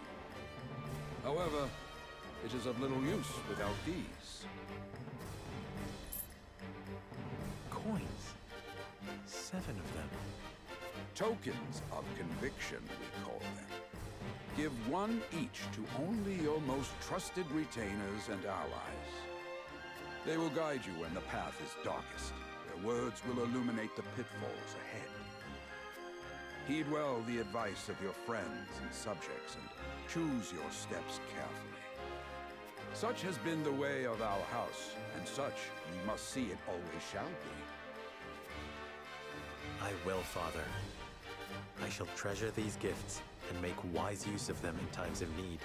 However, it is of little use without these. Coins. 7 of them. Tokens of conviction, we call them. Give one each to only your most trusted retainers and allies. They will guide you when the path is darkest. Their words will illuminate the pitfalls ahead. Heed well the advice of your friends and subjects, and choose your steps carefully. Such has been the way of our house, and such you must see it always shall be. I will, Father. I shall treasure these gifts and make wise use of them in times of need.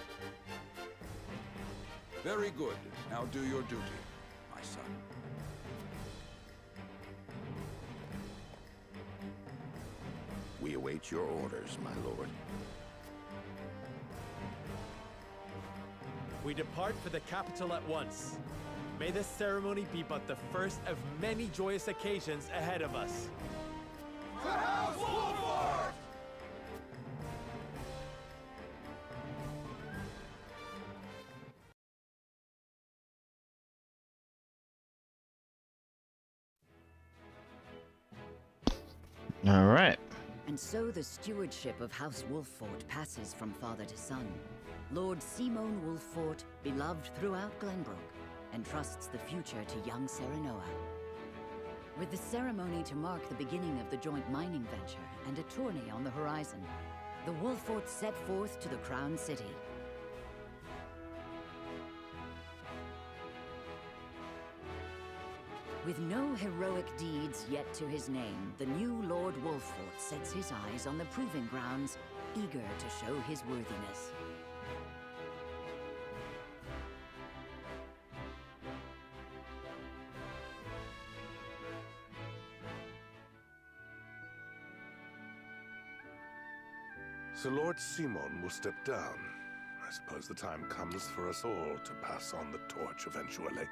Very good. Now do your duty, my son. We await your orders, my lord. We depart for the capital at once. May this ceremony be but the first of many joyous occasions ahead of us. For House Wolford! All right. And so the stewardship of House Wolffort passes from father to son. Lord Simon Wolffort, beloved throughout Glenbrook, entrusts the future to young Serenoa. With the ceremony to mark the beginning of the joint mining venture and a tourney on the horizon, the Wolfforts set forth to the Crown City. With no heroic deeds yet to his name, the new Lord Wolffort sets his eyes on the proving grounds, eager to show his worthiness. So Lord Simon will step down. I suppose the time comes for us all to pass on the torch eventually.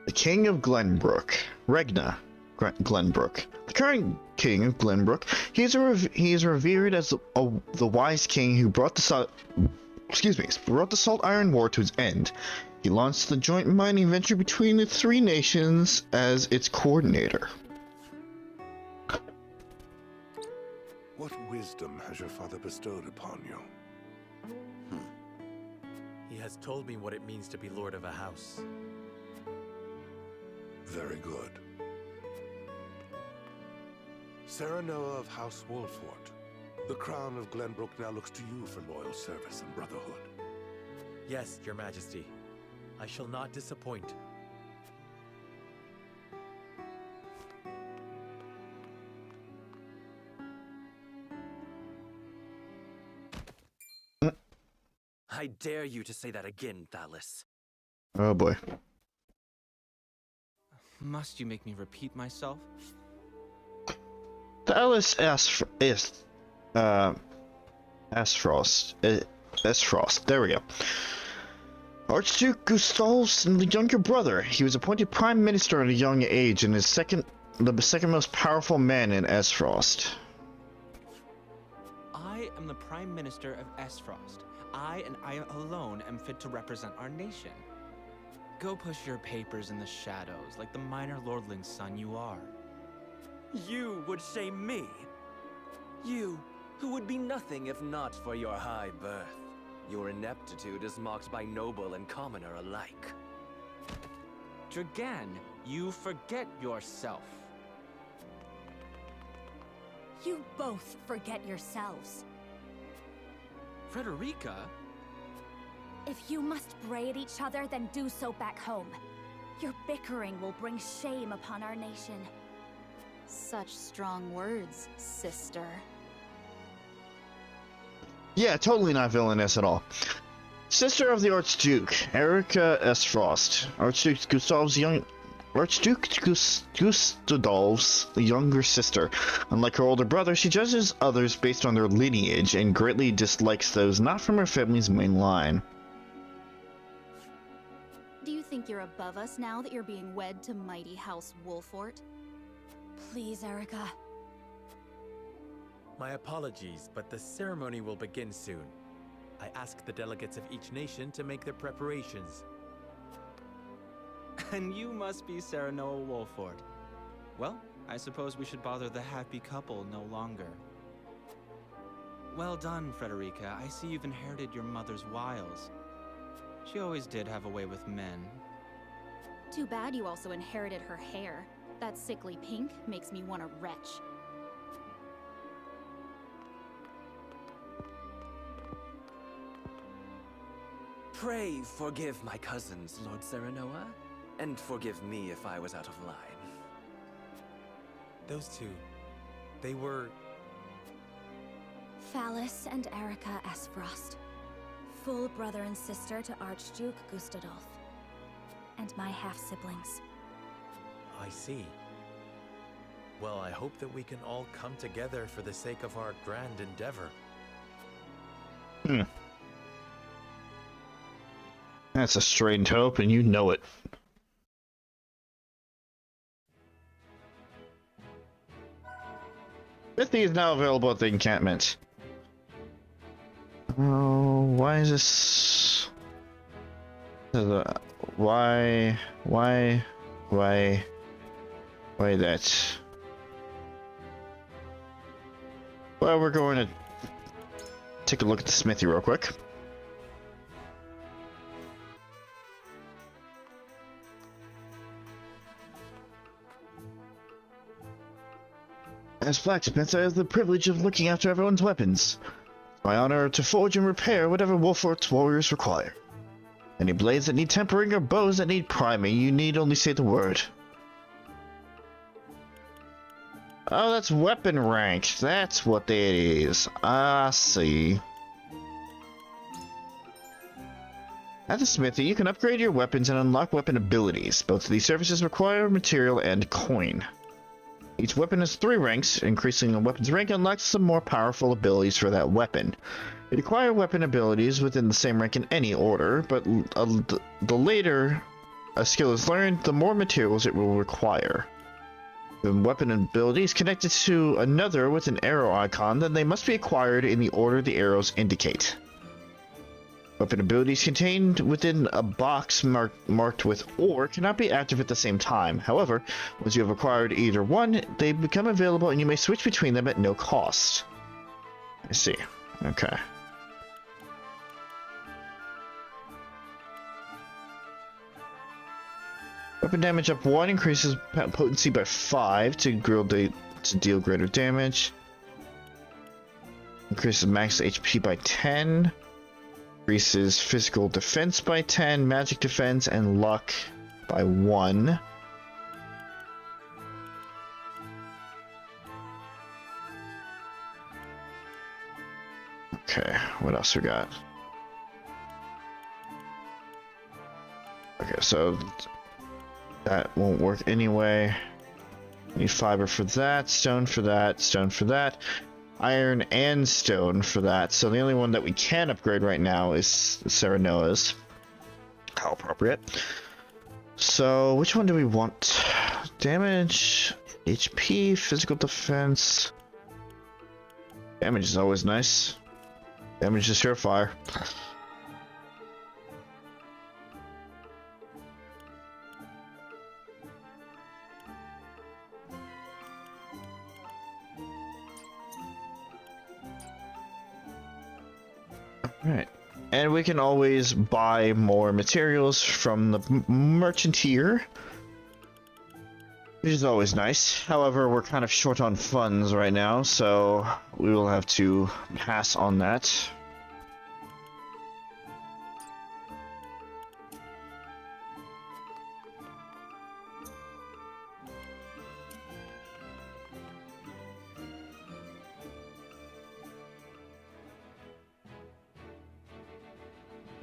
The King of Glenbrook, Regna Glenbrook. The current King of Glenbrook, he is revered as the wise king who brought the Salt Iron War to its end. He launched the joint mining venture between the three nations as its coordinator. What wisdom has your father bestowed upon you? He has told me what it means to be lord of a house. Very good. Serenoa of House Wolffort, the crown of Glenbrook now looks to you for loyal service and brotherhood. Yes, your majesty. I shall not disappoint. I dare you to say that again, Thalys. Oh boy. Must you make me repeat myself? Thalys Esfrost. There we go. Archduke Gustav's younger brother. He was appointed prime minister at a young age and is the second most powerful man in Esfrost. I am the prime minister of Esfrost. I and I alone am fit to represent our nation. Go push your papers in the shadows like the minor lordling's son you are. You would shame me. You, who would be nothing if not for your high birth. Your ineptitude is mocked by noble and commoner alike. Dragan, you forget yourself. You both forget yourselves. Frederica? If you must bray at each other, then do so back home. Your bickering will bring shame upon our nation. Such strong words, sister. Yeah, totally not villainous at all. Sister of the Archduke, Erika S. Frost. Archduke Gustadolf's younger sister. Unlike her older brother, she judges others based on their lineage and greatly dislikes those not from her family's main line. Do you think you're above us now that you're being wed to mighty House Wolfort? Please, Erika. My apologies, but the ceremony will begin soon. I ask the delegates of each nation to make their preparations. And you must be Serenoa Wolfort. Well, I suppose we should bother the happy couple no longer. Well done, Frederica. I see you've inherited your mother's wiles. She always did have a way with men. Too bad you also inherited her hair. That sickly pink makes me want to retch. Pray forgive my cousins, Lord Serenoa, and forgive me if I was out of line. Those two, they were... Phallus and Erika S. Frost. Full brother and sister to Archduke Gustadolf. And my half-siblings. I see. Well, I hope that we can all come together for the sake of our grand endeavor. That's a strained hope, and you know it. Smithy is now available at the encampment. Oh, why is this? Why that? Well, we're going to take a look at the smithy real quick. As blacksmith, I have the privilege of looking after everyone's weapons. It's my honor to forge and repair whatever Wolfort's warriors require. Any blades that need tempering or bows that need priming, you need only say the word. Oh, that's weapon rank. That's what it is. I see. At the smithy, you can upgrade your weapons and unlock weapon abilities. Both of these services require material and coin. Each weapon has 3 ranks. Increasing a weapon's rank unlocks some more powerful abilities for that weapon. You acquire weapon abilities within the same rank in any order, but the later a skill is learned, the more materials it will require. When weapon abilities connected to another with an arrow icon, then they must be acquired in the order the arrows indicate. Weapon abilities contained within a box marked with OR cannot be active at the same time. However, once you have acquired either one, they become available and you may switch between them at no cost. I see. Okay. Weapon damage up 1 increases potency by 5 to deal greater damage. Increases max HP by 10. Increases physical defense by 10, magic defense, and luck by 1. Okay, what else we got? Okay, so that won't work anyway. Need fiber for that, stone for that, stone for that. Iron and stone for that, so the only one that we can upgrade right now is Serenoa's. How appropriate. So, which one do we want? Damage, HP, physical defense. Damage is always nice. Damage is surefire. Alright, and we can always buy more materials from the merchanteer, which is always nice. However, we're kind of short on funds right now, so we will have to pass on that.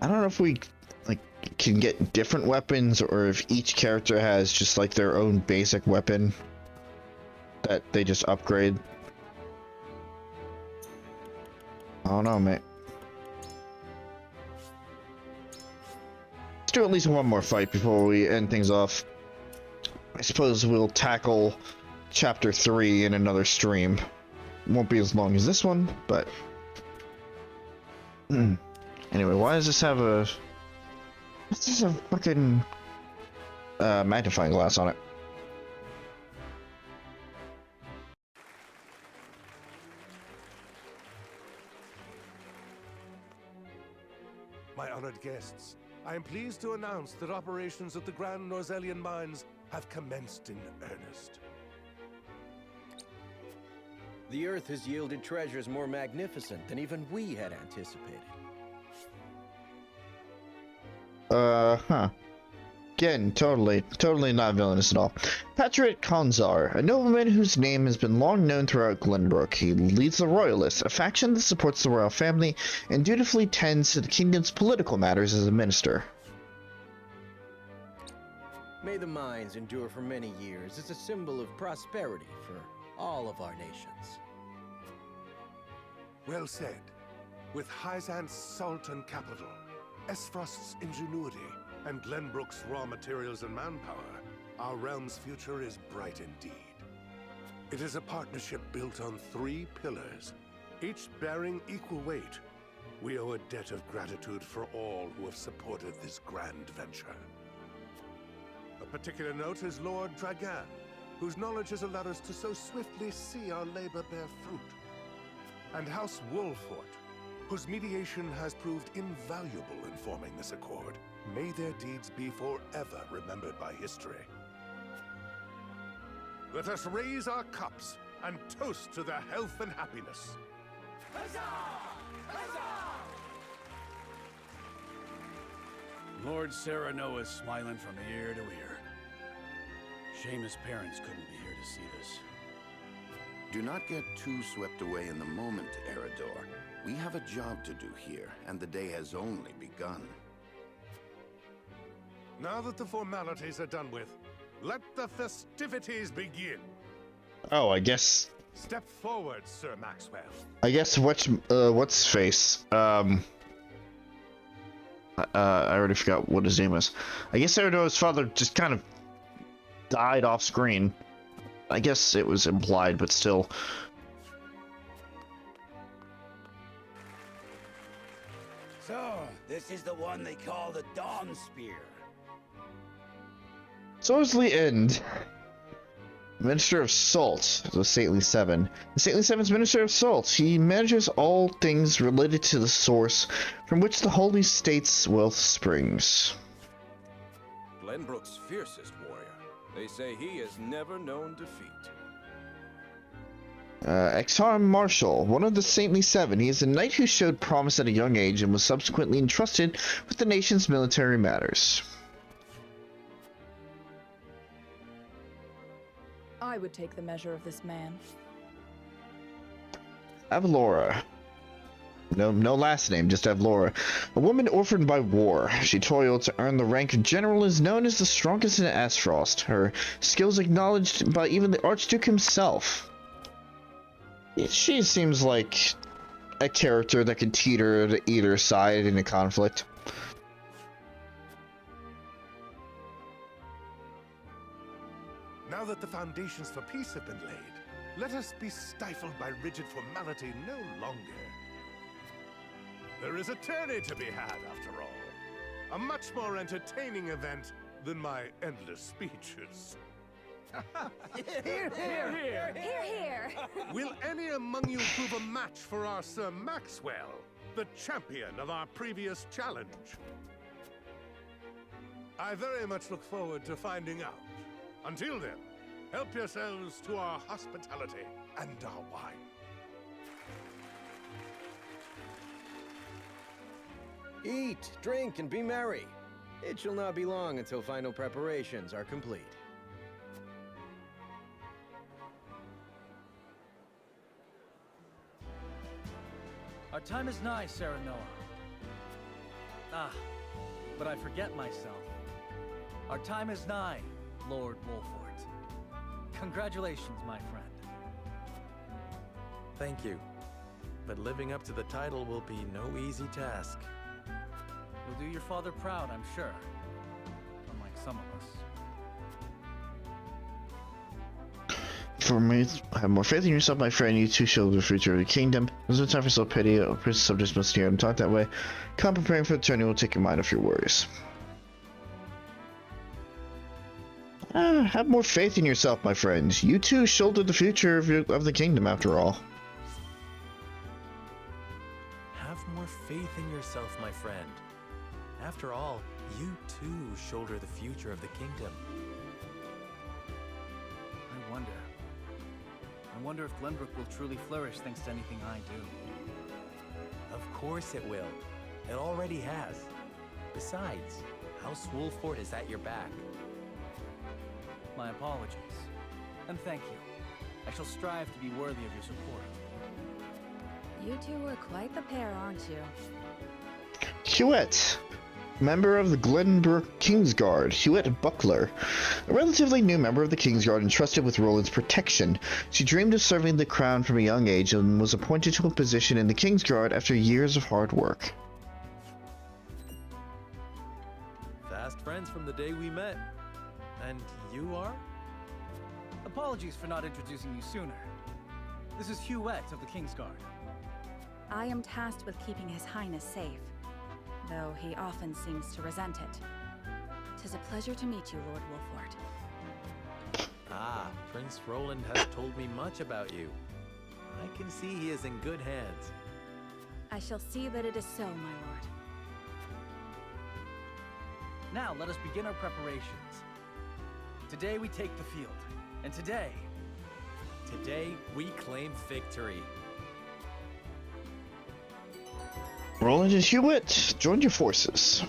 I don't know if we like can get different weapons or if each character has just like their own basic weapon that they just upgrade. I don't know, mate. Let's do at least one more fight before we end things off. I suppose we'll tackle Chapter 3 in another stream. Won't be as long as this one, but... Anyway, why does this have a... What's this, a fucking... magnifying glass on it? My honored guests, I am pleased to announce that operations at the Grand Norzelian Mines have commenced in earnest. The Earth has yielded treasures more magnificent than even we had anticipated. Huh. Again, totally not villainous at all. Patrick Konzar, a nobleman whose name has been long known throughout Glenbrook. He leads the Royalists, a faction that supports the royal family and dutifully tends to the kingdom's political matters as a minister. May the mines endure for many years as a symbol of prosperity for all of our nations. Well said. With Hyzant's salt and capital, Esfrost's ingenuity, and Glenbrook's raw materials and manpower, our realm's future is bright indeed. It is a partnership built on 3 pillars, each bearing equal weight. We owe a debt of gratitude for all who have supported this grand venture. A particular note is Lord Dragan, whose knowledge has allowed us to so swiftly see our labor bear fruit. And House Wolfort, whose mediation has proved invaluable in forming this accord. May their deeds be forever remembered by history. Let us raise our cups and toast to their health and happiness. Huzzah! Huzzah! Lord Sereno is smiling from ear to ear. Shame his parents couldn't be here to see this. Do not get too swept away in the moment, Eridor. We have a job to do here, and the day has only begun. Now that the formalities are done with, let the festivities begin. Oh, I guess... Step forward, Sir Maxwell. I guess what's his face? I already forgot what his name is. I guess Erido's father just kind of died off screen. I guess it was implied, but still. So, this is the one they call the Dawn Spear. Supposedly end. Minister of Salt, the Saintly Seven. The Saintly Seven's Minister of Salt. He manages all things related to the source from which the Holy State's wealth springs. Glenbrook's fiercest warrior. They say he has never known defeat. Exarm Marshal, one of the Saintly Seven. He is a knight who showed promise at a young age and was subsequently entrusted with the nation's military matters. I would take the measure of this man. Avalora. No last name, just Avalora. A woman orphaned by war. She toiled to earn the rank of general and is known as the strongest in Asfrost. Her skills acknowledged by even the Archduke himself. She seems like a character that could teeter to either side in a conflict. Now that the foundations for peace have been laid, let us be stifled by rigid formality no longer. There is a tourney to be had, after all. A much more entertaining event than my endless speeches. Hear, hear, hear! Hear, hear! Will any among you prove a match for our Sir Maxwell, the champion of our previous challenge? I very much look forward to finding out. Until then, help yourselves to our hospitality and our wine. Eat, drink, and be merry. It shall not be long until final preparations are complete. Our time is nigh, Serenoa. Ah, but I forget myself. Our time is nigh, Lord Wolfort. Congratulations, my friend. Thank you. But living up to the title will be no easy task. You'll do your father proud, I'm sure. Unlike some of us. For me, have more faith in yourself, my friend. You too show the future of the kingdom. There's no time for self-pity. Prince subjects must hear and talk that way. Come preparing for the tourney will take your mind off your worries. Have more faith in yourself, my friend. You too shoulder the future of the kingdom, after all. Have more faith in yourself, my friend. After all, you too shoulder the future of the kingdom. I wonder if Glenbrook will truly flourish thanks to anything I do. Of course it will. It already has. Besides, House Wolfort is at your back. My apologies. And thank you. I shall strive to be worthy of your support. You two are quite the pair, aren't you? Hewitt, member of the Glenbrook Kingsguard. Hewitt Buckler, a relatively new member of the Kingsguard entrusted with Roland's protection. She dreamed of serving the crown from a young age and was appointed to a position in the Kingsguard after years of hard work. Fast friends from the day we met. And you are? Apologies for not introducing you sooner. This is Hewitt of the Kingsguard. I am tasked with keeping His Highness safe, though he often seems to resent it. 'Tis a pleasure to meet you, Lord Wolfort. Ah, Prince Roland has told me much about you. I can see he is in good hands. I shall see that it is so, my lord. Now let us begin our preparations. Today we take the field, and today we claim victory. Roland and Hewitt, join your forces.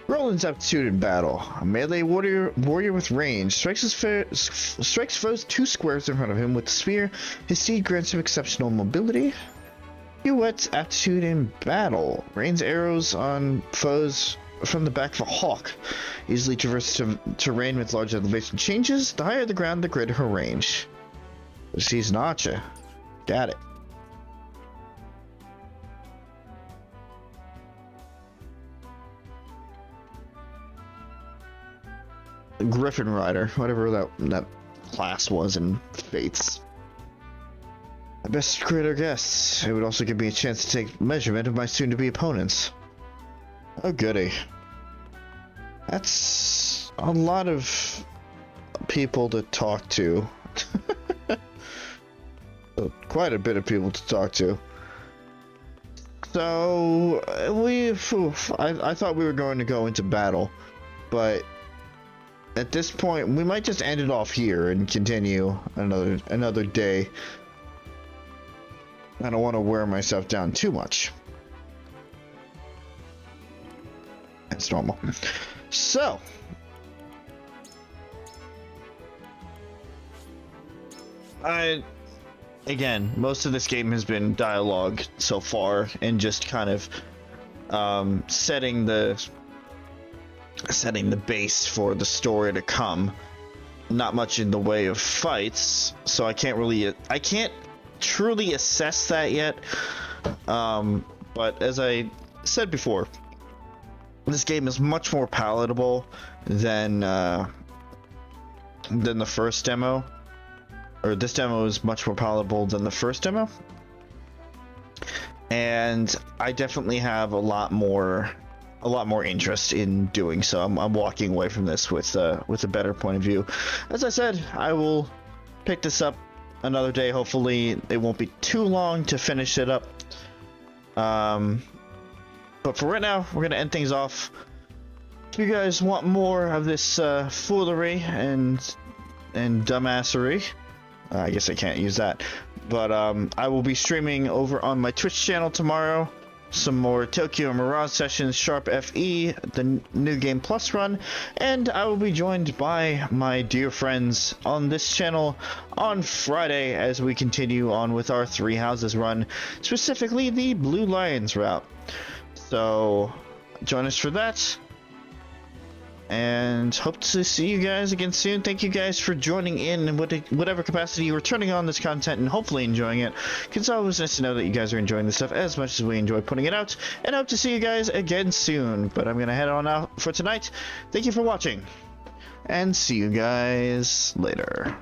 Roland's aptitude in battle. A melee warrior with range strikes foes 2 squares in front of him with the spear. His steed grants him exceptional mobility. Hewitt's aptitude in battle. Rains arrows on foes from the back of a hawk. Easily traverses terrain with large elevation changes. The higher the ground, the greater her range. She's an archer. Got it. Griffin Rider, whatever that class was in Fates. I best greet our guests. It would also give me a chance to take measurement of my soon-to-be opponents. Oh goody. That's a lot of people to talk to. Quite a bit of people to talk to. So I thought we were going to go into battle, but at this point we might just end it off here and continue another day. I don't want to wear myself down too much. That's normal. So again, most of this game has been dialogue so far, and just kind of setting the base for the story to come. Not much in the way of fights, so I can't truly assess that yet. But as I said before, this game is much more palatable than the first demo. Or this demo is much more palatable than the first demo, and I definitely have a lot more interest in doing so. I'm walking away from this with a better point of view. As I said, I will pick this up another day. Hopefully, it won't be too long to finish it up. But for right now, we're gonna end things off. If you guys want more of this foolery and dumbassery. I guess I can't use that, but I will be streaming over on my Twitch channel tomorrow, some more Tokyo Mirage sessions, Sharp FE, the New Game Plus run, and I will be joined by my dear friends on this channel on Friday as we continue on with our Three Houses run, specifically the Blue Lions route. So join us for that, and hope to see you guys again soon. Thank you guys for joining in whatever capacity you were turning on this content and hopefully enjoying it, because it's always nice to know that you guys are enjoying this stuff as much as we enjoy putting it out, and I hope to see you guys again soon. But I'm gonna head on out for tonight. Thank you for watching, and see you guys later.